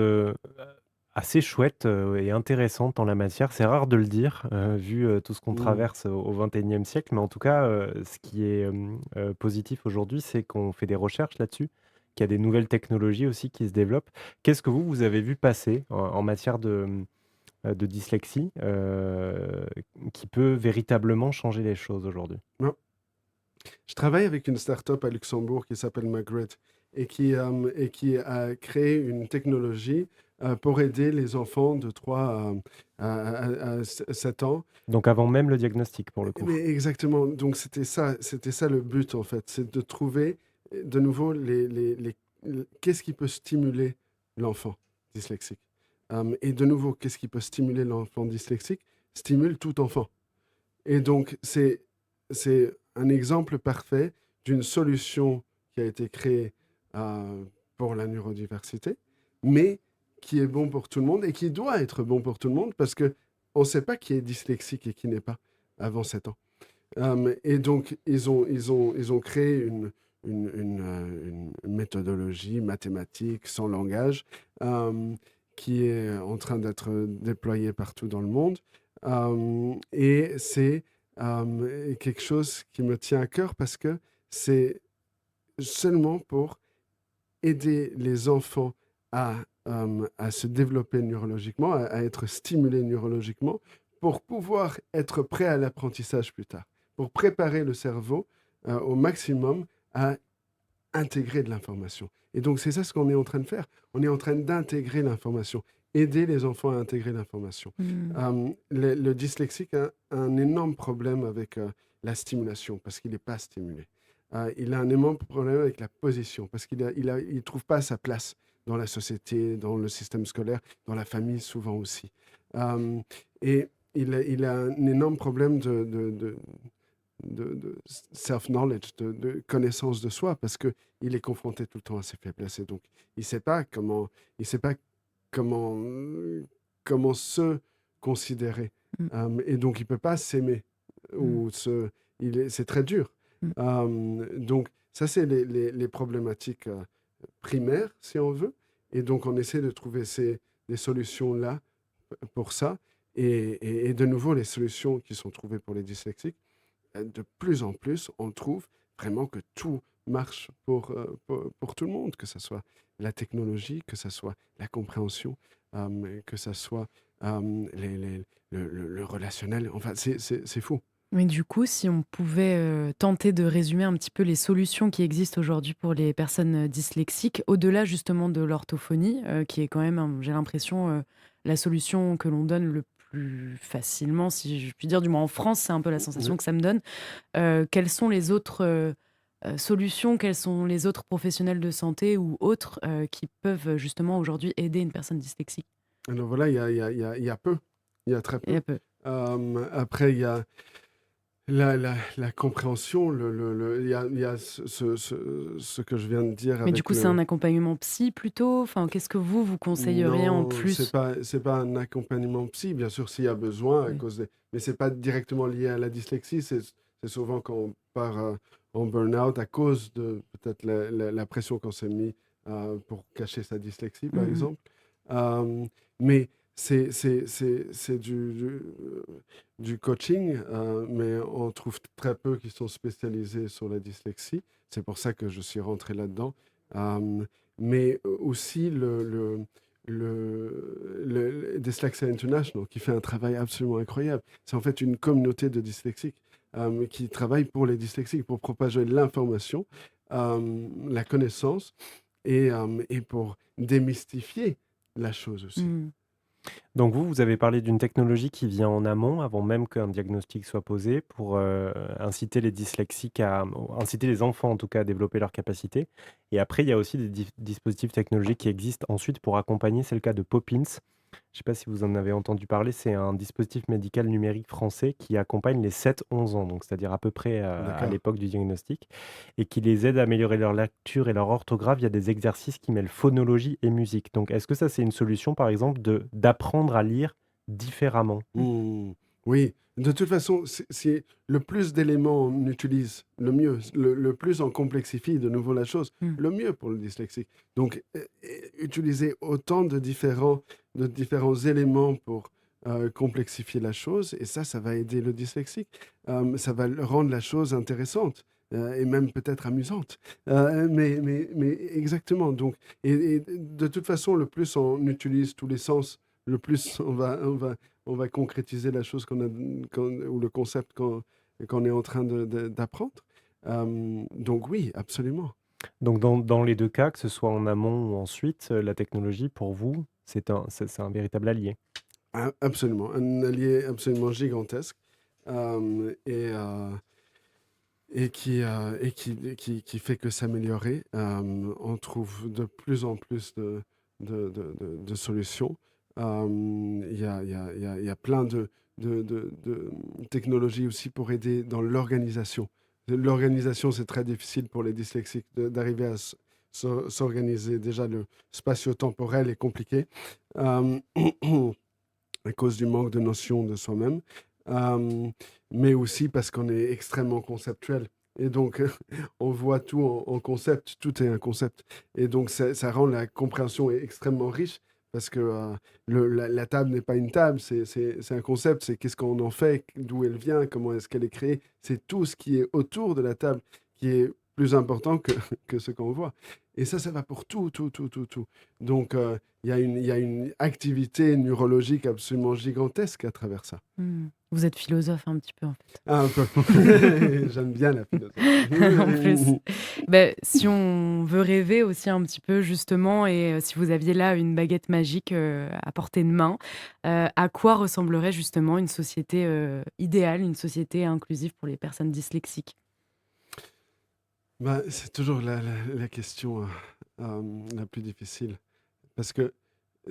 [SPEAKER 1] assez chouette, et intéressante en la matière. C'est rare de le dire, vu, tout ce qu'on
[SPEAKER 3] Mmh.
[SPEAKER 1] traverse au XXIe siècle, mais en tout cas, ce qui est, positif aujourd'hui, c'est qu'on fait des recherches là-dessus, qu'il y a des nouvelles technologies aussi qui se développent. Qu'est-ce que vous avez vu passer en matière de dyslexie, qui peut véritablement changer les choses aujourd'hui?
[SPEAKER 3] Non. Je travaille avec une start-up à Luxembourg qui s'appelle Magret et qui a créé une technologie, pour aider les enfants de 3 à 7 ans.
[SPEAKER 1] Donc avant même le diagnostic, pour le coup?
[SPEAKER 3] Mais exactement, donc c'était ça le but en fait, c'est de trouver, de nouveau les qu'est-ce qui peut stimuler l'enfant dyslexique? Et de nouveau, qu'est-ce qui peut stimuler l'enfant dyslexique? Stimule tout enfant. Et donc c'est un exemple parfait d'une solution qui a été créée, pour la neurodiversité, mais qui est bon pour tout le monde et qui doit être bon pour tout le monde parce qu'on ne sait pas qui est dyslexique et qui n'est pas avant 7 ans. Et donc, ils ont créé une méthodologie mathématique sans langage, euh, qui est en train d'être déployée partout dans le monde. Et c'est quelque chose qui me tient à cœur parce que c'est seulement pour aider les enfants à se développer neurologiquement, à être stimulés neurologiquement, pour pouvoir être prêts à l'apprentissage plus tard, pour préparer le cerveau au maximum à intégrer de l'information. Et donc c'est ça ce qu'on est en train de faire. On est en train d'intégrer l'information, aider les enfants à intégrer l'information.
[SPEAKER 2] Mmh.
[SPEAKER 3] Le dyslexique a un énorme problème avec la stimulation parce qu'il n'est pas stimulé. Il a un énorme problème avec la position parce qu'il trouve pas sa place dans la société, dans le système scolaire, dans la famille souvent aussi. Euh, et il a un énorme problème de self-knowledge, de connaissance de soi, parce qu'il est confronté tout le temps à ses faiblesses. Et donc, il ne sait pas il sait pas comment, comment se considérer.
[SPEAKER 2] Mmh.
[SPEAKER 3] Et donc, il ne peut pas s'aimer.
[SPEAKER 2] Mmh.
[SPEAKER 3] C'est très dur.
[SPEAKER 2] Mmh.
[SPEAKER 3] Donc, ça, c'est les problématiques primaires, si on veut. Et donc, on essaie de trouver des solutions-là pour ça. Et de nouveau, les solutions qui sont trouvées pour les dyslexiques, de plus en plus, on trouve vraiment que tout marche pour tout le monde, que ce soit la technologie, que ce soit la compréhension, que ce soit le relationnel. Enfin, c'est fou.
[SPEAKER 2] Mais du coup, si on pouvait tenter de résumer un petit peu les solutions qui existent aujourd'hui pour les personnes dyslexiques, au-delà justement de l'orthophonie, qui est quand même, j'ai l'impression, la solution que l'on donne le plus facilement, si je puis dire, du moins en France, c'est un peu la
[SPEAKER 3] Oui.
[SPEAKER 2] sensation que ça me donne. Quelles sont les autres solutions, quels sont les autres professionnels de santé ou autres qui peuvent justement aujourd'hui aider une personne dyslexique?
[SPEAKER 3] Alors voilà, il y a peu, il y a très
[SPEAKER 2] Il y
[SPEAKER 3] peu.
[SPEAKER 2] a peu.
[SPEAKER 3] Après, il y a la compréhension, il y a ce que je viens de dire
[SPEAKER 2] Mais du
[SPEAKER 3] avec
[SPEAKER 2] coup, c'est un
[SPEAKER 3] le...
[SPEAKER 2] accompagnement psy plutôt? Enfin, qu'est-ce que vous conseilleriez en
[SPEAKER 3] Non,
[SPEAKER 2] plus?
[SPEAKER 3] c'est pas un accompagnement psy, bien sûr, s'il y a besoin, à
[SPEAKER 2] Oui.
[SPEAKER 3] cause des... mais c'est pas directement lié à la dyslexie, c'est souvent quand on part en burn-out à cause de peut-être la pression qu'on s'est mis pour cacher sa dyslexie, par
[SPEAKER 2] Mmh mh.
[SPEAKER 3] exemple. Euh, mais c'est du coaching, mais on trouve très peu qui sont spécialisés sur la dyslexie. C'est pour ça que je suis rentré là-dedans. Euh, mais aussi le Dyslexia International, qui fait un travail absolument incroyable. C'est en fait une communauté de dyslexiques qui travaille pour les dyslexiques, pour propager l'information, la connaissance et pour démystifier la chose aussi.
[SPEAKER 2] Mmh.
[SPEAKER 1] Donc vous avez parlé d'une technologie qui vient en amont, avant même qu'un diagnostic soit posé, pour, inciter les dyslexiques à inciter les enfants en tout cas à développer leurs capacités. Et après, il y a aussi des dispositifs technologiques qui existent ensuite pour accompagner. C'est le cas de Poppins. Je ne sais pas si vous en avez entendu parler, c'est un dispositif médical numérique français qui accompagne les 7-11 ans, donc c'est-à-dire à peu près, à
[SPEAKER 3] D'accord.
[SPEAKER 1] l'époque du diagnostic et qui les aide à améliorer leur lecture et leur orthographe via des exercices qui mêlent phonologie et musique. Donc est-ce que ça, c'est une solution, par exemple, de d'apprendre à lire différemment?
[SPEAKER 2] Mmh.
[SPEAKER 3] Mmh. Oui, De toute façon, c'est le plus d'éléments on utilise, le mieux. Le plus on complexifie de nouveau la chose,
[SPEAKER 2] Mmh.
[SPEAKER 3] le mieux pour le dyslexique. Donc, utiliser autant de différents éléments pour complexifier la chose, et ça va aider le dyslexique. Ça va rendre la chose intéressante. Et même peut-être amusante. Mais exactement. Donc, et de toute façon, le plus on utilise tous les sens, le plus on va concrétiser la chose ou le concept qu'on est en train d'apprendre. Donc oui, absolument.
[SPEAKER 1] Donc dans les 2 cas, que ce soit en amont ou ensuite, la technologie pour vous, c'est un véritable allié?
[SPEAKER 3] Absolument. Un allié absolument gigantesque, et qui fait que s'améliorer. On trouve de plus en plus de solutions. Il y a plein de technologies aussi pour aider dans l'organisation. L'organisation, c'est très difficile pour les dyslexiques d'arriver à s'organiser. Déjà, le spatio-temporel est compliqué euh, à cause du manque de notion de soi-même, euh, mais aussi parce qu'on est extrêmement conceptuel. Et donc, on voit tout en concept, tout est un concept. Et donc, ça rend la compréhension extrêmement riche parce que la table n'est pas une table, c'est un concept, c'est qu'est-ce qu'on en fait, d'où elle vient, comment est-ce qu'elle est créée. C'est tout ce qui est autour de la table qui est plus important que ce qu'on voit. Et ça va pour tout, tout, tout, tout, tout. Donc, il y a une activité neurologique absolument gigantesque à travers ça.
[SPEAKER 2] Mmh. Vous êtes philosophe un petit peu, en fait.
[SPEAKER 3] Ah, un peu. J'aime bien la
[SPEAKER 2] En plus.
[SPEAKER 3] philosophie.
[SPEAKER 2] Si on veut rêver aussi un petit peu justement et si vous aviez là une baguette magique, à portée de main, à quoi ressemblerait justement une société, idéale, une société inclusive pour les personnes dyslexiques?
[SPEAKER 3] Bah, c'est toujours la question la plus difficile. Parce que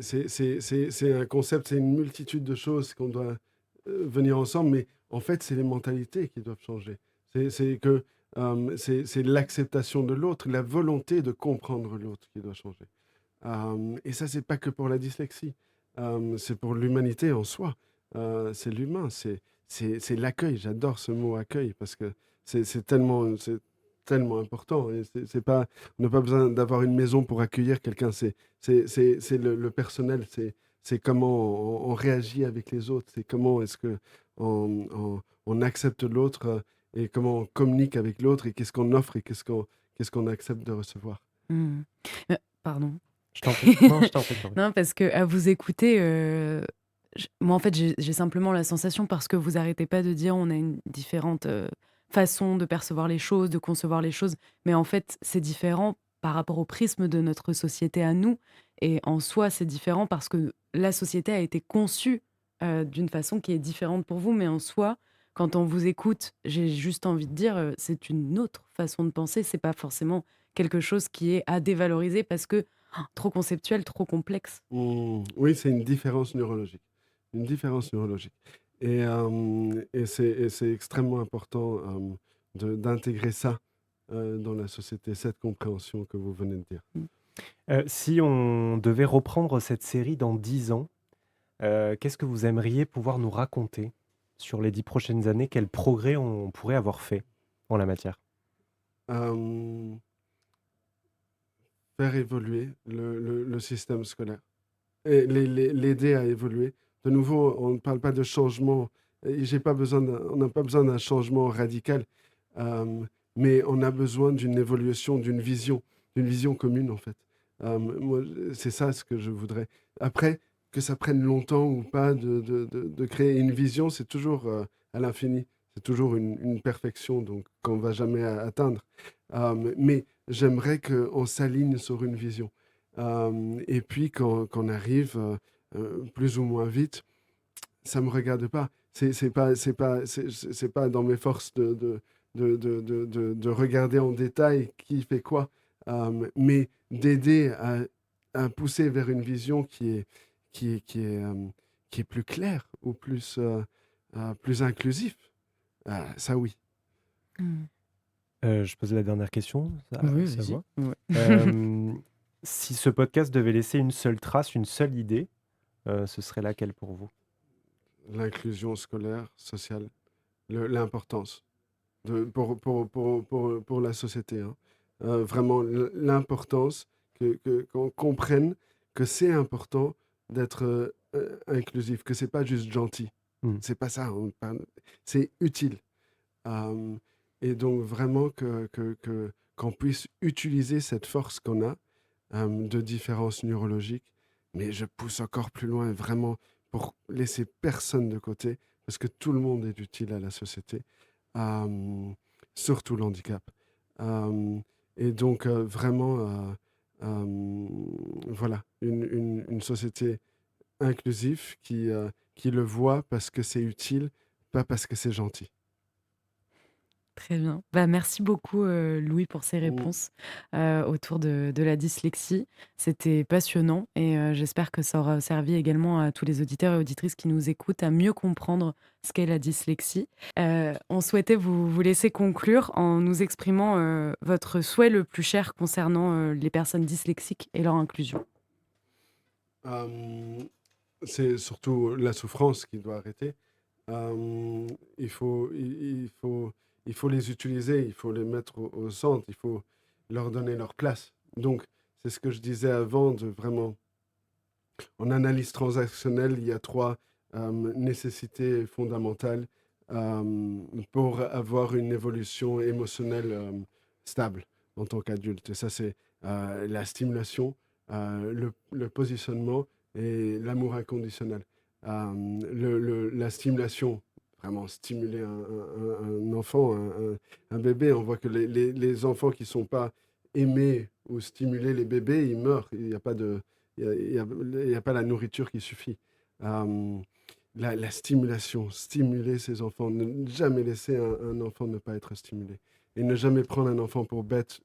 [SPEAKER 3] c'est un concept, c'est une multitude de choses qu'on doit venir ensemble, mais en fait, c'est les mentalités qui doivent changer. C'est l'acceptation de l'autre, la volonté de comprendre l'autre qui doit changer. Et ça, c'est pas que pour la dyslexie, c'est pour l'humanité en soi. C'est l'humain, c'est l'accueil. J'adore ce mot accueil parce que c'est tellement important. Et c'est pas, on n'a pas besoin d'avoir une maison pour accueillir quelqu'un. C'est le personnel. C'est comment on réagit avec les autres. C'est comment est-ce que on accepte l'autre, et comment on communique avec l'autre et qu'est-ce qu'on offre et qu'est-ce qu'on accepte de recevoir.
[SPEAKER 2] Mmh. Pardon.
[SPEAKER 1] Je t'en prie. Non, je t'en prie, je t'en prie.
[SPEAKER 2] Non, parce qu'à vous écouter, moi, en fait, j'ai simplement la sensation, parce que vous arrêtez pas de dire on a une différente façon de percevoir les choses, de concevoir les choses, mais en fait, c'est différent par rapport au prisme de notre société à nous. Et en soi, c'est différent parce que la société a été conçue d'une façon qui est différente pour vous, mais en soi, quand on vous écoute, j'ai juste envie de dire, c'est une autre façon de penser, c'est pas forcément quelque chose qui est à dévaloriser parce que trop conceptuel, trop complexe.
[SPEAKER 3] Oui, c'est une différence neurologique. Une différence neurologique. Et c'est extrêmement important d'intégrer ça dans la société, cette compréhension que vous venez de dire.
[SPEAKER 2] Mmh.
[SPEAKER 1] Si on devait reprendre cette série dans 10 ans, qu'est-ce que vous aimeriez pouvoir nous raconter sur les 10 prochaines années? Quels progrès on pourrait avoir fait en la matière?
[SPEAKER 3] Euh, Faire évoluer le système scolaire et l'aider à évoluer. De nouveau, on ne parle pas de changement. On n'a pas besoin d'un changement radical, euh, mais on a besoin d'une évolution, d'une vision commune en fait. Moi, c'est ça ce que je voudrais. Après, que ça prenne longtemps ou pas de créer une vision, c'est toujours à l'infini. C'est toujours une perfection donc qu'on va jamais atteindre. Mais j'aimerais qu'on s'aligne sur une vision. Et puis quand on arrive plus ou moins vite, ça me regarde pas. C'est pas dans mes forces de regarder en détail qui fait quoi, mais d'aider à pousser vers une vision qui est plus claire ou plus inclusif. Ça oui.
[SPEAKER 2] Mmh.
[SPEAKER 1] Je pose la dernière question,
[SPEAKER 2] Oui,
[SPEAKER 1] ça
[SPEAKER 2] vas-y.
[SPEAKER 1] va?
[SPEAKER 2] Ouais.
[SPEAKER 1] Si ce podcast devait laisser une seule trace, une seule idée, ce serait laquelle pour vous?
[SPEAKER 3] l'inclusion scolaire, sociale, l'importance pour la société, hein. Vraiment, l'importance qu'on comprenne que c'est important d'être inclusif, que c'est pas juste gentil.
[SPEAKER 1] Mmh.
[SPEAKER 3] C'est pas ça, c'est utile. Euh, et donc vraiment qu'on puisse utiliser cette force qu'on a de différences neurologiques, mais je pousse encore plus loin, vraiment, pour laisser personne de côté, parce que tout le monde est utile à la société, euh, surtout le handicap. Euh, et donc, vraiment, voilà, une société inclusive qui le voit parce que c'est utile, pas parce que c'est gentil.
[SPEAKER 2] Très bien. Bah, merci beaucoup, Louis, pour ces
[SPEAKER 3] Mm.
[SPEAKER 2] réponses autour de la dyslexie. C'était passionnant et j'espère que ça aura servi également à tous les auditeurs et auditrices qui nous écoutent à mieux comprendre ce qu'est la dyslexie. On souhaitait vous laisser conclure en nous exprimant votre souhait le plus cher concernant les personnes dyslexiques et leur inclusion.
[SPEAKER 3] Euh, c'est surtout la souffrance qui doit arrêter. Euh, il faut, il, il faut, il faut les utiliser, il faut les mettre au centre, il faut leur donner leur place. Donc, c'est ce que je disais avant, de vraiment, en analyse transactionnelle, il y a trois nécessités fondamentales pour avoir une évolution émotionnelle stable en tant qu'adulte. Et ça, c'est la stimulation, le positionnement et l'amour inconditionnel. La stimulation, vraiment stimuler un enfant, un bébé, on voit que les enfants qui ne sont pas aimés ou stimulés, les bébés, ils meurent. Il n'y a pas de, il y a pas la nourriture qui suffit. Euh, la stimulation, stimuler ses enfants, ne jamais laisser un enfant ne pas être stimulé. Et ne jamais prendre un enfant pour bête.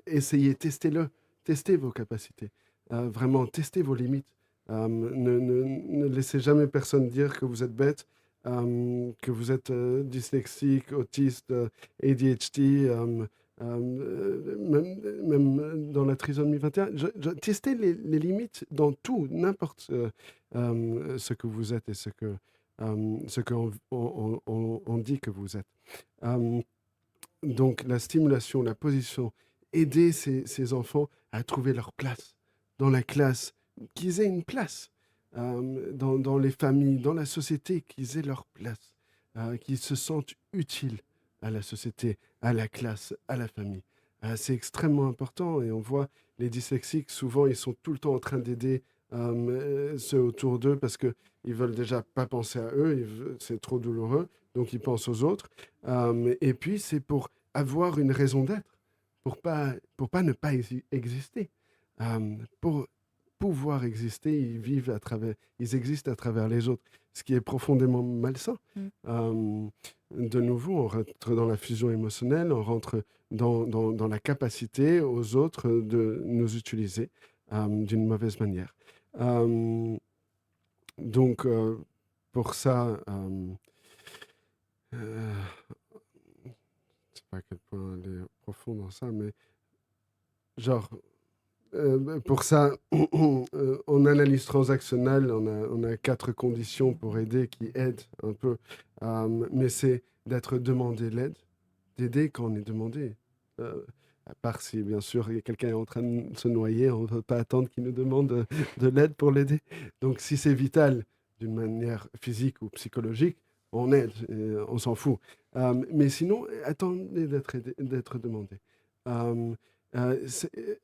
[SPEAKER 3] Essayez, testez-le, testez vos capacités. Vraiment, testez vos limites. Ne laissez jamais personne dire que vous êtes bête, que vous êtes dyslexique, autiste, ADHD, même dans la trisomie 21. Testez les limites dans tout, n'importe ce que vous êtes et ce qu'on on dit que vous êtes. Euh, donc la stimulation, la position, aider ces enfants à trouver leur place dans la classe, qu'ils aient une place dans les familles, dans la société, qu'ils aient leur place, qu'ils se sentent utiles à la société, à la classe, à la famille. C'est extrêmement important et on voit les dyslexiques, souvent ils sont tout le temps en train d'aider ceux autour d'eux parce qu'ils veulent déjà pas penser à eux, c'est trop douloureux, donc ils pensent aux autres. Et puis c'est pour avoir une raison d'être, pour pas ne pas exister. Pour pouvoir exister, ils existent à travers les autres, ce qui est profondément malsain.
[SPEAKER 2] Mm.
[SPEAKER 3] De nouveau, on rentre dans la fusion émotionnelle, on rentre dans la capacité aux autres de nous utiliser d'une mauvaise manière. Euh, donc, pour ça, euh, je ne sais pas à quel point elle est profonde dans ça, mais genre, pour ça, en analyse transactionnelle, on a 4 conditions pour aider qui aident un peu. Mais c'est d'être demandé l'aide, d'aider quand on est demandé. À part si, bien sûr, quelqu'un est en train de se noyer, on ne peut pas attendre qu'il nous demande de l'aide pour l'aider. Donc, si c'est vital d'une manière physique ou psychologique, on aide, on s'en fout. Mais sinon, attendez d'être demandé. Euh, c'est-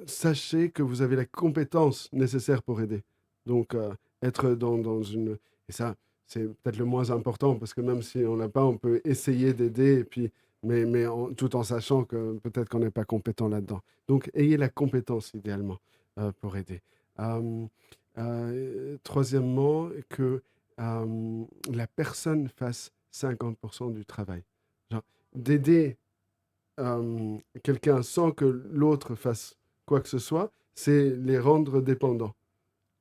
[SPEAKER 3] Sachez que vous avez la compétence nécessaire pour aider. Donc, être dans une... Et ça, c'est peut-être le moins important, parce que même si on l'a pas, on peut essayer d'aider, et puis, tout en sachant que peut-être qu'on n'est pas compétent là-dedans. Donc, ayez la compétence, idéalement, pour aider. Euh, Troisièmement, que la personne fasse 50% du travail. Genre, d'aider quelqu'un sans que l'autre fasse quoi que ce soit, c'est les rendre dépendants.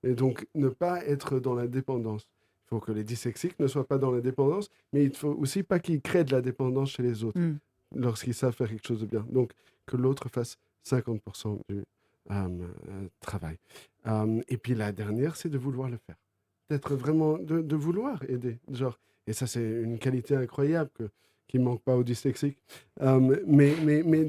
[SPEAKER 3] Et donc, ne pas être dans la dépendance. Il faut que les dyslexiques ne soient pas dans la dépendance, mais il faut aussi pas qu'ils créent de la dépendance chez les autres
[SPEAKER 2] Mm.
[SPEAKER 3] lorsqu'ils savent faire quelque chose de bien. Donc, que l'autre fasse 50% du travail. Et puis la dernière, c'est de vouloir le faire. d'être vraiment, de vouloir aider. Genre, et ça, c'est une qualité incroyable qui ne manque pas aux dyslexiques. Mais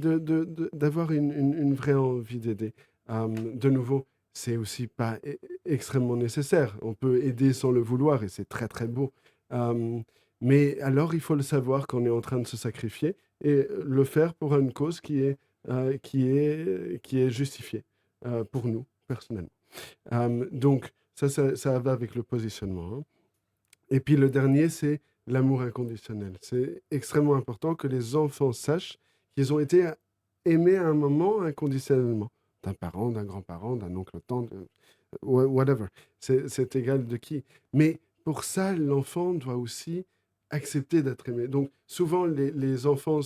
[SPEAKER 3] d'avoir une vraie envie d'aider. De nouveau, c'est aussi pas extrêmement nécessaire. On peut aider sans le vouloir et c'est très très beau. Mais alors, il faut le savoir qu'on est en train de se sacrifier et le faire pour une cause qui est justifiée pour nous, personnellement. Donc, ça va avec le positionnement. Hein. Et puis le dernier, c'est l'amour inconditionnel. C'est extrêmement important que les enfants sachent qu'ils ont été aimés à un moment inconditionnellement. D'un parent, d'un grand-parent, d'un oncle, tante, whatever. C'est égal de qui. Mais pour ça, l'enfant doit aussi accepter d'être aimé. Donc souvent, les enfants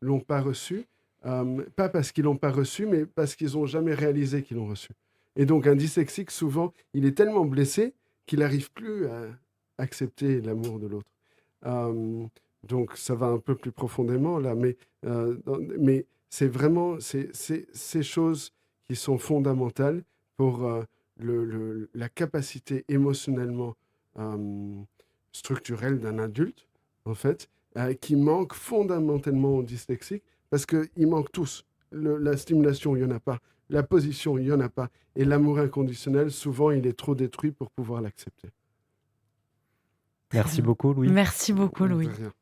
[SPEAKER 3] l'ont pas reçu, pas parce qu'ils l'ont pas reçu, mais parce qu'ils n'ont jamais réalisé qu'ils l'ont reçu. Et donc un dyslexique, souvent, il est tellement blessé qu'il n'arrive plus à accepter l'amour de l'autre. Donc ça va un peu plus profondément là, mais c'est vraiment ces choses qui sont fondamentales pour la capacité émotionnellement structurelle d'un adulte, en fait, qui manque fondamentalement aux dyslexiques, parce qu'ils manquent tous. La stimulation, il n'y en a pas. La position, il n'y en a pas. Et l'amour inconditionnel, souvent, il est trop détruit pour pouvoir l'accepter.
[SPEAKER 1] Merci
[SPEAKER 2] bien.
[SPEAKER 1] beaucoup, Louis.
[SPEAKER 2] Merci beaucoup,
[SPEAKER 3] De
[SPEAKER 2] Louis.
[SPEAKER 3] rien.